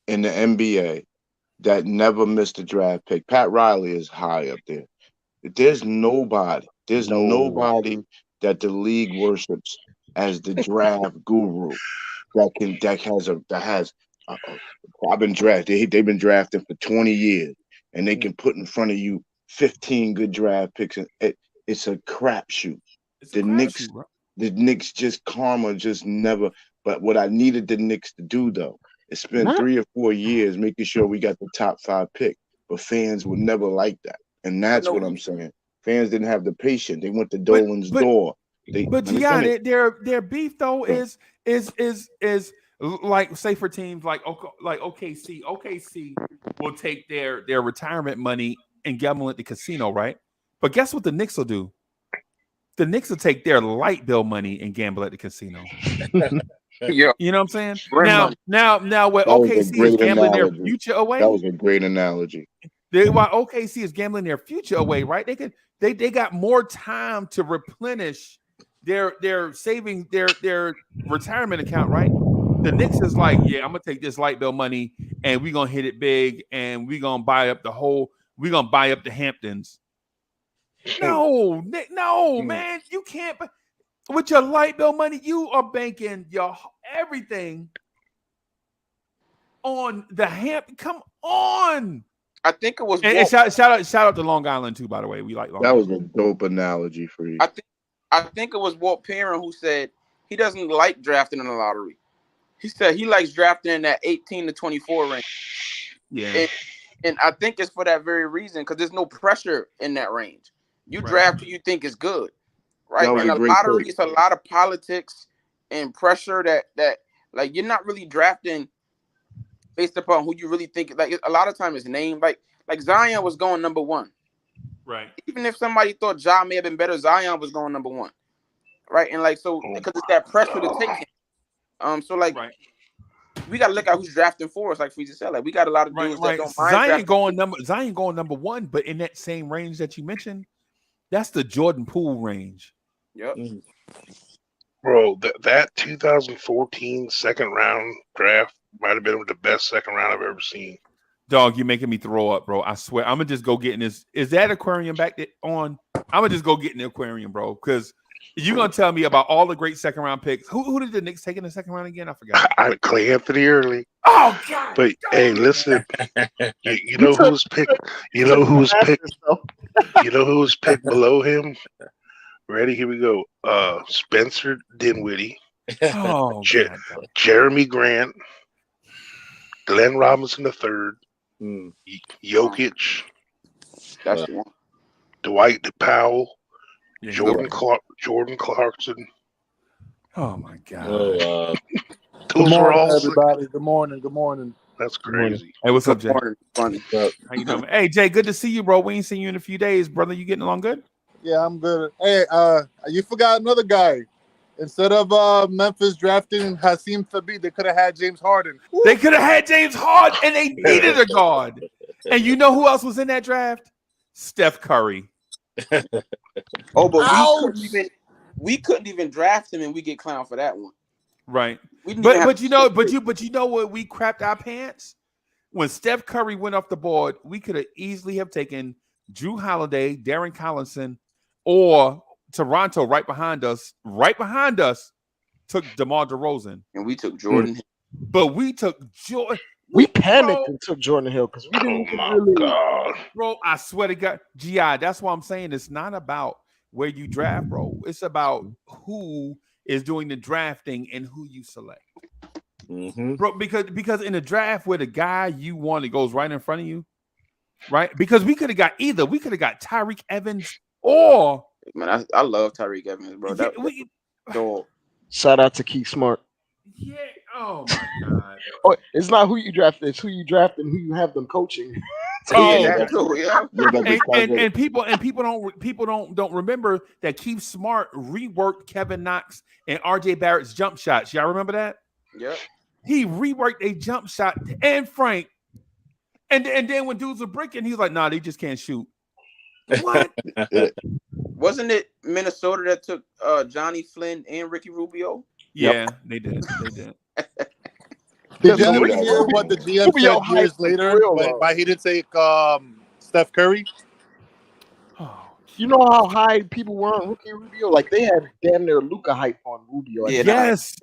in the NBA that never missed a draft pick, Pat Riley is high up there. There's nobody that the league worships as the draft guru I've been drafted. They've been drafting for 20 years, and they can put in front of you 15 good draft picks. And it's a crapshoot. The Knicks just karma just never. But what I needed the Knicks to do though is spend 3 or 4 years making sure we got the top 5 pick. But fans would never like that, and that's what I'm saying. Fans didn't have the patience. They went to Dolan's door. Their beef though is like, say for teams like OKC. OKC will take their retirement money and gamble at the casino, right? But guess what the Knicks will do? The Knicks will take their light bill money and gamble at the casino. Yeah, you know what I'm saying? Now, where OKC is gambling their future away. That was a great analogy. While OKC is gambling their future away, right? They got more time to replenish their savings, their retirement account, right? The Knicks is like, yeah, I'm gonna take this light bill money and we're gonna hit it big, and we're gonna buy up the Hamptons. No, man, you can't. With your light bill money, you are banking your everything on the Hampton. Come on. I think it was. And shout out to Long Island too, by the way. We like Long Island. That was a dope analogy for you. I think it was Walt Perrin who said he doesn't like drafting in the lottery. He said he likes drafting in that 18 to 24 range. Yeah. And I think it's for that very reason, because there's no pressure in that range. You draft who you think is good, right? In the lottery, it's a lot of politics and pressure that like you're not really drafting based upon who you really think. Like a lot of times it's named. Like Zion was going number 1. Right. Even if somebody thought Ja may have been better, Zion was going number 1. Right. And like so because it's that pressure to take him. So like we gotta look at who's drafting for us, like Freezy said. Like we got a lot of dudes that don't mind. Zion going number 1, but in that same range that you mentioned, that's the Jordan Poole range. Yep. Bro, that 2014 second round draft might have been the best second round I've ever seen. Dog, you're making me throw up, bro. I swear. I'm gonna just go get in this. Is that aquarium back on? I'm gonna just go get in the aquarium, bro, because you're gonna tell me about all the great second round picks. Who did the Knicks take in the second round again? I forgot. Clay Anthony early. Oh God! But hey, listen, you know who was picked? You know who was picked? You know who was picked below him? Ready? Here we go. Spencer Dinwiddie. Oh, Jeremy Grant. Glenn Robinson III. Jokic. That's the one. Dwight Powell. Jordan Clarkson. Oh my God! Those were all everybody. Good morning. That's crazy. Hey, what's up, Jay? Funny. How you doing? Hey, Jay, good to see you, bro. We ain't seen you in a few days, brother. You getting along good? Yeah, I'm good. Hey, you forgot another guy. Instead of Memphis drafting Hassim Thabit, they could have had James Harden. They could have had James Harden, and they needed a guard. And you know who else was in that draft? Steph Curry. Oh, but we couldn't even draft him, and we get clowned for that one. Right. But you know what? We crapped our pants when Steph Curry went off the board. We could have easily have taken Drew Holiday, Darren Collinson, or Toronto right behind us took DeMar DeRozan, and we took Jordan. But we took Jordan. We panicked and took Jordan Hill because we didn't really. God. Bro, I swear to God, GI. That's why I'm saying it's not about where you draft, bro. It's about who is doing the drafting and who you select. Bro, because in the draft where the guy you wanted goes right in front of you, right? Because we could have got either. We could have got Tyreek Evans or man, I love Tyreek Evans, bro. Dog. Shout out to Keith Smart. Yeah. Oh my God. Oh, it's not who you draft, it's who you draft and who you have them coaching. Yeah. And people don't remember that Keith Smart reworked Kevin Knox and RJ Barrett's jump shots. Y'all remember that? Yeah. He reworked a jump shot and Frank. And then when dudes were breaking, he's like, nah, they just can't shoot. What? Wasn't it Minnesota that took Johnny Flynn and Ricky Rubio? Yeah, they did. Did you ever hear what the GM said years later why he didn't take Steph Curry? You know how high people were on Ricky Rubio? Like they had damn near Luka hype on Rubio. Yes.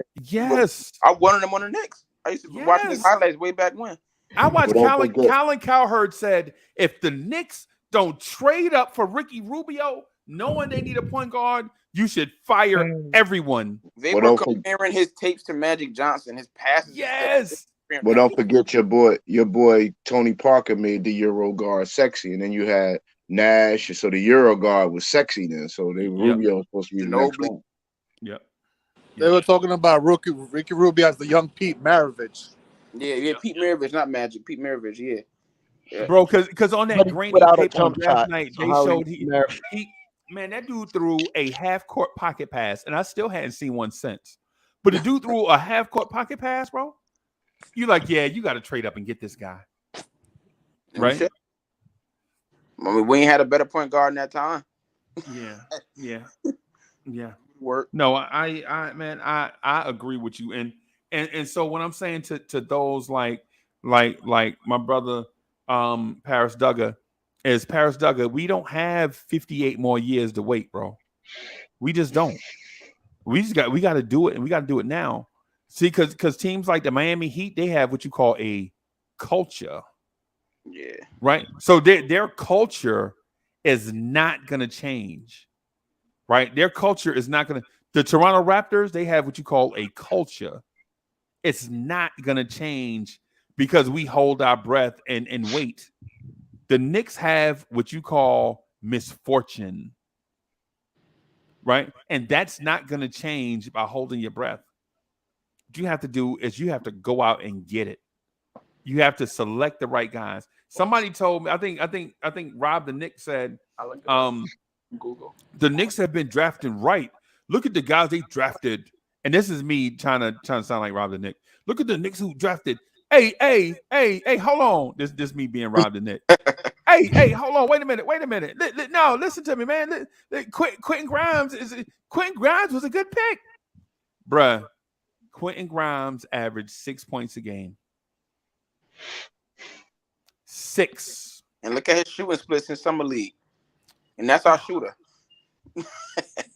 I wanted him on the Knicks. I used to watch his highlights way back when. I watched Colin Cowherd said if the Knicks don't trade up for Ricky Rubio, knowing they need a point guard, you should fire everyone. They were comparing his tapes to Magic Johnson, his passes. Yes. But don't forget your boy Tony Parker made the Euro guard sexy, and then you had Nash, so the Euro guard was sexy then. So Rubio was supposed to be the next one. Yep. They were talking about Ricky Rubio as the young Pete Maravich. Yeah, Pete Maravich, not Magic. Pete Maravich, yeah. Bro, because on that grainy tape on last night, they showed he man, that dude threw a half-court pocket pass, and I still hadn't seen one since. But the dude threw a half-court pocket pass, bro. You're like, yeah, you got to trade up and get this guy, right? I mean, we ain't had a better point guard in that time. Yeah. Work. No, I agree with you, and so what I'm saying to those like my brother Paris Duggar is Paris Duggar. We don't have 58 more years to wait, bro. We just don't. We got to do it, and we got to do it now. See, because teams like the Miami Heat, they have what you call a culture. Yeah. Right. So their culture is not going to change. Right. Their culture is not going to. The Toronto Raptors, they have what you call a culture. It's not going to change because we hold our breath and wait. The Knicks have what you call misfortune. Right. And that's not going to change by holding your breath. What you have to do is you have to go out and get it. You have to select the right guys. Somebody told me, I think Rob the Knicks said, Google. The Knicks have been drafting right. Look at the guys they drafted, and this is me trying to sound like Rob the Knicks. Look at the Knicks who drafted. Hey, hold on. This me being Rob the Knicks. hey, hold on. Wait a minute. No, listen to me, man. Quentin Grimes was a good pick, bruh. Quentin Grimes averaged 6 points a game. 6. And look at his shooting splits in summer league, and that's our shooter.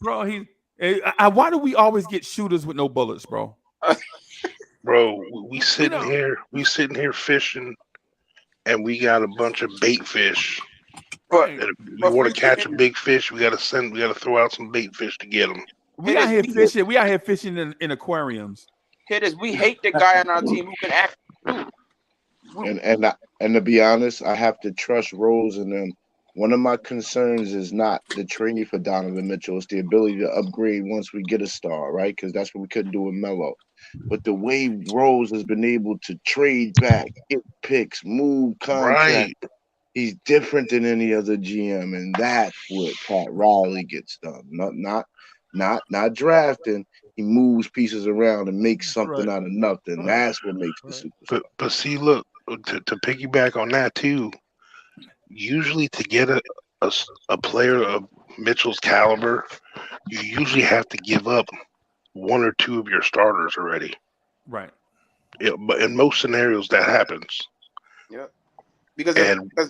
Bro, why do we always get shooters with no bullets, bro? Bro, we sitting here fishing, and we got a bunch of bait fish. But we want to catch a big fish. We got to throw out some bait fish to get them. We out here fishing. We out here fishing in aquariums. Hitters, we hate the guy on our team who can act. And to be honest, I have to trust Rose and them. One of my concerns is not the trade for Donovan Mitchell. It's the ability to upgrade once we get a star, right? Because that's what we couldn't do with Melo. But the way Rose has been able to trade back, get picks, move contracts, he's different than any other GM, and that's what Pat Riley gets done. Not drafting. He moves pieces around and makes something out of nothing. That's what makes the superstar. But see, look, to piggyback on that too. Usually, to get a player of Mitchell's caliber, you usually have to give up one or two of your starters already. Right. Yeah, but in most scenarios, that happens. Yeah. Because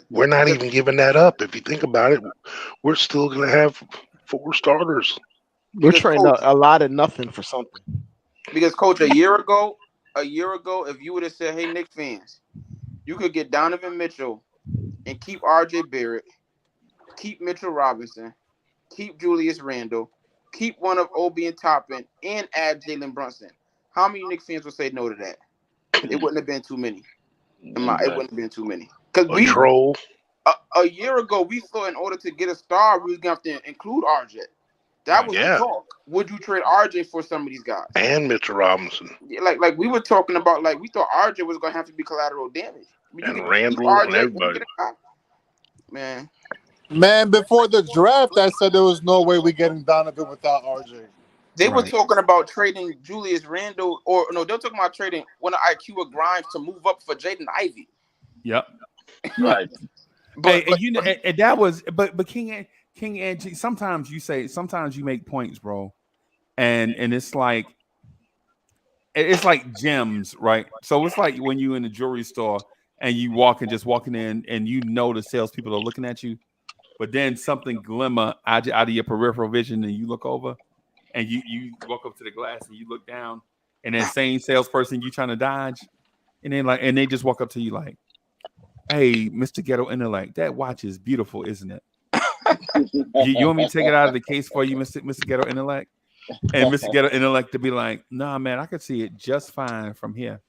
we're not even giving that up. If you think about it, we're still going to have 4 starters. We're trading a lot of nothing for something. Because, Coach, a year ago, if you would have said, "Hey, Knicks fans, you could get Donovan Mitchell and keep R.J. Barrett, keep Mitchell Robinson, keep Julius Randle, keep one of Obi and Toppin, and add Jalen Brunson," how many Knicks fans would say no to that? It wouldn't have been too many. It wouldn't have been too many. Because a year ago, we thought in order to get a star, we was going to have to include RJ. That was the talk. Would you trade RJ for some of these guys? And Mitchell Robinson. Yeah, like we were talking about, like we thought RJ was going to have to be collateral damage. I mean, and Randall and everybody. Man, before the draft, I said there was no way we getting Donovan without RJ. They were talking about trading Julius Randle, or no, they were talking about trading one of IQ or Grimes to move up for Jaden Ivey. Yep. Right. But that was King Angie. Sometimes you make points, bro, and it's like gems, right? So it's like when you in a jewelry store and you walking in and you know the salespeople are looking at you, but then something glimmer out of your peripheral vision and you look over and you walk up to the glass and you look down and that same salesperson you trying to dodge and they just walk up to you like, "Hey, Mr. Ghetto Intellect, that watch is beautiful, isn't it? You want me to take it out of the case for you, Mr. Ghetto Intellect?" And Mr. Ghetto Intellect to be like, "Nah, man, I could see it just fine from here."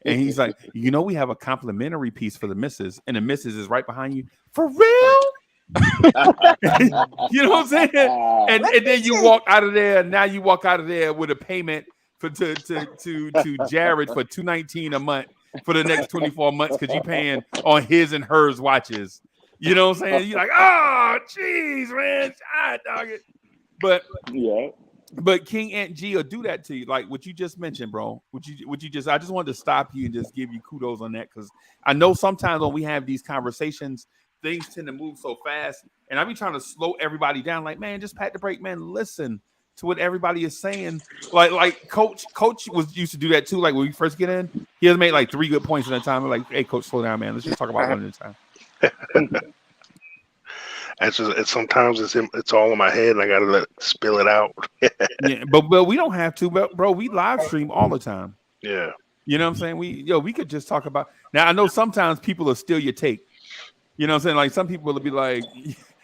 And he's like, "We have a complimentary piece for the missus, and the missus is right behind you." For real? You know what I'm saying? And then you walk out of there. Now you walk out of there with a payment to Jared for $219 a month for the next 24 months because you're paying on his and hers watches. You know what I'm saying? You're like, "Oh, jeez, man, I dog it." But King Ant G will do that to you, like what you just mentioned, bro. I just wanted to stop you and just give you kudos on that because I know sometimes when we have these conversations, things tend to move so fast, and I be trying to slow everybody down. Like, man, just pat the brake, man. Listen to what everybody is saying. Like Coach used to do that too. Like when we first get in, he has made like 3 good points at a time. We're like, "Hey, Coach, slow down, man. Let's just talk about one at a time." Sometimes it's all in my head, and I gotta spill it out. Yeah, but we don't have to, bro. We live stream all the time. Yeah, you know what I'm saying. We could just talk about. Now I know sometimes people will steal your take. You know what I'm saying? Like some people will be like,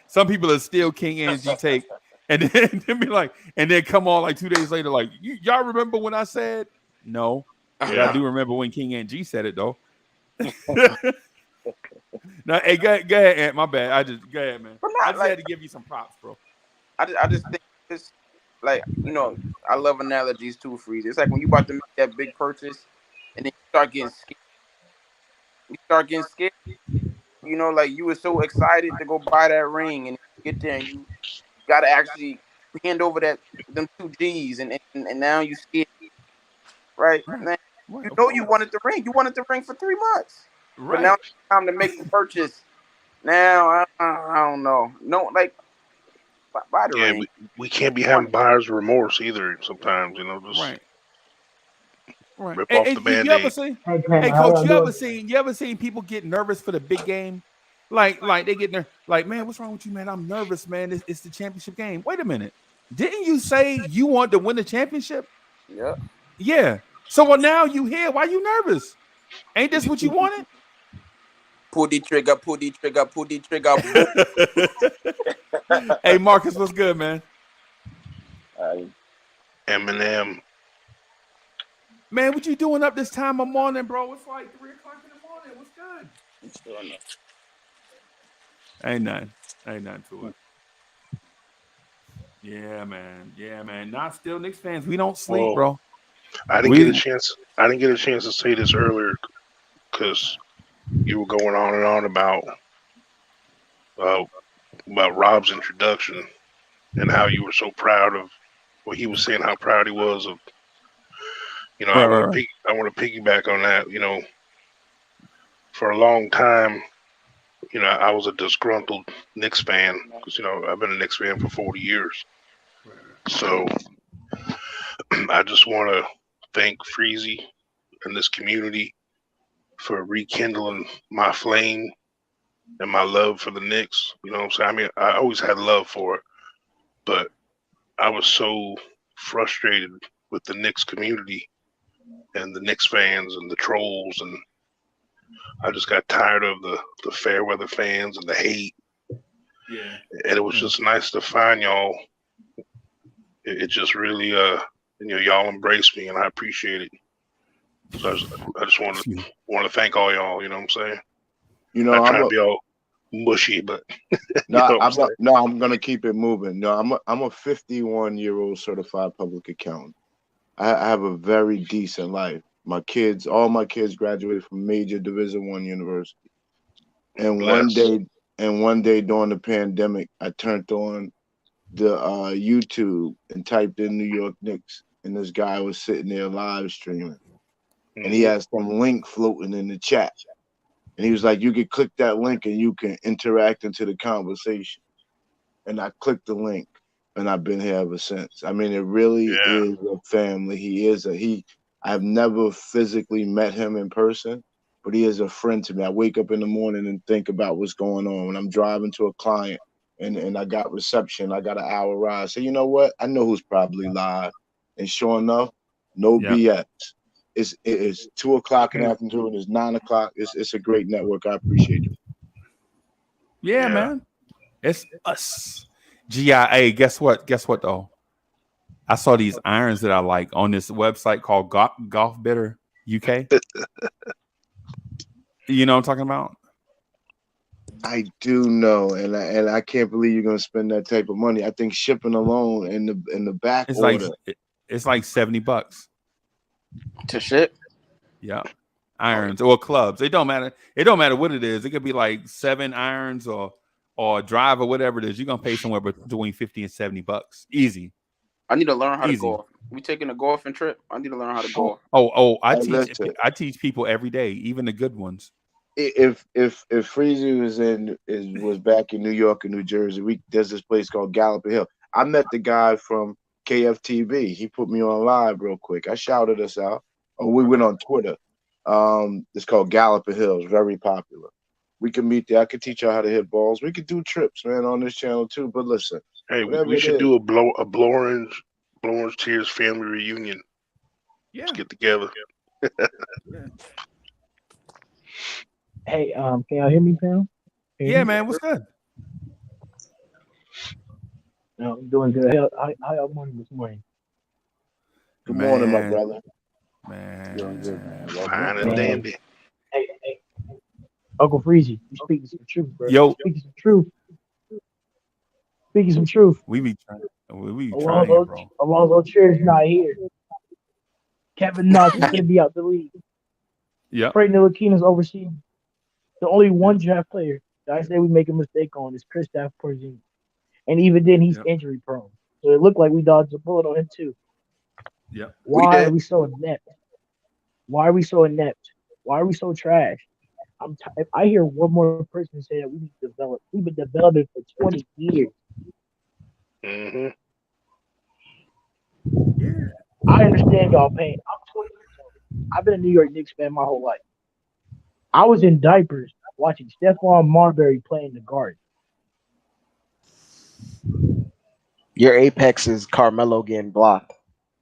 some people will steal King Angie take, and then be like, and then come on like 2 days later, like, "Y'all remember when I said no?" Yeah. I do remember when King Angie said it though. No, hey, go ahead, Ant. My bad. Go ahead, man. I just had to give you some props, bro. I just think it's like, I love analogies too, Freeze. It's like when you about to make that big purchase and then you start getting scared. Like you were so excited to go buy that ring and you get there and you got to actually hand over them 2 G's and now you scared. Right? Man, you wanted the ring. You wanted the ring for 3 months. Right. But now it's time to make the purchase. Now, I don't know. No, like, buy the ring. We can't be having buyer's remorse either sometimes, just rip off the Band-Aid. You ever seen, hey, Coach, you ever seen people get nervous for the big game? Like they get nervous. Like, "Man, what's wrong with you, man? I'm nervous, man. It's the championship game." Wait a minute. Didn't you say you want to win the championship? Yeah. Yeah. So now you here. Why you nervous? Ain't this what you wanted? Pull the trigger. Hey, Marcus, what's good, man? Eminem. Man, what you doing up this time of morning, bro? It's like 3 o'clock in the morning. What's good? I'm still on that. Ain't nothing to it. Yeah, man. Not still Knicks fans. We don't sleep, bro. I didn't get a chance. I didn't get a chance to say this earlier because you were going on and on about Rob's introduction and how you were so proud of what he was saying. How proud he was of. I want to piggyback on that. For a long time, I was a disgruntled Knicks fan because I've been a Knicks fan for 40 years. So I just want to thank Freezy and this community for rekindling my flame and my love for the Knicks. You know what I'm saying? I mean, I always had love for it, but I was so frustrated with the Knicks community and the Knicks fans and the trolls, and I just got tired of the fair weather fans and the hate. Yeah. And it was just nice to find y'all. It just really y'all embraced me, and I appreciate it. So I just want to thank all y'all. You know what I'm saying? You know, I'm trying to be all mushy, but no, I'm gonna keep it moving. No, I'm a 51-year-old certified public accountant. I have a very decent life. All my kids graduated from major Division I university. And one day during the pandemic, I turned on the YouTube and typed in New York Knicks, and this guy was sitting there live streaming, and he had some link floating in the chat, and he was like, "You can click that link and you can interact into the conversation." And I clicked the link, and I've been here ever since. I mean, it really is a family. I've never physically met him in person, but he is a friend to me. I wake up in the morning and think about what's going on. When I'm driving to a client and I got reception, I got an hour ride. So you know what? I know who's probably live. And sure enough, no BS. It is 2 o'clock in the afternoon. It's 9 o'clock. It's a great network. I appreciate you. Yeah, man. It's us. GIA. Guess what? Though? I saw these irons that I like on this website called Golf Better UK. You know what I'm talking about? I do know, and I can't believe you're gonna spend that type of money. I think shipping alone in the back order, it's like $70 to ship. Yeah, irons or clubs. It don't matter. It don't matter what it is. It could be like 7 irons or a drive or whatever it is. You're gonna pay somewhere between $50 and $70. Easy. I need to learn how to golf. We taking a golfing trip. I need to learn how to golf. I teach people every day, even the good ones. If Freezy was back in New York and New Jersey, there's this place called Galloping Hill. I met the guy from KFTV. He put me on live real quick. I shouted us out. We went on Twitter. It's called Galloping Hills, very popular. We can meet there. I could teach you how to hit balls. We could do trips, man, on this channel too. But listen, hey, we should do a Blorange Tears family reunion. Yeah, let's get together. Hey, can y'all hear me, Pam? Yeah, man. What's good? No, I'm doing good. How y'all morning this morning? Good morning, my brother. Man, doing good, man. Fine and dandy. Hey, Uncle Freezy, you speaking some truth, bro. Yo, speaking some truth. Speaking some truth. We be trying, bro. Alonzo Tears not here. Kevin Knox is gonna be out the league. Yeah. Frank Ntilikina's overseeing. The only one draft player that I say we make a mistake on is Kristaps Porzingis, and even then he's injury prone. So it looked like we dodged a bullet on him too. Yeah. Why are we so inept? Why are we so inept? Why are we so trash? If I hear one more person say that we need to develop, we've been developing for 20 years. Mm-hmm. Yeah. I understand y'all pain. I'm 20 years old. I've been a New York Knicks fan my whole life. I was in diapers watching Stephon Marbury play in the Garden. Your apex is Carmelo getting blocked.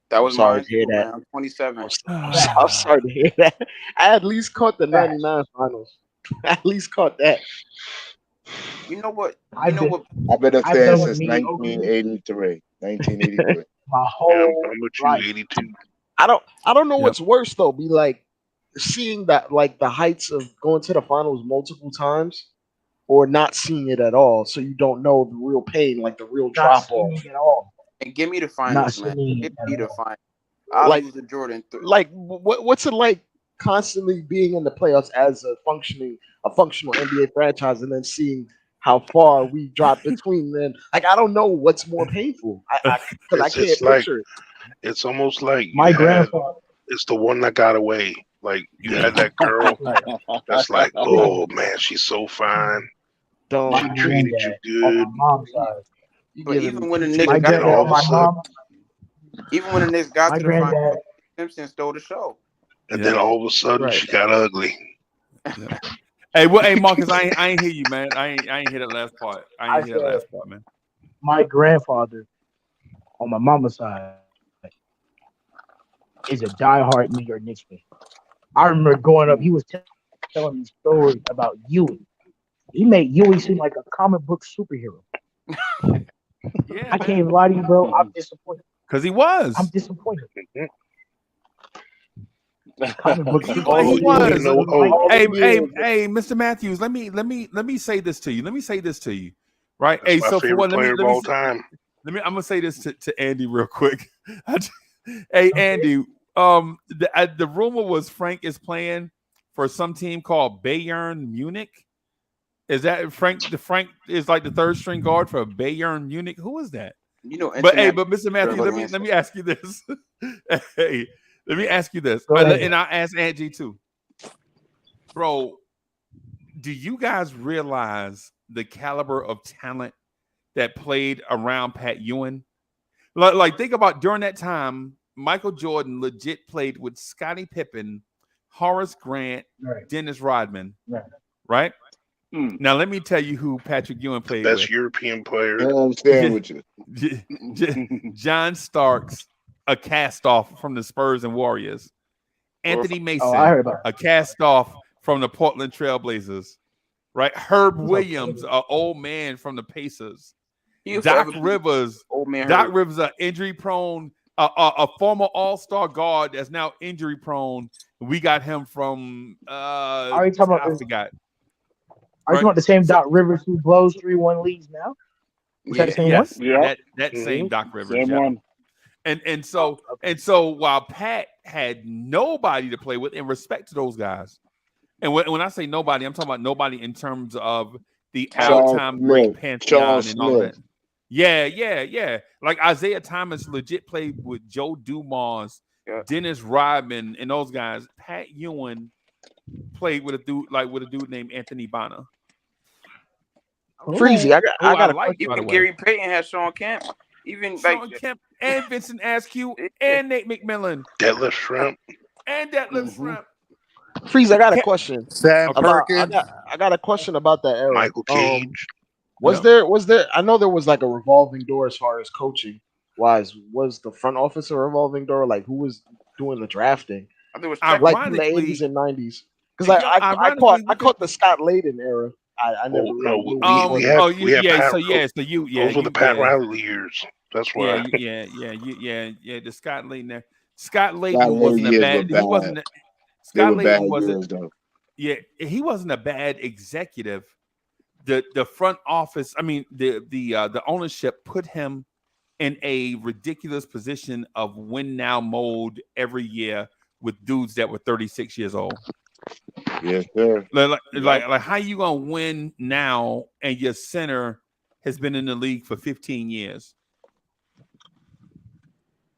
That was sorry mine to hear too, that. man. I'm 27. I'm sorry to hear that. I at least caught the 99 finals. I at least caught that. You know what? I've been a fan since 1983. 1983. My whole I'm with you, life. 82. I don't know what's worse though. Be like seeing that, like the heights of going to the finals multiple times, or not seeing it at all, so you don't know the real pain, like the real drop off at all. And give me the finals, man. Give me the finals. I'll lose to Jordan. Like what's it like constantly being in the playoffs as a functional NBA franchise, and then seeing how far we drop between them? Like I don't know what's more painful. I can't picture it. It's almost like my grandfather. It's the one that got away. Like you had that girl that's like, oh man, she's so fine. She treated you good. On my mom's side. But even when the Knicks got to the finals, Simpson stole the show. And then all of a sudden she got ugly. Yeah. Hey, Marcus, I ain't hear you, man. I ain't hear that last part. I ain't hear that last part, man. My grandfather on my mama's side is a diehard New York Knicks fan. I remember growing up, he was telling me stories about Ewing. He made Ewing seem like a comic book superhero. Yeah, I can't even lie to you, bro. I'm disappointed. because he was. I'm disappointed. Comic book He superhero. was. Hey, Yeah. Mr. Matthews, let me say this to you. Let me say this to you. Right? That's Hey, my so for favorite one, player of all time. I'm gonna say this to Andy real quick. Hey, Andy, the rumor was Frank is playing for some team called Bayern Munich. Is that Frank? The Frank is like the third string guard for Bayern Munich. Who is that? You know, but Mr. Matthews, let me ask you this. Hey, let me ask you this, and I'll ask Angie too, bro. Do you guys realize the caliber of talent that played around Pat Ewing? Like think about during that time, Michael Jordan legit played with Scottie Pippen, Horace Grant, Dennis Rodman, right? Now let me tell you who Patrick Ewing played with. Best European player. I'm staying with you. John Starks, a cast-off from the Spurs and Warriors. Anthony Mason, a cast-off from the Portland Trailblazers. Right? Herb Williams, an old man from the Pacers. Doc Rivers, Doc Rivers, an injury-prone, a former All-Star guard that's now injury-prone. We got him from Are you talking about? I forgot. Are you talking about the same Doc Rivers who blows 3-1 leads now? Is that the same one? Yeah, that same Doc Rivers. Same one. And so while Pat had nobody to play with, in respect to those guys, and when I say nobody, I'm talking about nobody in terms of the all-time great pantheon and all that. Yeah. Like Isaiah Thomas legit played with Joe Dumars, Dennis Rodman, and those guys. Pat Ewing played with a dude named Anthony Bonner. Freezy, I got a question. Even Gary Payton has Sean Kemp. Even Sean Kemp and Vincent Askew and Nate McMillan. Detlef Shrimp. And Detlef Shrimp. Freeze, I got a question. Sam Perkins. I got a question about that era. Michael Cage. Was there? I know there was like a revolving door as far as coaching wise. Was the front office a revolving door? Like who was doing the drafting? I think it was like in the 80s and 90s. Because I caught the Scott Layden era. I never. Those were the Pat Riley years. That's why. Yeah. The Scott Layden there. Scott Layden wasn't a bad. He wasn't. Scott Layden wasn't. Yeah, he wasn't a bad executive. The front office. I mean, the ownership put him in a ridiculous position of win now mode every year with dudes that were 36 years old. Yes, sir. Like how you gonna win now and your center has been in the league for 15 years?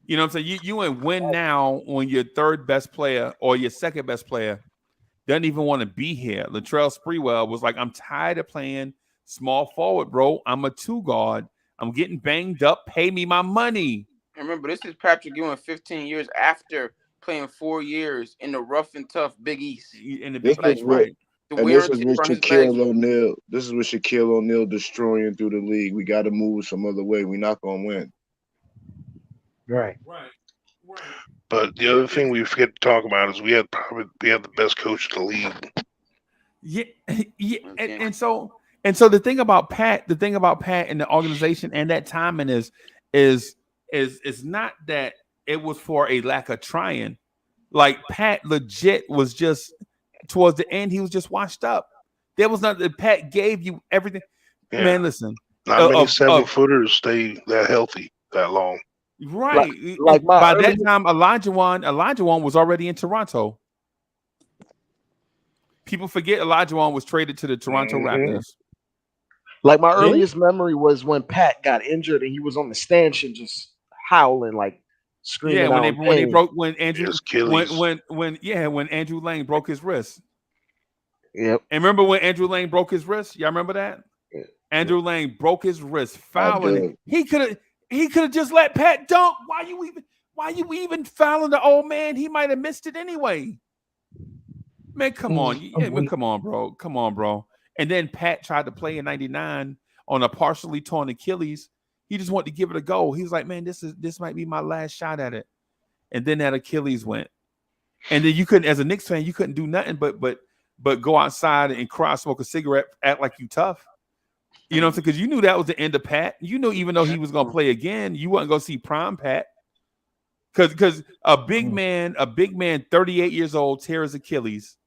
You know what I'm saying? You ain't win now when your third best player or your second best player doesn't even want to be here. Latrell Sprewell was like, I'm tired of playing small forward, bro. I'm a 2 guard. I'm getting banged up. Pay me my money. Remember, this is Patrick Ewing 15 years after playing 4 years in the rough and tough Big East. In the Big East, right? And this is with Shaquille O'Neal. This is with Shaquille O'Neal destroying through the league. We got to move some other way. We're not gonna win. Right. But the other thing we forget to talk about is we had the best coach in the league. Yeah. And so the thing about Pat and the organization and that timing is not that it was for a lack of trying. Like Pat legit was just towards the end, he was just washed up. There was nothing. Pat gave you everything. Yeah. Man, listen. Not many 7-footers stay that healthy that long. Right. Like by that time, Elijah Wan was already in Toronto. People forget Elijah Wan was traded to the Toronto Raptors. Like my earliest memory was when Pat got injured and he was on the stanchion just howling, like screaming. Yeah, when Andrew Lane broke his wrist. Yep. And remember when Andrew Lane broke his wrist? Y'all remember that? Yeah. Andrew Lane broke his wrist, fouling. He could have just let Pat dunk. Why you even fouling the old man? He might have missed it anyway. Man, come on. Come on, bro. And then Pat tried to play in 99 on a partially torn Achilles. He just wanted to give it a go. He was like, man, this might be my last shot at it. and then that Achilles went, and then you couldn't, as a Knicks fan, you couldn't do nothing but go outside and cry, smoke a cigarette, act like you tough. You know what I'm saying? Because you knew that was the end of Pat. You knew even though he was going to play again, you wasn't going to see prime Pat. Because a big man, 38 years old, tears Achilles,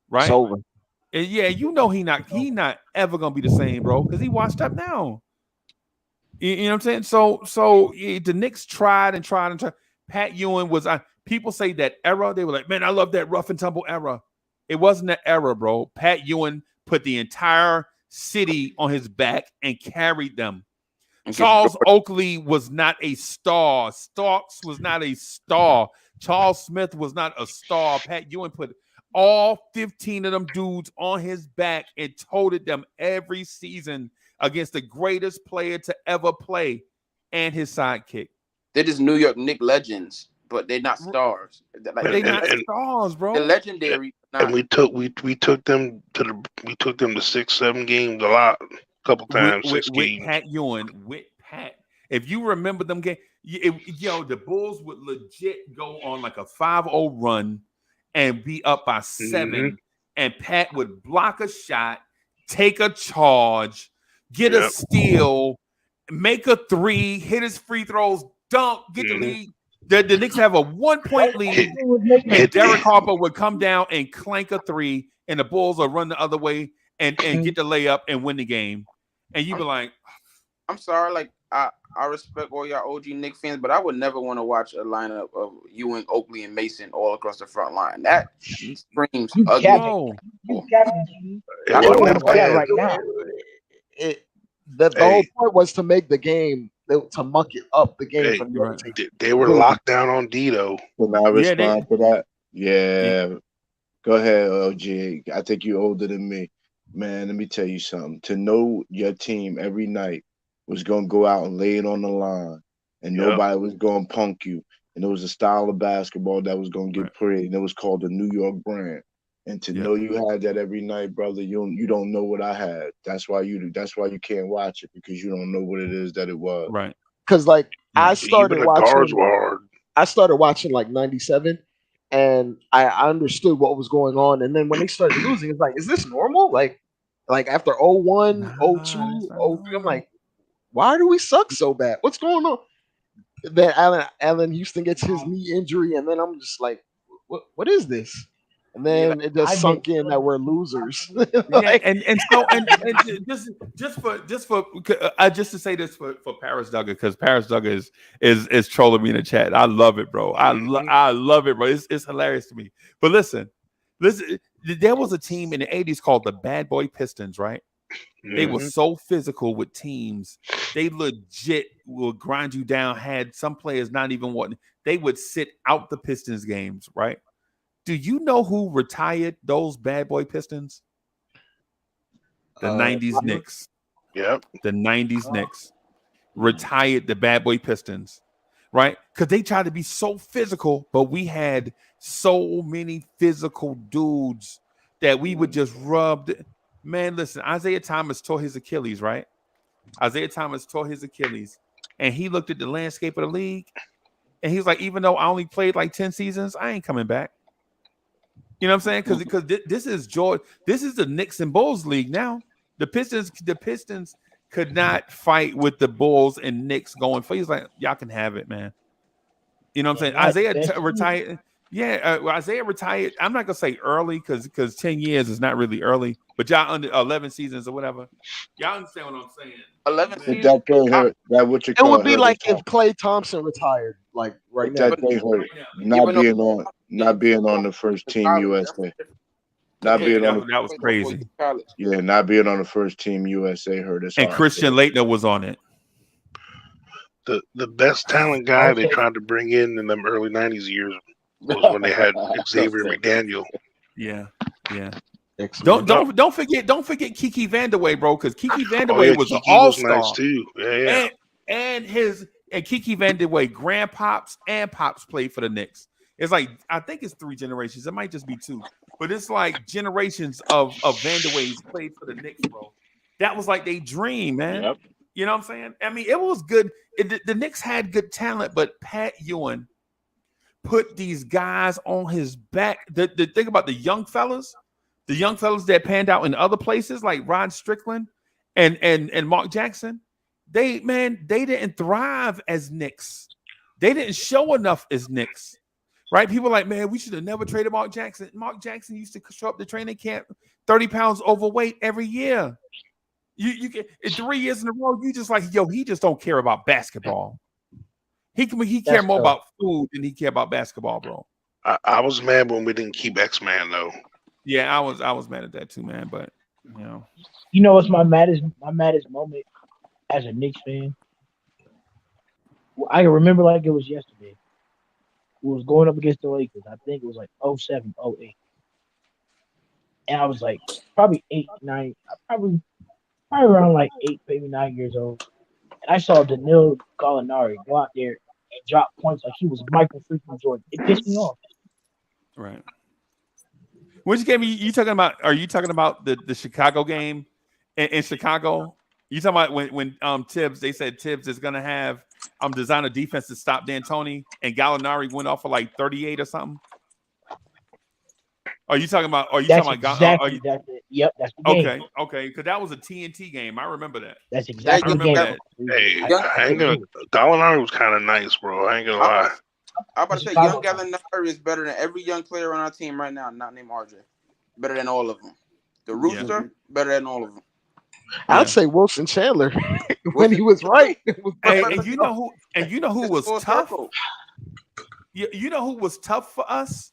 right? It's over. And yeah, you know he not ever gonna be the same, bro, because he washed up now. You know what I'm saying? So the Knicks tried and tried. Pat Ewing was people say that era. They were like, man, I love that rough and tumble era. It wasn't that era, bro. Pat Ewing put the entire city on his back and carried them. Charles Oakley was not a star. Starks was not a star. Charles Smith was not a star. Pat Ewing put all 15 of them dudes on his back and toted them every season against the greatest player to ever play and his sidekick. They're just New York Knicks legends, but they're not stars. They're not stars, bro. They're legendary. And we took them to 6-7 games a couple times. With Pat Ewing, with Pat. If you remember them games, the Bulls would legit go on like a 5-0 run and be up by 7, and Pat would block a shot, take a charge, get a steal, make a 3, hit his free throws, dunk, get the lead. The Knicks have a 1-point lead, and Derek Harper would come down and clank a 3, and the Bulls will run the other way and get the layup and win the game. And you'd be like, I'm sorry, like I respect all y'all OG Knicks fans, but I would never want to watch a lineup of Ewing, Oakley, and Mason all across the front line. That screams ugly. Right now. The whole point was to make the game, to muck it up the game. They were locked down on Dito. Can I respond to that? Yeah. Go ahead, OG. I think you're older than me. Man, let me tell you something. To know your team every night was going to go out and lay it on the line, and nobody was going to punk you. And it was a style of basketball that was going to get played, and it was called the New York brand. And to know you had that every night, brother, you don't know what I had. That's why you can't watch it, because you don't know what it is that it was. Right. Because I started watching. I started watching like 97, and I understood what was going on. And then when they started losing, it's like, is this normal? Like after 01, 02, 03, I'm like, why do we suck so bad? What's going on? Then Allen Houston gets his knee injury, and then I'm just like, what is this? And then it just sunk in that we're losers. Just to say this for Paris Duggar, because Paris Duggar is trolling me in the chat. I love it, bro. I love it, bro. It's hilarious to me. But listen. There was a team in the 80s called the Bad Boy Pistons, right? They were so physical with teams. They legit would grind you down. Had some players not even wanting. They would sit out the Pistons games, right? Do you know who retired those Bad Boy Pistons? The 90s Knicks. Yep. The 90s Knicks retired the Bad Boy Pistons, right? Because they tried to be so physical, but we had so many physical dudes that we would just rub. Man, listen, Isaiah Thomas tore his Achilles, right? Isaiah Thomas tore his Achilles, and he looked at the landscape of the league, and he was like, even though I only played like 10 seasons, I ain't coming back. You know what I'm saying? Because this is George. This is the Knicks and Bulls league now. The Pistons could not fight with the Bulls and Knicks going for. He's like, y'all can have it, man. You know what I'm saying? Isaiah retired. Yeah, Isaiah retired. I'm not gonna say early because 10 years is not really early, but y'all under 11 seasons or whatever. Y'all understand what I'm saying? 11 seasons. It would be like if Klay Thompson retired, like right now. Not being on the first team USA. Not being on that was crazy. Yeah, not being on the first team USA hurt us. And Christian Laettner was on it. The best talent guy they tried to bring in them early 90s years was when they had Xavier McDaniel. Yeah. Don't forget Kiki Vandeweghe, bro, because Kiki Vandeweghe was an all-star nice too. Yeah. And Kiki Vandeweghe grandpops and pops played for the Knicks. It's like, I think it's 3 generations. It might just be 2, but it's like generations of Vandeweghes played for the Knicks, bro. That was like their dream, man. Yep. You know what I'm saying? I mean, it was good. The Knicks had good talent, but Pat Ewing put these guys on his back. The thing about the young fellas that panned out in other places like Rod Strickland and Mark Jackson, they didn't thrive as Knicks. They didn't show enough as Knicks. Right? People are like, man, we should have never traded Mark Jackson. Mark Jackson used to show up to training camp 30 pounds overweight every year. You get 3 years in a row, you just like, yo, he just don't care about basketball. He care more about food than he care about basketball, bro. I was mad when we didn't keep X-Man though. Yeah, I was mad at that too, man. But you know what's my maddest moment as a Knicks fan? I can remember like it was yesterday. We was going up against the Lakers. I think it was like 07, 08. And I was like probably 8, 9, probably around like 8, maybe 9 years old. And I saw Danilo Gallinari go out there and drop points like he was Michael freaking Jordan. It pissed me off. Right. Which game you talking about? Are you talking about the Chicago game in Chicago? You talking about when Tibbs, they said Tibbs is gonna have design a defense to stop D'Antoni, and Gallinari went off for like 38 or something? Are you talking about? Yep, that's the game. Okay, because that was a TNT game. I remember that. That's exactly the game. Hey, Gallinari was kind of nice, bro. I ain't gonna lie. I'm about to say, young Gallinari is better than every young player on our team right now, not named RJ. Better than all of them. The Rooster, better than all of them. I'd say Wilson Chandler when he was right. Hey, and you know who was tough? You know who was tough for us?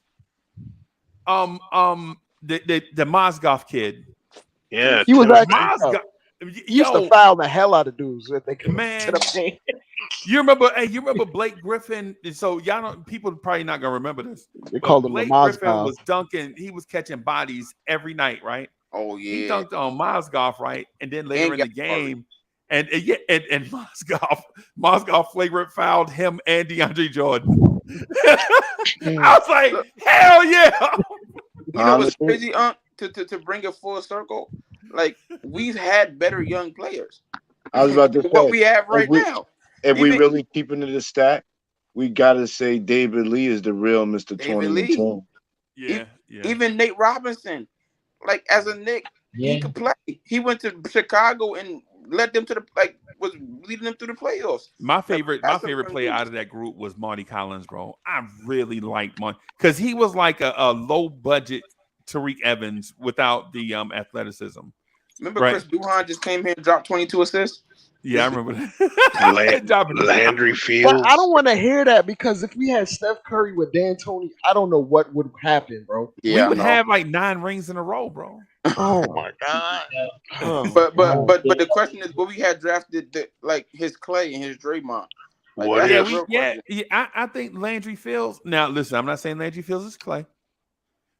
The Mozgov kid. Yeah, he was actually he used to foul the hell out of dudes if they could. Man, you remember Blake Griffin? So y'all don't. People are probably not gonna remember this. They called him Blake Griffin was dunking. He was catching bodies every night, right? Oh yeah. He dunked on Mozgov, right? And then later in the game, and Mozgov flagrant fouled him and DeAndre Jordan. I was like, hell yeah! You know what's crazy, to bring it full circle? Like, we've had better young players. I was about to say what we have right now. If we really keeping it a stack, we gotta say David Lee is the real Mr. 2010. Yeah. Even Nate Robinson, like as a Knick, he could play. He went to Chicago and led them to was leading them through the playoffs. My favorite player out of that group was Marty Collins, bro. I really liked Marty because he was like a low budget Tariq Evans without the athleticism. Remember Chris Duhon just came here and dropped 22 assists? Yeah, I remember that. Landry Fields. But I don't want to hear that because if we had Steph Curry with D'Antoni, I don't know what would happen, bro. Yeah, we would have like 9 rings in a row, bro. Oh my god! But the question is, what we had drafted like his Clay and his Draymond. I think Landry Fields. Now, listen, I'm not saying Landry Fields is Clay,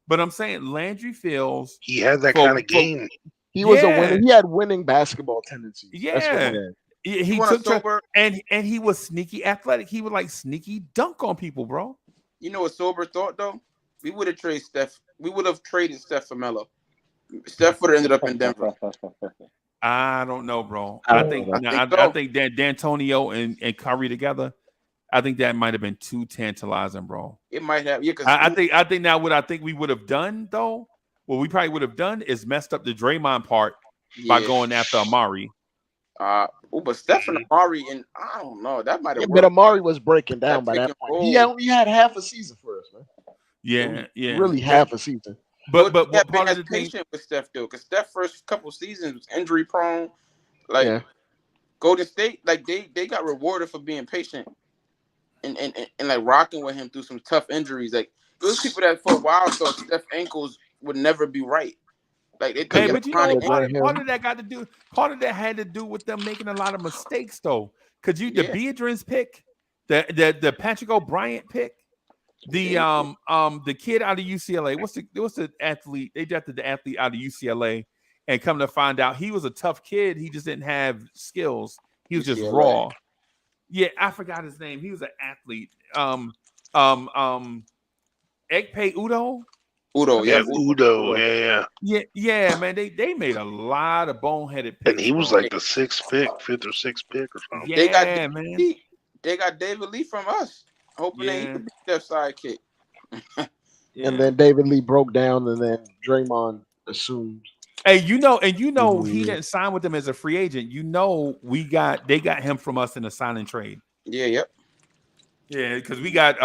but I'm saying Landry Fields. He has that kind of game. He was a winner. He had winning basketball tendencies. Yeah, he took and he was sneaky athletic. He would like sneaky dunk on people, bro. You know a sober thought though? We would have traded Steph. We would have traded Steph for Melo. Steph would have ended up in Denver. I don't know, bro. I think that D'Antonio and Curry together. I think that might have been too tantalizing, bro. It might have. Yeah, I think now what I think we would have done though. What we probably would have done is messed up the Draymond part by going after Amari. But Steph and Amari, and I don't know, that might have. But Amari was breaking down by that point. He only had half a season for us, man. Yeah. Really half a season. But part of the patient with Steph though, because Steph first couple seasons was injury prone. Like Golden State, like they got rewarded for being patient and like rocking with him through some tough injuries. Like those people that for a while thought Steph ankles would never be right. Like they but you know, part of that had to do with them making a lot of mistakes though. Cause the Beardrins pick, the Patrick O'Brien pick, the kid out of UCLA. What's the athlete? They drafted the athlete out of UCLA, and come to find out he was a tough kid. He just didn't have skills. He was just raw. Yeah, I forgot his name. He was an athlete. Ekpe Udo. Udo, yeah. Yeah, man. They made a lot of boneheaded picks. And he was like the 5th or 6th pick or something. Yeah, man. They got David Lee from us. hoping that he could be their sidekick. And then David Lee broke down, and then Draymond assumed. Hey, he didn't sign with them as a free agent. They got him from us in a signing trade. Yeah, yep. Yeah, because we got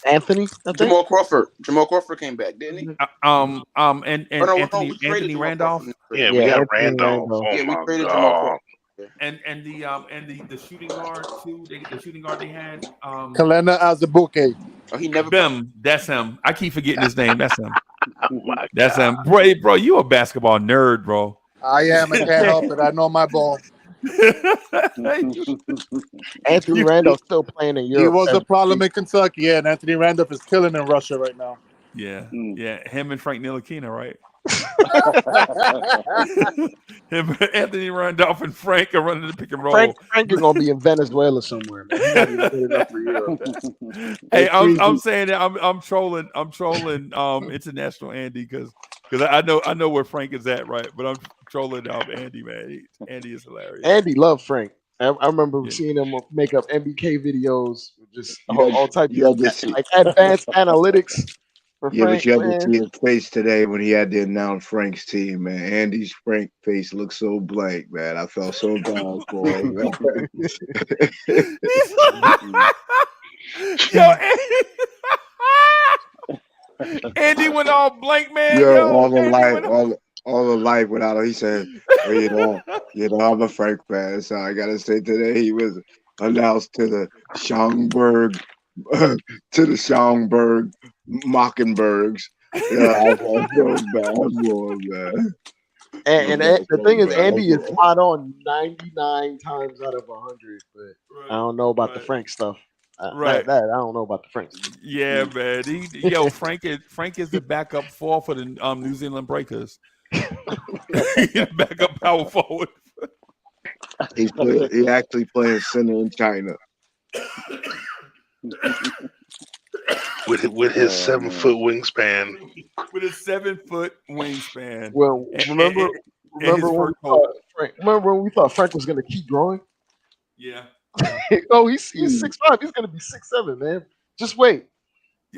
Anthony, Jamal Crawford. Jamal Crawford came back, didn't he? And Anthony Randolph. Yeah, we got Randolph. Oh yeah, we my traded Jamal Crawford. And the shooting guard too. The shooting guard they had. Kalena Azubuike. Oh, he never. That's him. I keep forgetting his name. That's him. That's God. him. Bro, you a basketball nerd, bro. I am. I can't help it. I know my ball. Anthony Randolph still playing in Europe. He was a problem in Kentucky, and Anthony Randolph is killing in Russia right now. Yeah, him and Frank Ntilikina, right? Him, Anthony Randolph and Frank are running the pick and roll. Frank is gonna be in Venezuela somewhere, man. He's not even good enough for Europe. Hey, I'm saying that I'm trolling international Andy because I know where Frank is at, right? But I'm trolling Andy, man. Andy is hilarious. Andy loved Frank. I remember seeing him make up MBK videos, just all types of like advanced analytics. Yeah, Frank, but you had to see his face today when he had to announce Frank's team, man. Andy's Frank face looked so blank, man. I felt so bad for him. Yo, Andy went all blank, man. Yo, all the life without him. He said, well, I'm a Frank fan, so I gotta say today he was announced to the Schaumburg Mockingbirds. Yeah, I felt so bad for him, man. And the thing is, Andy is spot on 99 times out of 100, but I don't know about the Frank stuff. That I don't know about the Frank stuff. Yeah, man. Frank is the backup for the New Zealand Breakers. Backup power forward. He actually playing center in China. With his 7-foot wingspan. With his 7-foot wingspan. Well, remember when we thought Frank was going to keep growing? Yeah. Oh, he's 6'5". He's going to be 6'7", man. Just wait.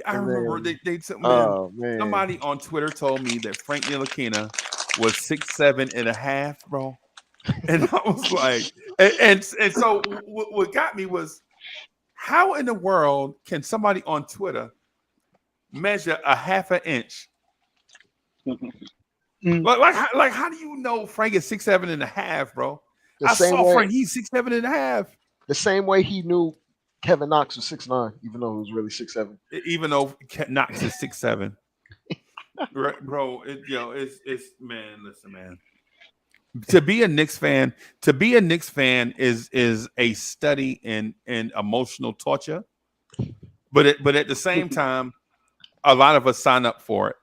I remember somebody on Twitter told me that Frank Ntilikina was 6'7" and a half, bro. And I was like, and so what got me was, how in the world can somebody on Twitter measure a half an inch? Like how do you know Frank is 6'7" and a half, bro? I saw Frank, he's 6'7" and a half. The same way he knew Kevin Knox was 6'9", even though he was really 6'7". Even though Knox is 6'7". Right, bro. It's man, listen, man. To be a Knicks fan is a study in emotional torture, but at the same time, a lot of us sign up for it.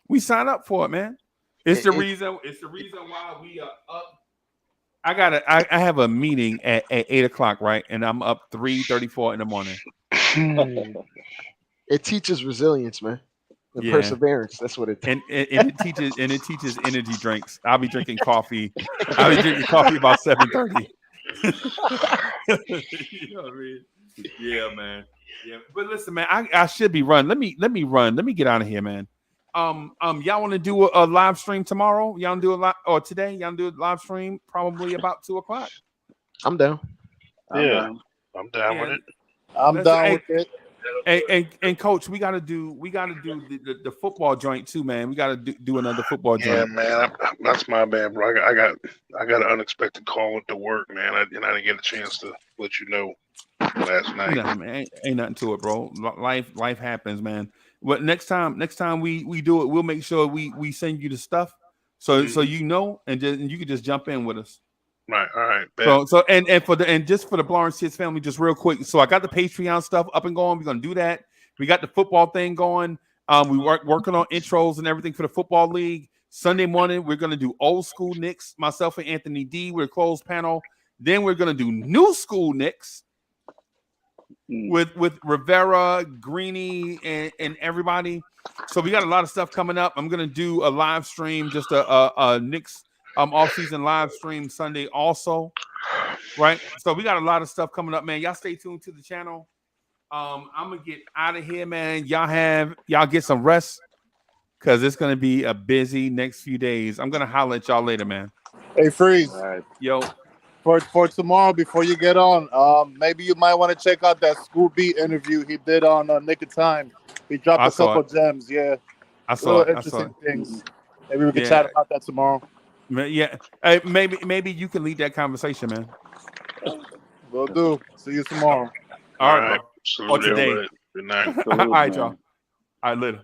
We sign up for it, man. It's the reason why we are up. I have a meeting at 8:00, right? And I'm up 3:34 in the morning. It teaches resilience, man. And perseverance. That's what it and it teaches energy drinks. I'll be drinking coffee. I'll be drinking coffee about 7:30. You know what I mean? Yeah, man. Yeah, but listen, man, I should be running. Let me run. Let me get out of here, man. Y'all want to do a live stream tomorrow? Y'all want to do a live or today? Y'all do a live stream probably about 2:00. I'm down. I'm down with it. I'm down with it. And coach, we gotta do the football joint too, man. We gotta do another football joint. Yeah, man, that's my bad, bro. I got an unexpected call to work, man, I didn't get a chance to let you know last night. Nah, man, ain't nothing to it, bro. Life happens, man. But next time we do it, we'll make sure we send you the stuff so you know, and you can just jump in with us. Right, all right. Bet. So just for the Blorange Tears family, just real quick. So I got the Patreon stuff up and going. We're gonna do that. We got the football thing going. We working on intros and everything for the football league. Sunday morning, we're gonna do old school Knicks. Myself and Anthony D. We're a closed panel. Then we're gonna do new school Knicks with Rivera, Greeny, and everybody. So we got a lot of stuff coming up. I'm gonna do a live stream, just a Knicks off-season live stream Sunday also, right? So we got a lot of stuff coming up, man. Y'all stay tuned to the channel. I'm gonna get out of here, man. Y'all get some rest because it's gonna be a busy next few days. I'm gonna holler at y'all later, man. Hey, Freeze. Right. Yo. For tomorrow, before you get on, maybe you might want to check out that School Beat interview he did on Nick of Time. He dropped a couple gems. Yeah, I saw it. Interesting things. Maybe we can Yeah. chat about that tomorrow. Yeah. Maybe you can lead that conversation, man. Will do. See you tomorrow. All right, bro. Salute Or today. everybody. Good night. All right, y'all. All right, later.